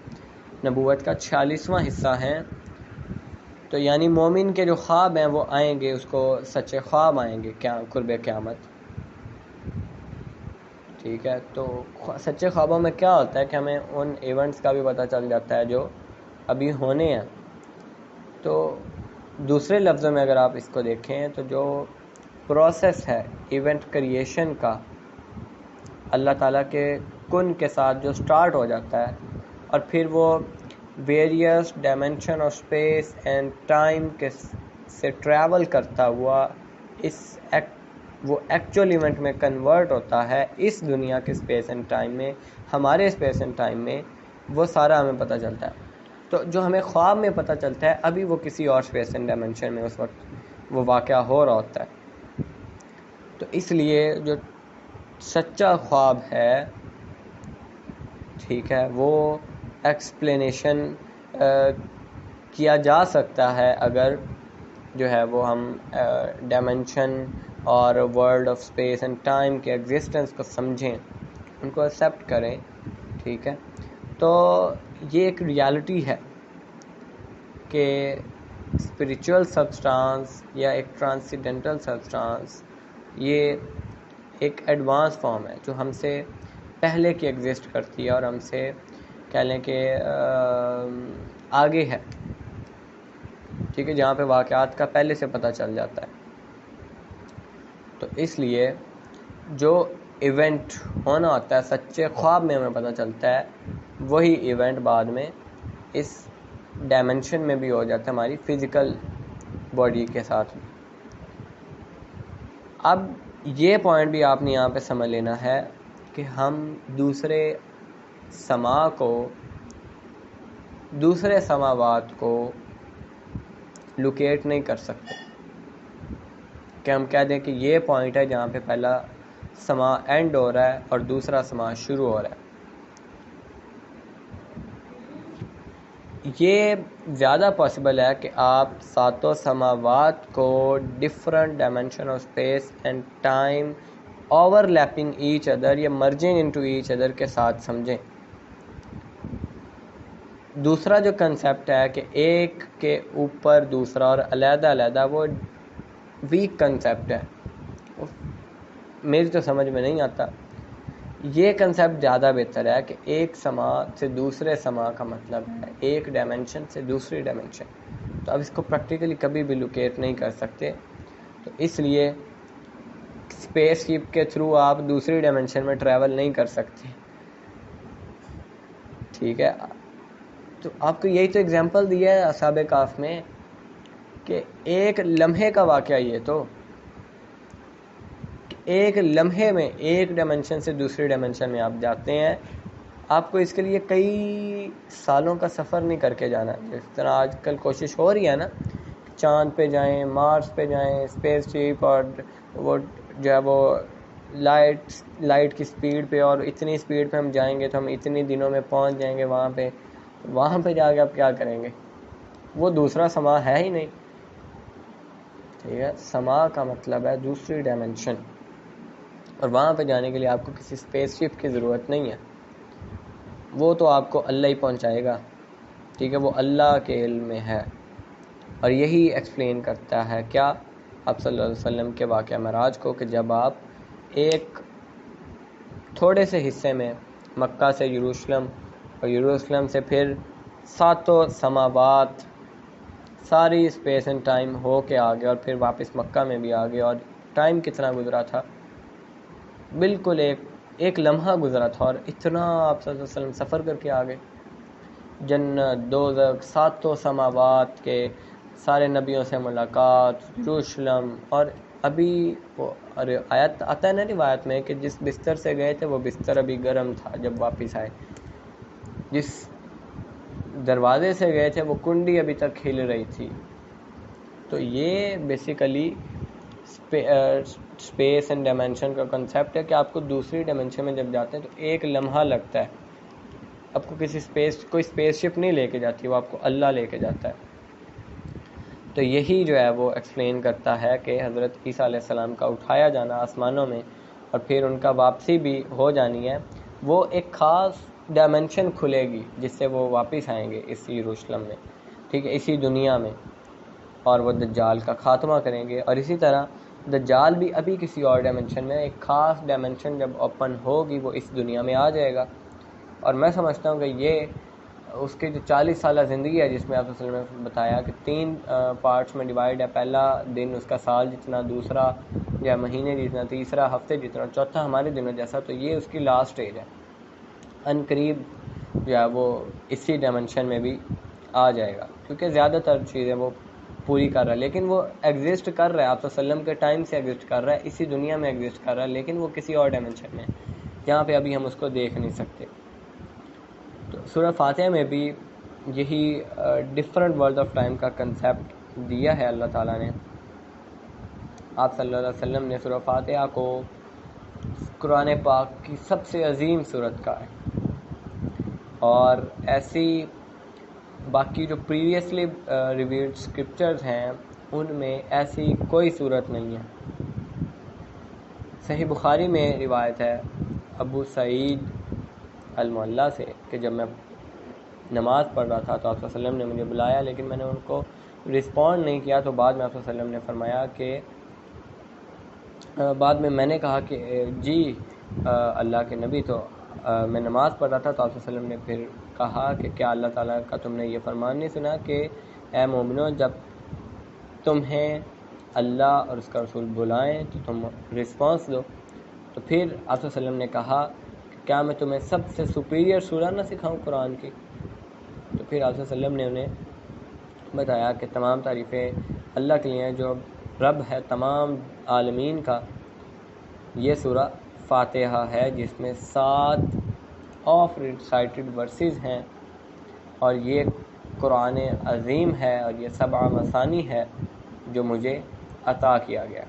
نبوت کا 46واں حصہ ہیں، تو یعنی مومن کے جو خواب ہیں وہ آئیں گے، اس کو سچے خواب آئیں گے قرب قیامت. ٹھیک ہے، تو سچے خوابوں میں کیا ہوتا ہے کہ ہمیں ان ایونٹس کا بھی پتہ چل جاتا ہے جو ابھی ہونے ہیں. تو دوسرے لفظوں میں اگر آپ اس کو دیکھیں تو جو پروسیس ہے ایونٹ کریشن کا اللہ تعالیٰ کے کن کے ساتھ جو سٹارٹ ہو جاتا ہے اور پھر وہ various dimension of space and time کے سے ٹریول کرتا ہوا وہ ایکچوئل ایونٹ میں کنورٹ ہوتا ہے اس دنیا کے اسپیس اینڈ ٹائم میں، ہمارے اسپیس اینڈ ٹائم میں، وہ سارا ہمیں پتہ چلتا ہے. تو جو ہمیں خواب میں پتہ چلتا ہے ابھی وہ کسی اور اسپیس اینڈ ڈائمنشن میں اس وقت وہ واقعہ ہو رہا ہوتا ہے. تو اس لیے جو سچا خواب ہے، ٹھیک ہے، وہ ایکسپلینیشن کیا جا سکتا ہے اگر جو ہے وہ ہم ڈائمنشن اور world of space and time کے ایگزسٹنس کو سمجھیں، ان کو ایکسیپٹ کریں. ٹھیک ہے، تو یہ ایک ریالٹی ہے کہ اسپریچول سبسٹانس یا ایک ٹرانسینڈنٹل سبسٹانس یہ ایک ایڈوانس فارم ہے جو ہم سے پہلے کی ایگزسٹ کرتی ہے اور ہم سے کہہ لیں کہ آگے ہے. ٹھیک ہے، جہاں پہ واقعات کا پہلے سے پتہ چل جاتا ہے. تو اس لیے جو ایونٹ ہونا ہوتا ہے سچے خواب میں ہمیں پتہ چلتا ہے، وہی ایونٹ بعد میں اس ڈائمنشن میں بھی ہو جاتا ہے ہماری فزیکل باڈی کے ساتھ. اب یہ پوائنٹ بھی آپ نے یہاں پہ سمجھ لینا ہے کہ ہم دوسرے سماوات کو لوکیٹ نہیں کر سکتے کہ ہم کہہ دیں کہ یہ پوائنٹ ہے جہاں پہ پہلا سما اینڈ ہو رہا ہے اور دوسرا سما شروع ہو رہا ہے. یہ زیادہ پاسبل ہے کہ آپ ساتوں سماوات کو different dimension of space and time over lapping each other یا مرجنگ انٹو ایچ ادر کے ساتھ سمجھیں. دوسرا جو کنسیپٹ ہے کہ ایک کے اوپر دوسرا اور علیحدہ علیحدہ، وہ ویک کنسیپٹ ہے، میری تو سمجھ میں نہیں آتا. یہ کنسیپٹ زیادہ بہتر ہے کہ ایک سما سے دوسرے سما کا مطلب ہے ایک ڈائمنشن سے دوسری ڈائمنشن. تو اب اس کو پریکٹیکلی کبھی بھی لوکیٹ نہیں کر سکتے، تو اس لیے اسپیس شپ کے تھرو آپ دوسری ڈائمنشن میں ٹریول نہیں کر سکتے. ٹھیک ہے، تو آپ کو یہی تو اگزامپل دیا ہے اصحاب کہف میں کہ ایک لمحے کا واقعہ، یہ تو ایک لمحے میں ایک ڈائمنشن سے دوسری ڈائمنشن میں آپ جاتے ہیں. آپ کو اس کے لیے کئی سالوں کا سفر نہیں کر کے جانا، جس طرح آج کل کوشش ہو رہی ہے نا، چاند پہ جائیں، مارس پہ جائیں، اسپیس شپ، اور وہ جو ہے وہ لائٹ کی سپیڈ پہ، اور اتنی سپیڈ پہ ہم جائیں گے تو ہم اتنی دنوں میں پہنچ جائیں گے وہاں پہ جا کے آپ کیا کریں گے؟ وہ دوسرا سما ہے ہی نہیں. ٹھیک ہے، سما کا مطلب ہے دوسری ڈائمنشن، اور وہاں پہ جانے کے لیے آپ کو کسی اسپیس شپ کی ضرورت نہیں ہے، وہ تو آپ کو اللہ ہی پہنچائے گا. ٹھیک ہے، وہ اللہ کے علم میں ہے. اور یہی ایکسپلین کرتا ہے کیا آپ صلی اللہ علیہ وسلم کے واقعہ معراج کو کہ جب آپ ایک تھوڑے سے حصے میں مکہ سے یروشلم اور یروشلم سے پھر ساتوں سماوات ساری اسپیس اینڈ ٹائم ہو کے آگے اور پھر واپس مکہ میں بھی آگے، اور ٹائم کتنا گزرا تھا، بالکل ایک لمحہ گزرا تھا، اور اتنا آپ صلی اللہ علیہ وسلم سفر کر کے آگے، جنت دوزخ ساتوں سماوات کے سارے نبیوں سے ملاقات، یروشلم، اور ابھی وہ آیت آتا ہے نا روایت میں کہ جس بستر سے گئے تھے وہ بستر ابھی گرم تھا جب واپس آئے، جس دروازے سے گئے تھے وہ کنڈی ابھی تک ہل رہی تھی. تو یہ بیسیکلی اسپیس اینڈ ڈائمینشن کا کنسیپٹ ہے کہ آپ کو دوسری ڈائمینشن میں جب جاتے ہیں تو ایک لمحہ لگتا ہے. آپ کو کوئی اسپیس شپ نہیں لے کے جاتی، وہ آپ کو اللہ لے کے جاتا ہے. تو یہی جو ہے وہ ایکسپلین کرتا ہے کہ حضرت عیسیٰ علیہ السلام کا اٹھایا جانا آسمانوں میں اور پھر ان کا واپسی بھی ہو جانی ہے، وہ ایک خاص ڈائمینشن کھلے گی جس سے وہ واپس آئیں گے اسی یروشلم میں، ٹھیک ہے، اسی دنیا میں، اور وہ دجال کا خاتمہ کریں گے. اور اسی طرح دجال بھی ابھی کسی اور ڈائمینشن میں، ایک خاص ڈائمینشن جب اوپن ہوگی وہ اس دنیا میں آ جائے گا. اور میں سمجھتا ہوں کہ یہ اس کی جو 40 سالہ زندگی ہے جس میں آپ نے بتایا کہ 3 پارٹس میں ڈیوائڈ ہے، پہلا دن اس کا سال جتنا، دوسرا یا مہینے جتنا، تیسرا ہفتے جتنا، چوتھا ہمارے دنوں جیسا. تو یہ اس کی لاسٹ اسٹیج ہے، ان قریب جو ہے وہ اسی ڈائمینشن میں بھی آ جائے گا، کیونکہ زیادہ تر چیزیں وہ پوری کر رہا ہے، لیکن وہ ایگزسٹ کر رہا ہے، آپ صلی اللہ علیہ وسلم کے ٹائم سے ایگزسٹ کر رہا ہے، اسی دنیا میں ایگزسٹ کر رہا ہے، لیکن وہ کسی اور ڈائمینشن میں، یہاں پہ ابھی ہم اس کو دیکھ نہیں سکتے. تو سورہ فاتحہ میں بھی یہی ڈفرنٹ ورلڈ آف ٹائم کا کنسیپٹ دیا ہے اللہ تعالیٰ نے. آپ صلی اللہ علیہ وسلم نے سورہ فاتحہ کو قرآن پاک کی سب سے عظیم سورت کہا ہے، اور ایسی باقی جو پریویسلی ریویلڈ اسکرپچرز ہیں ان میں ایسی کوئی صورت نہیں ہے. صحیح بخاری میں روایت ہے ابو سعید المعلیٰ سے کہ جب میں نماز پڑھ رہا تھا تو آپ صلی اللہ علیہ وسلم نے مجھے بلایا، لیکن میں نے ان کو رسپونڈ نہیں کیا. تو بعد میں آپ صلی اللہ علیہ وسلم نے فرمایا کہ بعد میں نے کہا کہ جی اللہ کے نبی، تو میں نماز پڑھ رہا تھا تو آپ صلی اللہ علیہ وسلم نے پھر کہا کہ کیا اللہ تعالیٰ کا تم نے یہ فرمان نہیں سنا کہ اے مومنو جب تمہیں اللہ اور اس کا رسول بلائیں تو تم رسپانس دو. تو پھر آپ صلی اللہ علیہ وسلم نے کہا کہ کیا میں تمہیں سب سے سپیریئر سورہ نہ سکھاؤں قرآن کی؟ تو پھر آپ صلی اللہ علیہ وسلم نے انہیں بتایا کہ تمام تعریفیں اللہ کے لیے جو رب ہے تمام عالمین کا. یہ سورہ فاتحہ ہے جس میں 7 آف ریسائٹڈ ورسز ہیں، اور یہ قرآن عظیم ہے، اور یہ 7 مثانی ہے جو مجھے عطا کیا گیا.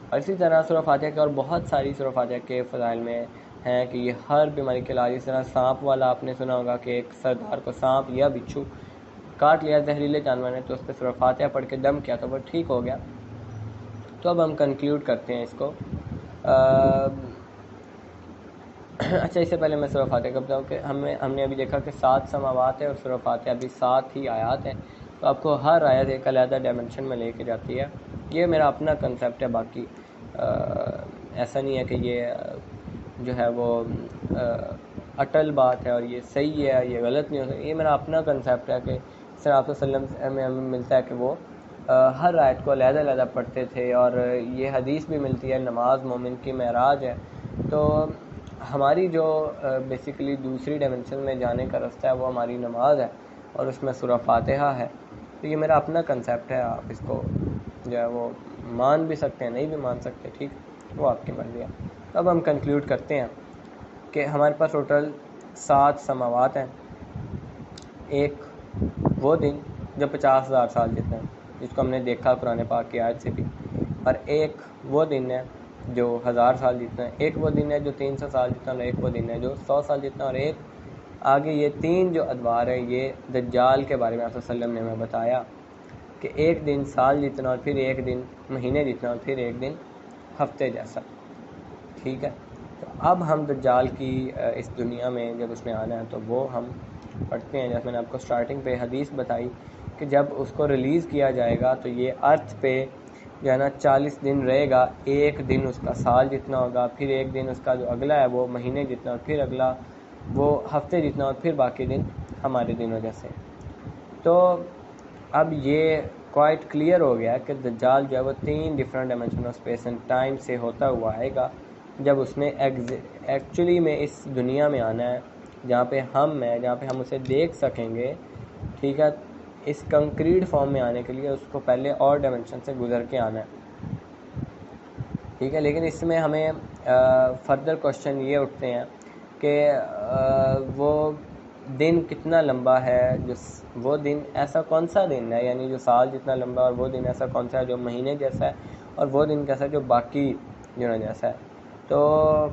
اور اسی طرح سورہ فاتحہ کے اور بہت ساری سورہ فاتحہ کے فضائل میں ہیں کہ یہ ہر بیماری کے علاج. اس طرح سانپ والا آپ نے سنا ہوگا کہ ایک سردار کو سانپ یا بچھو کاٹ لیا زہریلے جانور نے، تو اس پہ سورہ فاتحہ پڑھ کے دم کیا تو وہ ٹھیک ہو گیا. تو اب ہم کنکلیوڈ کرتے ہیں اس کو. اچھا، اس سے پہلے میں سورہ فاتحہ کا بتاؤں کہ ہم نے ابھی دیکھا کہ 7 سماوات ہے اور سورہ فاتحہ بھی 7 ہی آیات ہیں، تو آپ کو ہر آیت ایک علیحدہ ڈائمنشن میں لے کے جاتی ہے. یہ میرا اپنا کنسیپٹ ہے، باقی ایسا نہیں ہے کہ یہ جو ہے وہ اٹل بات ہے اور یہ صحیح ہے، یہ غلط نہیں ہو سکتا. یہ میرا اپنا کنسیپٹ ہے کہ اس طرح آپ صلی اللہ علیہ وسلم میں ہمیں ملتا ہے کہ وہ ہر آیت کو علیحدہ علیحدہ پڑھتے تھے، اور یہ حدیث بھی ملتی ہے نماز مومن کی معراج ہے. تو ہماری جو بیسیکلی دوسری ڈائمنشن میں جانے کا رستہ ہے وہ ہماری نماز ہے، اور اس میں سورہ فاتحہ ہے. تو یہ میرا اپنا کنسیپٹ ہے، آپ اس کو جو ہے وہ مان بھی سکتے ہیں، نہیں بھی مان سکتے، ٹھیک، وہ آپ کی مرضی ہے. اب ہم کنکلیوڈ کرتے ہیں کہ ہمارے پاس ٹوٹل 7 سماوات ہیں. ایک وہ دن جو 50,000 سال جتنا ہے، جس کو ہم نے دیکھا قرآن پاک کی آیت سے بھی، اور ایک وہ دن ہے جو 1000 سال جتنا ہے، ایک وہ دن ہے جو 300 سال جتنا، اور ایک وہ دن ہے جو 100 سال جتنا، اور ایک آگے یہ 3 جو ادوار ہیں یہ دجال کے بارے میں آپ صلی اللہ علیہ وسلم نے ہمیں بتایا کہ ایک دن سال جتنا، اور پھر ایک دن مہینے جتنا، اور پھر ایک دن ہفتے جیسا. ٹھیک ہے، تو اب ہم دجال کی اس دنیا میں جب اس نے آنا ہے تو وہ ہم پڑھتے ہیں. جیسے میں نے آپ کو سٹارٹنگ پہ حدیث بتائی کہ جب اس کو ریلیز کیا جائے گا تو یہ ارتھ پہ جو ہے نا 40 دن رہے گا، ایک دن اس کا سال جتنا ہوگا، پھر ایک دن اس کا جو اگلا ہے وہ مہینے جتنا، اور پھر اگلا وہ ہفتے جتنا، اور پھر باقی دن ہمارے دنوں جیسے. تو اب یہ کوائٹ کلیئر ہو گیا کہ دجال جو ہے وہ 3 different dimension of space and time سے ہوتا ہوا آئے گا جب اس نے ایکچولی میں اس دنیا میں آنا ہے جہاں پہ ہم ہیں، جہاں پہ ہم اسے دیکھ سکیں گے. ٹھیک ہے، اس کنکریٹ فارم میں آنے کے لیے اس کو پہلے اور ڈائمینشن سے گزر کے آنا ہے. ٹھیک ہے، لیکن اس میں ہمیں فردر کوشچن یہ اٹھتے ہیں کہ وہ دن کتنا لمبا ہے، جو وہ دن ایسا کون سا دن ہے، یعنی جو سال جتنا لمبا، اور وہ دن ایسا کون سا ہے جو مہینے جیسا ہے، اور وہ دن کیسا ہے جو باقی دنوں جیسا ہے. تو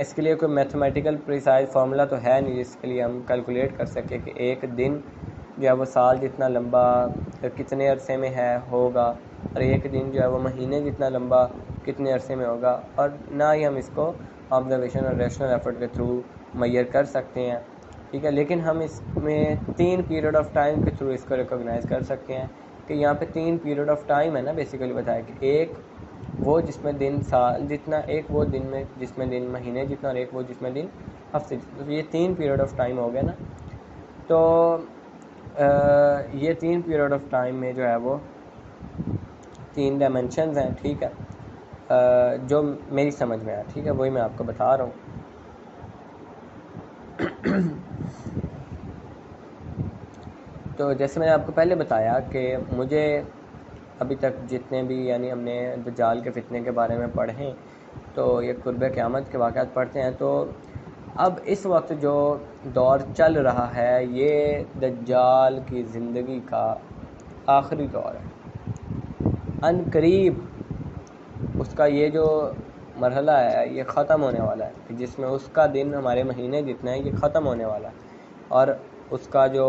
اس کے لیے کوئی میتھمیٹیکل پریسائز فارمولا تو ہے نہیں جس کے لیے ہم کیلکولیٹ کر سکیں کہ ایک دن جو ہے وہ سال جتنا لمبا کتنے عرصے میں ہے ہوگا، اور ایک دن جو ہے وہ مہینے جتنا لمبا کتنے عرصے میں ہوگا. اور نہ ہی ہم اس کو آبزرویشن اور ریشنل ایفرٹ کے تھرو میئر کر سکتے ہیں. ٹھیک ہے، لیکن ہم اس میں 3 پیریڈ آف ٹائم کے تھرو اس کو ریکوگنائز کر سکتے ہیں کہ یہاں پہ 3 پیریڈ آف ٹائم ہے نا، بیسیکلی بتایا کہ ایک وہ جس میں دن سال جتنا، ایک وہ دن میں جس میں دن مہینے جتنا، اور ایک وہ جس میں دن ہفتے جتنا. تو یہ 3 پیریڈ آف ٹائم ہو گئے نا. تو یہ 3 پیریڈ آف ٹائم میں جو ہے وہ 3 ڈائمینشنز ہیں. ٹھیک ہے، جو میری سمجھ میں آیا. ٹھیک ہے، وہی میں آپ کو بتا رہا ہوں. تو جیسے میں نے آپ کو پہلے بتایا کہ مجھے ابھی تک جتنے بھی یعنی ہم نے دجال کے فتنے کے بارے میں پڑھیں تو یہ قرب قیامت کے واقعات پڑھتے ہیں. تو اب اس وقت جو دور چل رہا ہے یہ دجال کی زندگی کا آخری دور ہے. ان قریب اس کا یہ جو مرحلہ ہے یہ ختم ہونے والا ہے، جس میں اس کا دن ہمارے مہینے جتنا ہے یہ ختم ہونے والا ہے، اور اس کا جو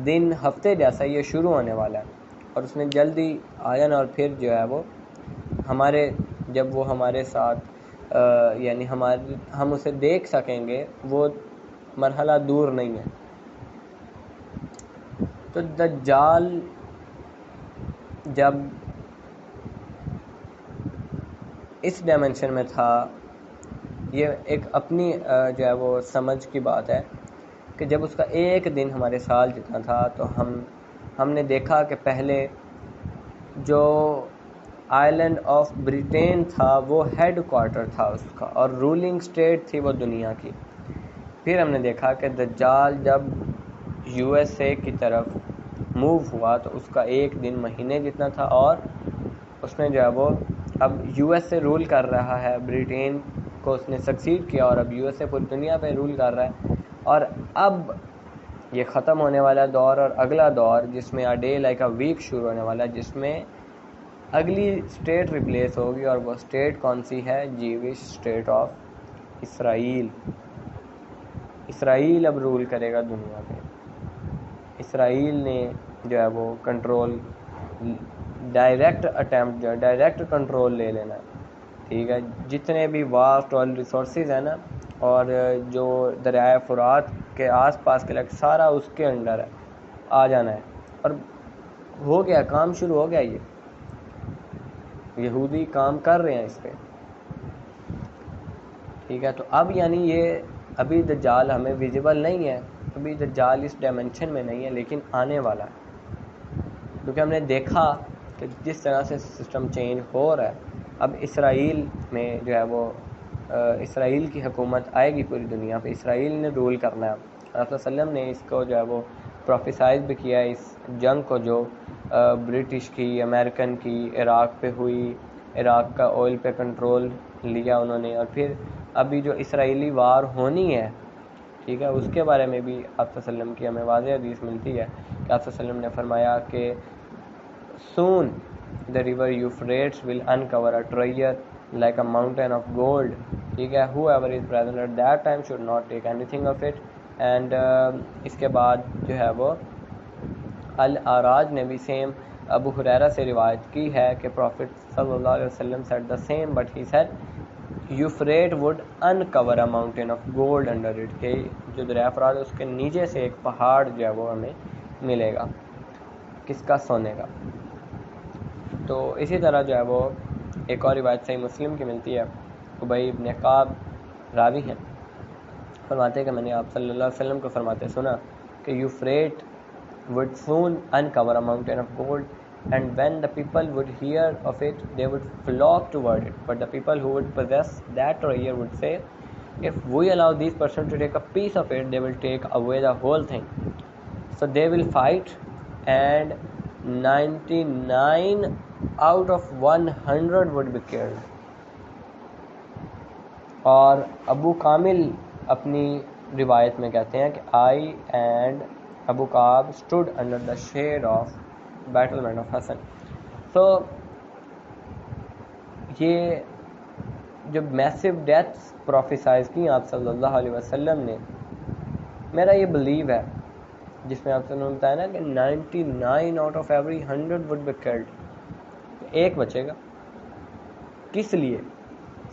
دن ہفتے جیسا یہ شروع ہونے والا ہے. اور اس نے جلدی آ جانا، اور پھر جو ہے وہ ہمارے جب وہ ہمارے ساتھ یعنی ہم اسے دیکھ سکیں گے وہ مرحلہ دور نہیں ہے. تو دجال جب اس ڈائمنشن میں تھا، یہ ایک اپنی جو ہے وہ سمجھ کی بات ہے کہ جب اس کا ایک دن ہمارے سال جتنا تھا تو ہم نے دیکھا کہ پہلے جو آئی لینڈ آف بریٹین تھا وہ ہیڈ کوارٹر تھا اس کا، اور رولنگ اسٹیٹ تھی وہ دنیا کی. پھر ہم نے دیکھا کہ دجال جب یو ایس اے کی طرف موو ہوا تو اس کا ایک دن مہینے جتنا تھا، اور اس نے جو ہے وہ اب یو ایس اے رول کر رہا ہے، بریٹین کو اس نے سکسیڈ کیا، اور اب یو ایس اے پوری دنیا پہ رول کر رہا ہے. اور اب یہ ختم ہونے والا دور اور اگلا دور جس میں ڈے لائک اے ویک شروع ہونے والا ہے، جس میں اگلی اسٹیٹ ریپلیس ہوگی، اور وہ اسٹیٹ کون سی ہے؟ Jewish state of Israel. Israel اب رول کرے گا دنیا پہ. اسرائیل نے جو ہے وہ کنٹرول ڈائریکٹ اٹیمپٹ جو ہے ڈائریکٹ کنٹرول لے لینا ہے. ٹھیک ہے، جتنے بھی واسٹ آئل ریسورسز ہیں نا، اور جو دریائے فرات کے آس پاس کے علاقے سارا اس کے انڈر ہے، آ جانا ہے. اور ہو گیا، کام شروع ہو گیا. یہ یہودی کام کر رہے ہیں اس پہ. ٹھیک ہے، تو اب یعنی یہ ابھی دجال ہمیں ویزیبل نہیں ہے، ابھی دجال اس ڈائمنشن میں نہیں ہے، لیکن آنے والا ہے. کیونکہ ہم نے دیکھا کہ جس طرح سے سسٹم چینج ہو رہا ہے، اب اسرائیل میں جو ہے وہ اسرائیل کی حکومت آئے گی پوری دنیا پہ، اسرائیل نے رول کرنا ہے. رسول صلی اللہ علیہ وسلم نے اس کو جو ہے وہ پروفیسائز بھی کیا ہے، اس جنگ کو جو برٹش کی، امریکن کی عراق پہ ہوئی، عراق کا آئل پہ کنٹرول لیا انہوں نے. اور پھر ابھی جو اسرائیلی وار ہونی ہے، ٹھیک ہے، اس کے بارے میں بھی آپ صلی اللہ علیہ وسلم کی ہمیں واضح حدیث ملتی ہے کہ آپ صلی اللہ علیہ وسلم نے فرمایا کہ soon the river Euphrates will uncover a treasure like a mountain of gold. ٹھیک ہے، whoever is present at that time should not take anything of it. and اس کے بعد جو ہے وہ الاعراج نے بھی سیم ابو ہریرہ سے روایت کی ہے کہ پروفٹ صلی اللہ علیہ وسلم said the same, but he said Euphrates would uncover a mountain of gold under it. کہ جو دریا فرات ہے اس کے نیچے سے ایک پہاڑ جو ہے وہ ہمیں ملے گا، کس کا؟ سونے کا. تو اسی طرح جو ہے وہ ایک اور روایت صحیح مسلم کی ملتی ہے، ابی بن کعب راوی ہیں، فرماتے ہیں کہ میں نے آپ صلی اللہ علیہ وسلم کو فرماتے سنا کہ یوفریٹ would soon uncover a mountain of gold, and when the people would hear of it, they would flock toward it. But the people who would possess that treasure would say, if we allow these persons to take a piece of it, they will take away the whole thing. So they will fight, and 99 out of 100 would be killed. اور ابو کامل اپنی روایت میں کہتے ہیں کہ I and Abu Kaab stood under the shade of battlement of Hassan. تو یہ جو میسو ڈیتھس پروفیسائز کی آپ صلی اللہ علیہ وسلم نے، میرا یہ بلیو ہے جس میں آپ سے انہوں نے بتایا نا کہ 99 out of every 100 would be killed، ایک بچے گا. کس لیے؟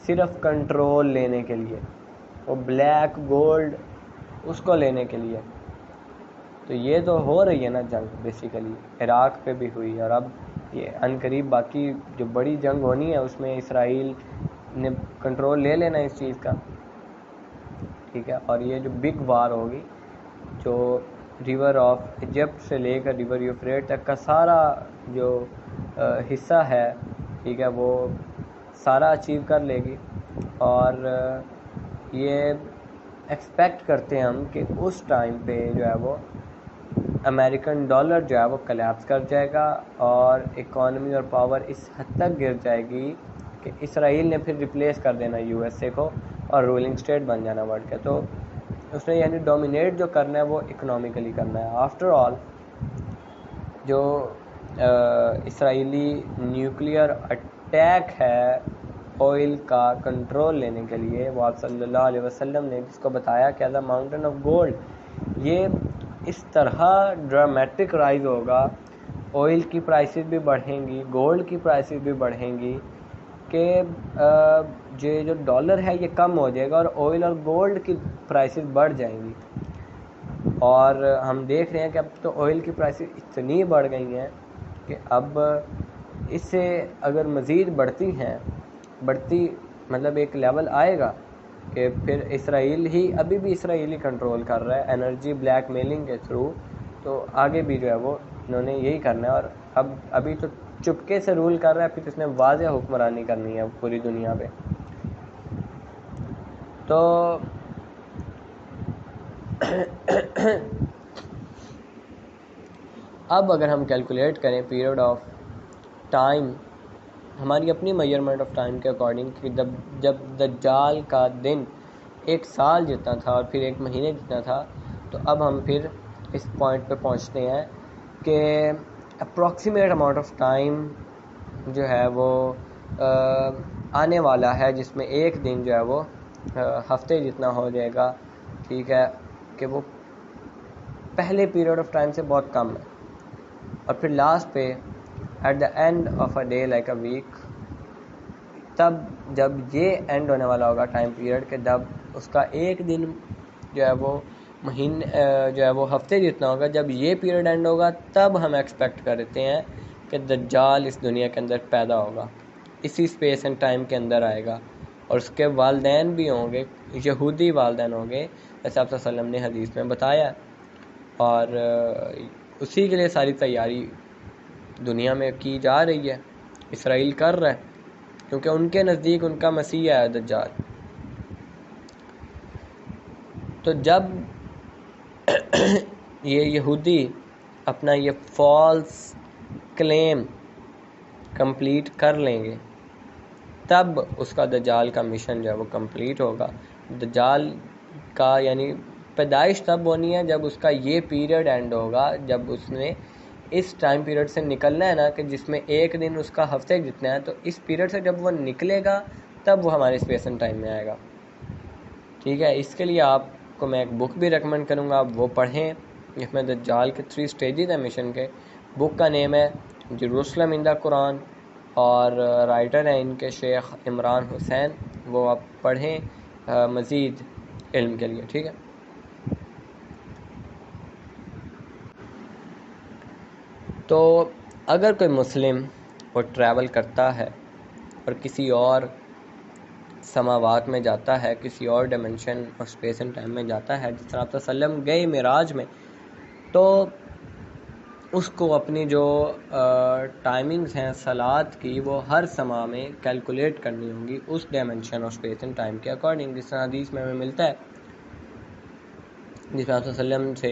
صرف کنٹرول لینے کے لیے، وہ بلیک گولڈ اس کو لینے کے لیے. تو یہ تو ہو رہی ہے نا جنگ، بیسیکلی عراق پہ بھی ہوئی، اور اب یہ ان قریب باقی جو بڑی جنگ ہونی ہے اس میں اسرائیل نے کنٹرول لے لینا اس چیز کا، ٹھیک ہے. اور یہ جو بگ وار ہوگی، جو ریور آف ایجپٹ سے لے کر ریور یوفریٹ تک کا سارا جو حصہ ہے، ٹھیک ہے، وہ سارا اچیو کر لے گی. اور یہ ایکسپیکٹ کرتے ہیں ہم کہ اس ٹائم پہ جو ہے وہ امریکن ڈالر جو ہے وہ کلیپس کر جائے گا، اور اکانومی اور پاور اس حد تک گر جائے گی کہ اسرائیل نے پھر ریپلیس کر دینا یو ایس اے کو اور رولنگ اسٹیٹ بن جانا ورلڈ کا. تو اس نے یعنی ڈومینیٹ جو کرنا ہے وہ اکنامکلی کرنا ہے. آفٹر آل جو اسرائیلی نیوکلیئر اٹیک ہے آئل کا کنٹرول لینے کے لیے، وہ آپ صلی اللہ علیہ وسلم نے جس کو بتایا کہ as a mountain of gold, یہ اس طرح ڈرامیٹک رائز ہوگا، آئل کی پرائسز بھی بڑھیں گی، گولڈ کی پرائسز بھی بڑھیں گی، کہ یہ جو ڈالر ہے یہ کم ہو جائے گا اور آئل اور گولڈ کی پرائسز بڑھ جائیں گی. اور ہم دیکھ رہے ہیں کہ اب تو آئل کی پرائسز اتنی بڑھ گئی ہیں کہ اب اس سے اگر مزید بڑھتی مطلب ایک لیول آئے گا کہ پھر اسرائیل ہی ابھی بھی اسرائیلی کنٹرول کر رہا ہے انرجی بلیک میلنگ کے تھرو، تو آگے بھی جو ہے وہ انہوں نے یہی کرنا ہے. اور ابھی تو چپکے سے رول کر رہا ہے، پھر اس نے واضح حکمرانی کرنی ہے پوری دنیا پہ. تو اب اگر ہم کیلکولیٹ کریں پیریڈ آف ٹائم ہماری اپنی میجرمنٹ آف ٹائم کے اکارڈنگ، کہ جب دجال کا دن 1 سال جتنا تھا اور پھر 1 مہینے جتنا تھا، تو اب ہم پھر اس پوائنٹ پہ پہنچتے ہیں کہ اپروکسیمیٹ اماؤنٹ آف ٹائم جو ہے وہ آنے والا ہے جس میں ایک دن جو ہے وہ ہفتے جتنا ہو جائے گا، ٹھیک ہے، کہ وہ پہلے پیریڈ آف ٹائم سے بہت کم ہے. اور پھر لاسٹ پہ at the end of a day like a week, تب جب یہ اینڈ ہونے والا ہوگا ٹائم پیریڈ کہ جب اس کا ایک دن جو ہے وہ مہینے جو ہے وہ ہفتے جتنا ہوگا، جب یہ پیریڈ اینڈ ہوگا تب ہم ایکسپیکٹ کرتے ہیں کہ دجال اس دنیا کے اندر پیدا ہوگا، اسی اسپیس اینڈ ٹائم کے اندر آئے گا. اور اس کے والدین بھی ہوں گے، یہودی والدین ہوں گے جیسے آپ صلی اللہ علیہ وسلم نے حدیث میں بتایا. اور اسی کے لیے ساری تیاری دنیا میں کی جا رہی ہے، اسرائیل کر رہا ہے، کیونکہ ان کے نزدیک ان کا مسیح ہے دجال. تو جب یہ یہودی اپنا یہ فالس کلیم کمپلیٹ کر لیں گے تب اس کا دجال کا مشن جو ہے وہ کمپلیٹ ہوگا. دجال کا یعنی پیدائش تب ہونی ہے جب اس کا یہ پیریڈ اینڈ ہوگا، جب اس نے اس ٹائم پیریڈ سے نکلنا ہے نا، کہ جس میں ایک دن اس کا ہفتے جتنا ہے، تو اس پیریڈ سے جب وہ نکلے گا تب وہ ہمارے اسپیس اینڈ ٹائم میں آئے گا. ٹھیک ہے، اس کے لیے آپ کو میں ایک بک بھی ریکمنڈ کروں گا، آپ وہ پڑھیں جس میں دجال کے 3 سٹیجز ہیں مشن کے. بک کا نیم ہے جیروسلم ان دا قرآن، اور رائٹر ہیں ان کے شیخ عمران حسین. وہ آپ پڑھیں مزید علم کے لیے. ٹھیک ہے، تو اگر کوئی مسلم وہ ٹریول کرتا ہے اور کسی اور سماوات میں جاتا ہے، کسی اور ڈائمنشن اور اسپیس اینڈ ٹائم میں جاتا ہے، جس طرح آپ صلی اللہ علیہ وسلم گئے معراج میں، تو اس کو اپنی جو ٹائمنگز ہیں صلات کی وہ ہر سما میں کیلکولیٹ کرنی ہوں گی اس ڈائمنشن اور اسپیس اینڈ ٹائم کے اکارڈنگ، جس طرح حدیث میں ہمیں ملتا ہے، جس میں آپ صلی اللہ علیہ وسلم سے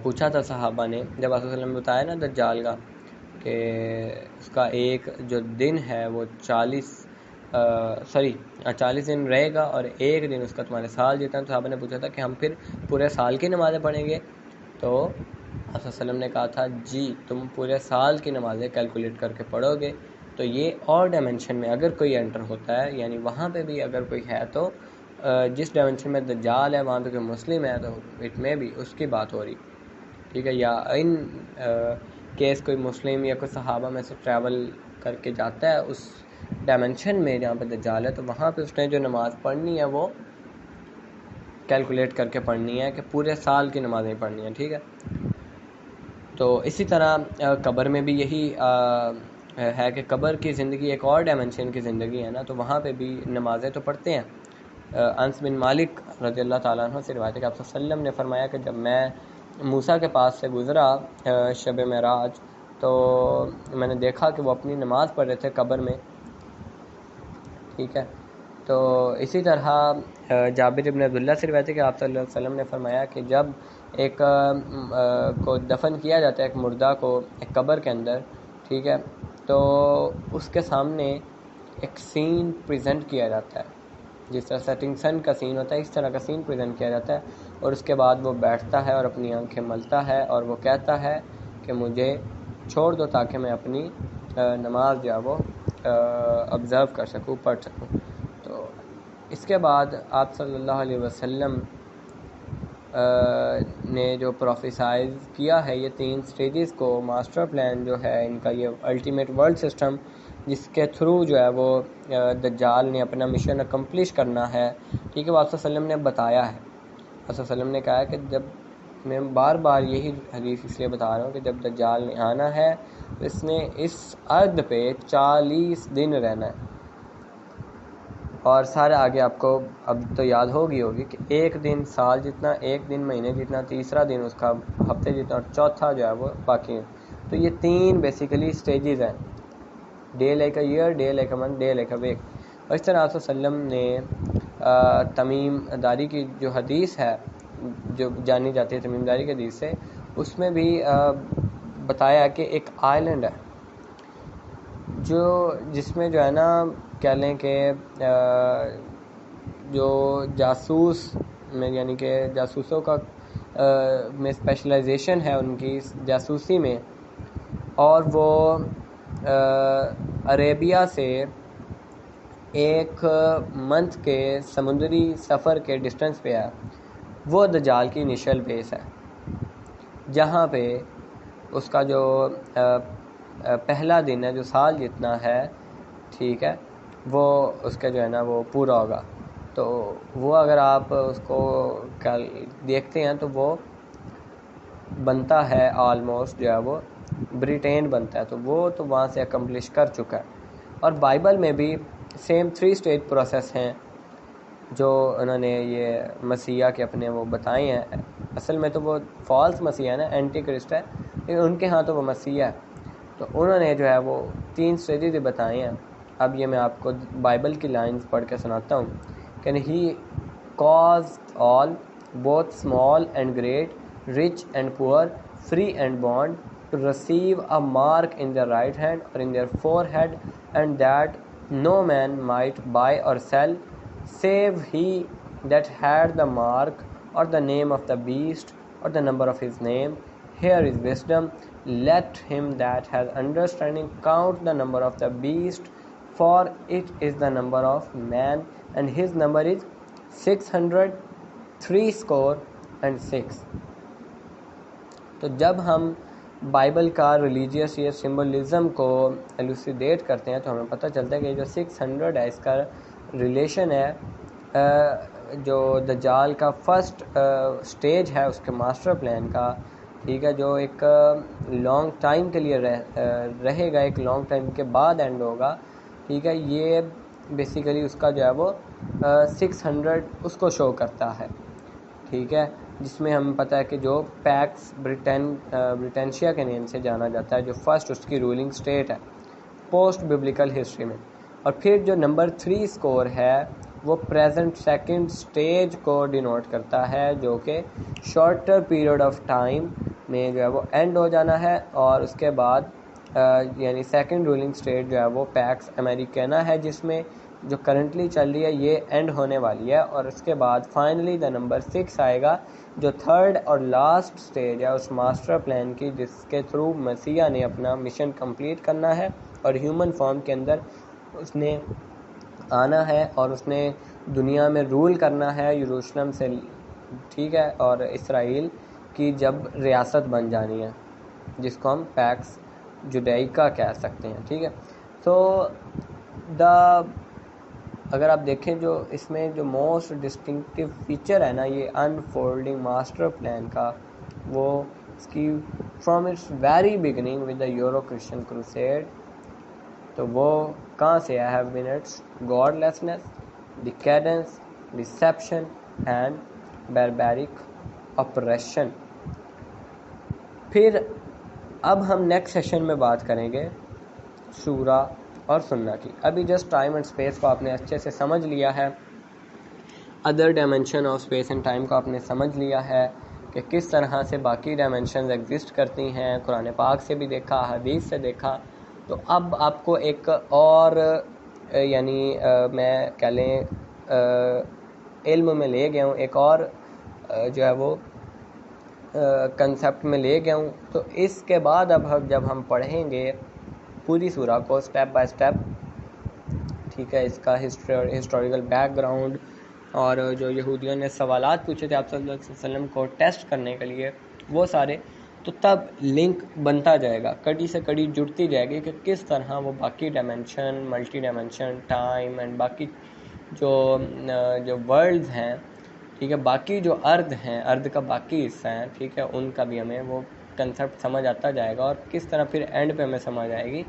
پوچھا تھا صحابہ نے، جب آپ صلی اللہ علیہ وسلم نے بتایا نا دجال کا کہ اس کا ایک جو دن ہے وہ 40 دن رہے گا اور ایک دن اس کا تمہارے سال جتنا، تو صحابہ نے پوچھا تھا کہ ہم پھر پورے سال کی نمازیں پڑھیں گے؟ تو آپ صلی اللہ علیہ وسلم نے کہا تھا جی تم پورے سال کی نمازیں کیلکولیٹ کر کے پڑھو گے۔ تو یہ اور ڈائمنشن میں اگر کوئی انٹر ہوتا ہے، یعنی وہاں پہ بھی اگر کوئی ہے، تو جس ڈائمنشن میں دجال ہے وہاں پہ کوئی مسلم ہے تو اٹ میں بھی اس کی بات ہو رہی، ٹھیک ہے، یا ان کیس کوئی مسلم یا کوئی صحابہ میں سے ٹریول کر کے جاتا ہے اس ڈائمنشن میں جہاں پہ دجال ہے، تو وہاں پہ اس نے جو نماز پڑھنی ہے وہ کیلکولیٹ کر کے پڑھنی ہے کہ پورے سال کی نمازیں پڑھنی ہیں، ٹھیک ہے۔ تو اسی طرح قبر میں بھی یہی ہے کہ قبر کی زندگی ایک اور ڈائمنشن کی زندگی ہے نا، تو وہاں پہ بھی نمازیں تو پڑھتے ہیں۔ انس بن مالک رضی اللہ تعالیٰ عنہ سے روایت ہے کہ آپ صلی اللہ علیہ وسلم نے فرمایا کہ جب میں موسیٰ کے پاس سے گزرا شب معراج، تو میں نے دیکھا کہ وہ اپنی نماز پڑھ رہے تھے قبر میں، ٹھیک ہے۔ تو اسی طرح جابر بن عبداللہ سے روایت ہے کہ آپ صلی اللہ علیہ وسلم نے فرمایا کہ جب ایک کو دفن کیا جاتا ہے، ایک مردہ کو ایک قبر کے اندر، ٹھیک ہے، تو اس کے سامنے ایک سین پریزنٹ کیا جاتا ہے، جس طرح سیٹنگ سن کا سین ہوتا ہے اس طرح کا سین پریزنٹ کیا جاتا ہے، اور اس کے بعد وہ بیٹھتا ہے اور اپنی آنکھیں ملتا ہے اور وہ کہتا ہے کہ مجھے چھوڑ دو تاکہ میں اپنی نماز جو ہے وہ آبزرو کر سکوں، پڑھ سکوں۔ تو اس کے بعد آپ صلی اللہ علیہ وسلم نے جو پروفیسائز کیا ہے یہ 3 سٹیجز کو، ماسٹر پلان جو ہے ان کا، یہ الٹیمیٹ ورلڈ سسٹم جس کے تھرو جو ہے وہ دجال نے اپنا مشن اکمپلش کرنا ہے، ٹھیک ہے، وہ آپ صلی اللہ علیہ وسلم نے بتایا ہے۔ آپ صلی اللہ علیہ وسلم نے کہا ہے کہ جب میں بار بار یہی حدیث اس لیے بتا رہا ہوں کہ جب دجال نے آنا ہے تو اس نے اس ارض پہ 40 دن رہنا ہے، اور سارے آگے آپ کو اب تو یاد ہوگی کہ ایک دن سال جتنا، ایک دن مہینے جتنا، تیسرا دن اس کا ہفتے جتنا، اور چوتھا جو ہے وہ باقی ہے۔ تو یہ 3 بیسیکلی سٹیجز ہیں، day like a year, day like a month, day like a week. اور اس طرح آپ صلی اللہ علیہ وسلم نے تمیم داری کی جو حدیث ہے جو جانی جاتی ہے تمیم داری کی حدیث سے، اس میں بھی بتایا کہ ایک آئلینڈ ہے جس میں جو ہے نا کہہ لیں کہ جو جاسوس میں، یعنی کہ جاسوسوں کا میں اسپیشلائزیشن ہے ان کی جاسوسی میں، اور وہ عربیہ سے 1 منتھ کے سمندری سفر کے ڈسٹنس پہ ہے، وہ دجال کی انیشل بیس ہے، جہاں پہ اس کا جو پہلا دن ہے جو سال جتنا ہے، ٹھیک ہے، وہ اس کا جو ہے نا وہ پورا ہوگا۔ تو وہ اگر آپ اس کو دیکھتے ہیں تو وہ بنتا ہے آلموسٹ جو ہے وہ بریٹین بنتا ہے، تو وہ تو وہاں سے اکمپلش کر چکا ہے۔ اور بائبل میں بھی سیم 3 سٹیج پروسیس ہیں جو انہوں نے یہ مسیح کے اپنے وہ بتائے ہیں۔ اصل میں تو وہ فالس مسیح ہے نا، اینٹی کرسٹ ہے، لیکن ان کے ہاں تو وہ مسیح ہے، تو انہوں نے جو ہے وہ 3 سٹیجز بتائے ہیں۔ اب یہ میں آپ کو بائبل کی لائنز پڑھ کے سناتا ہوں کہ ہی caused all both small and great, rich and poor, free and bond, to receive a mark in their right hand or in their forehead, and that no man might buy or sell save he that had the mark or the name of the beast or the number of his name. Here is wisdom. Let him that has understanding count the number of the beast, for it is the number of man, and his number is 666۔ تو جب ہم Bible کا religious یا symbolism کو ایلوسیڈیٹ کرتے ہیں تو ہمیں پتہ چلتا ہے کہ جو 600 ہے اس کا ریلیشن ہے جو دجال کا فرسٹ سٹیج ہے اس کے ماسٹر پلان کا، ٹھیک ہے، جو ایک لانگ ٹائم کے لیے رہے گا، ایک لانگ ٹائم کے بعد اینڈ ہوگا. ٹھیک ہے، یہ بیسیکلی اس کا جو ہے وہ 600 اس کو شو کرتا ہے. ٹھیک ہے، جس میں ہمیں پتہ ہے کہ جو پیکس بریٹینشیا کے نیم سے جانا جاتا ہے، جو فرسٹ اس کی رولنگ سٹیٹ ہے پوسٹ بیبلیکل ہسٹری میں. اور پھر جو نمبر 3 اسکور ہے وہ پریزنٹ سیکنڈ سٹیج کو ڈینوٹ کرتا ہے، جو کہ شارٹر پیریڈ آف ٹائم میں جو ہے وہ اینڈ ہو جانا ہے. اور اس کے بعد یعنی سیکنڈ رولنگ سٹیٹ جو ہے وہ پیکس امریکینا ہے، جس میں جو کرنٹلی چل رہی ہے یہ اینڈ ہونے والی ہے. اور اس کے بعد فائنلی دا نمبر 6 آئے گا، جو تھرڈ اور لاسٹ سٹیج ہے اس ماسٹر پلان کی، جس کے تھرو مسیح نے اپنا مشن کمپلیٹ کرنا ہے اور ہیومن فارم کے اندر اس نے آنا ہے اور اس نے دنیا میں رول کرنا ہے یروشلم سے. ٹھیک ہے، اور اسرائیل کی جب ریاست بن جانی ہے، جس کو ہم پیکس جوڈیکا کہہ سکتے ہیں. ٹھیک ہے، تو اگر آپ دیکھیں جو اس میں جو موسٹ ڈسٹنکٹیو فیچر ہے نا یہ انفولڈنگ ماسٹر پلان کا، وہ اس کی from its very beginning with the Euro Christian crusade, تو وہ کہاں سے ہے منٹس godlessness, decadence, deception and barbaric oppression. پھر اب ہم نیکسٹ سیشن میں بات کریں گے سورہ اور سنہ کی. ابھی جسٹ ٹائم اینڈ اسپیس کو آپ نے اچھے سے سمجھ لیا ہے، other dimension of space and time کو آپ نے سمجھ لیا ہے کہ کس طرح سے باقی ڈائمینشنز ایگزسٹ کرتی ہیں، قرآن پاک سے بھی دیکھا، حدیث سے دیکھا. تو اب آپ کو ایک اور یعنی میں کہہ لیں علم میں لے گیا ہوں، ایک اور جو ہے وہ کنسیپٹ میں لے گیا ہوں. تو اس کے بعد اب جب ہم پڑھیں گے پوری سورہ کو سٹیپ بائی سٹیپ، ٹھیک ہے، اس کا ہسٹوریکل بیک گراؤنڈ اور جو یہودیوں نے سوالات پوچھے تھے آپ صلی اللہ علیہ وسلم کو ٹیسٹ کرنے کے لیے، وہ سارے، تو تب لنک بنتا جائے گا، کڑی سے کڑی جڑتی جائے گی کہ کس طرح وہ باقی dimension, multi dimension, time and باقی جو ورلڈز ہیں، ٹھیک ہے، باقی جو ارد ہیں، ارد کا باقی حصہ ہیں، ٹھیک ہے، ان کا بھی ہمیں وہ کنسیپٹ سمجھ آتا جائے گا. اور کس طرح پھر اینڈ پہ ہمیں سمجھ آئے گی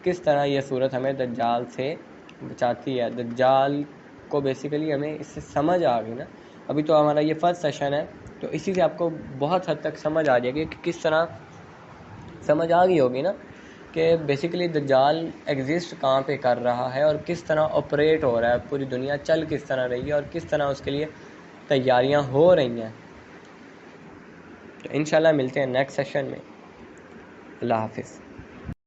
کس طرح یہ صورت ہمیں دجال سے بچاتی ہے. دجال کو بیسیکلی ہمیں اس سے سمجھ آ گئی نا، ابھی تو ہمارا یہ فرسٹ سیشن ہے، تو اسی سے آپ کو بہت حد تک سمجھ آ جائے گی کہ کس طرح سمجھ آ گئی ہوگی نا کہ بیسیکلی دجال ایگزسٹ کہاں پہ کر رہا ہے اور کس طرح آپریٹ ہو رہا ہے، پوری دنیا چل کس طرح رہی ہے اور کس طرح اس کے لیے تیاریاں ہو رہی ہیں. تو انشاءاللہ ملتے ہیں نیکسٹ سیشن میں. اللہ حافظ.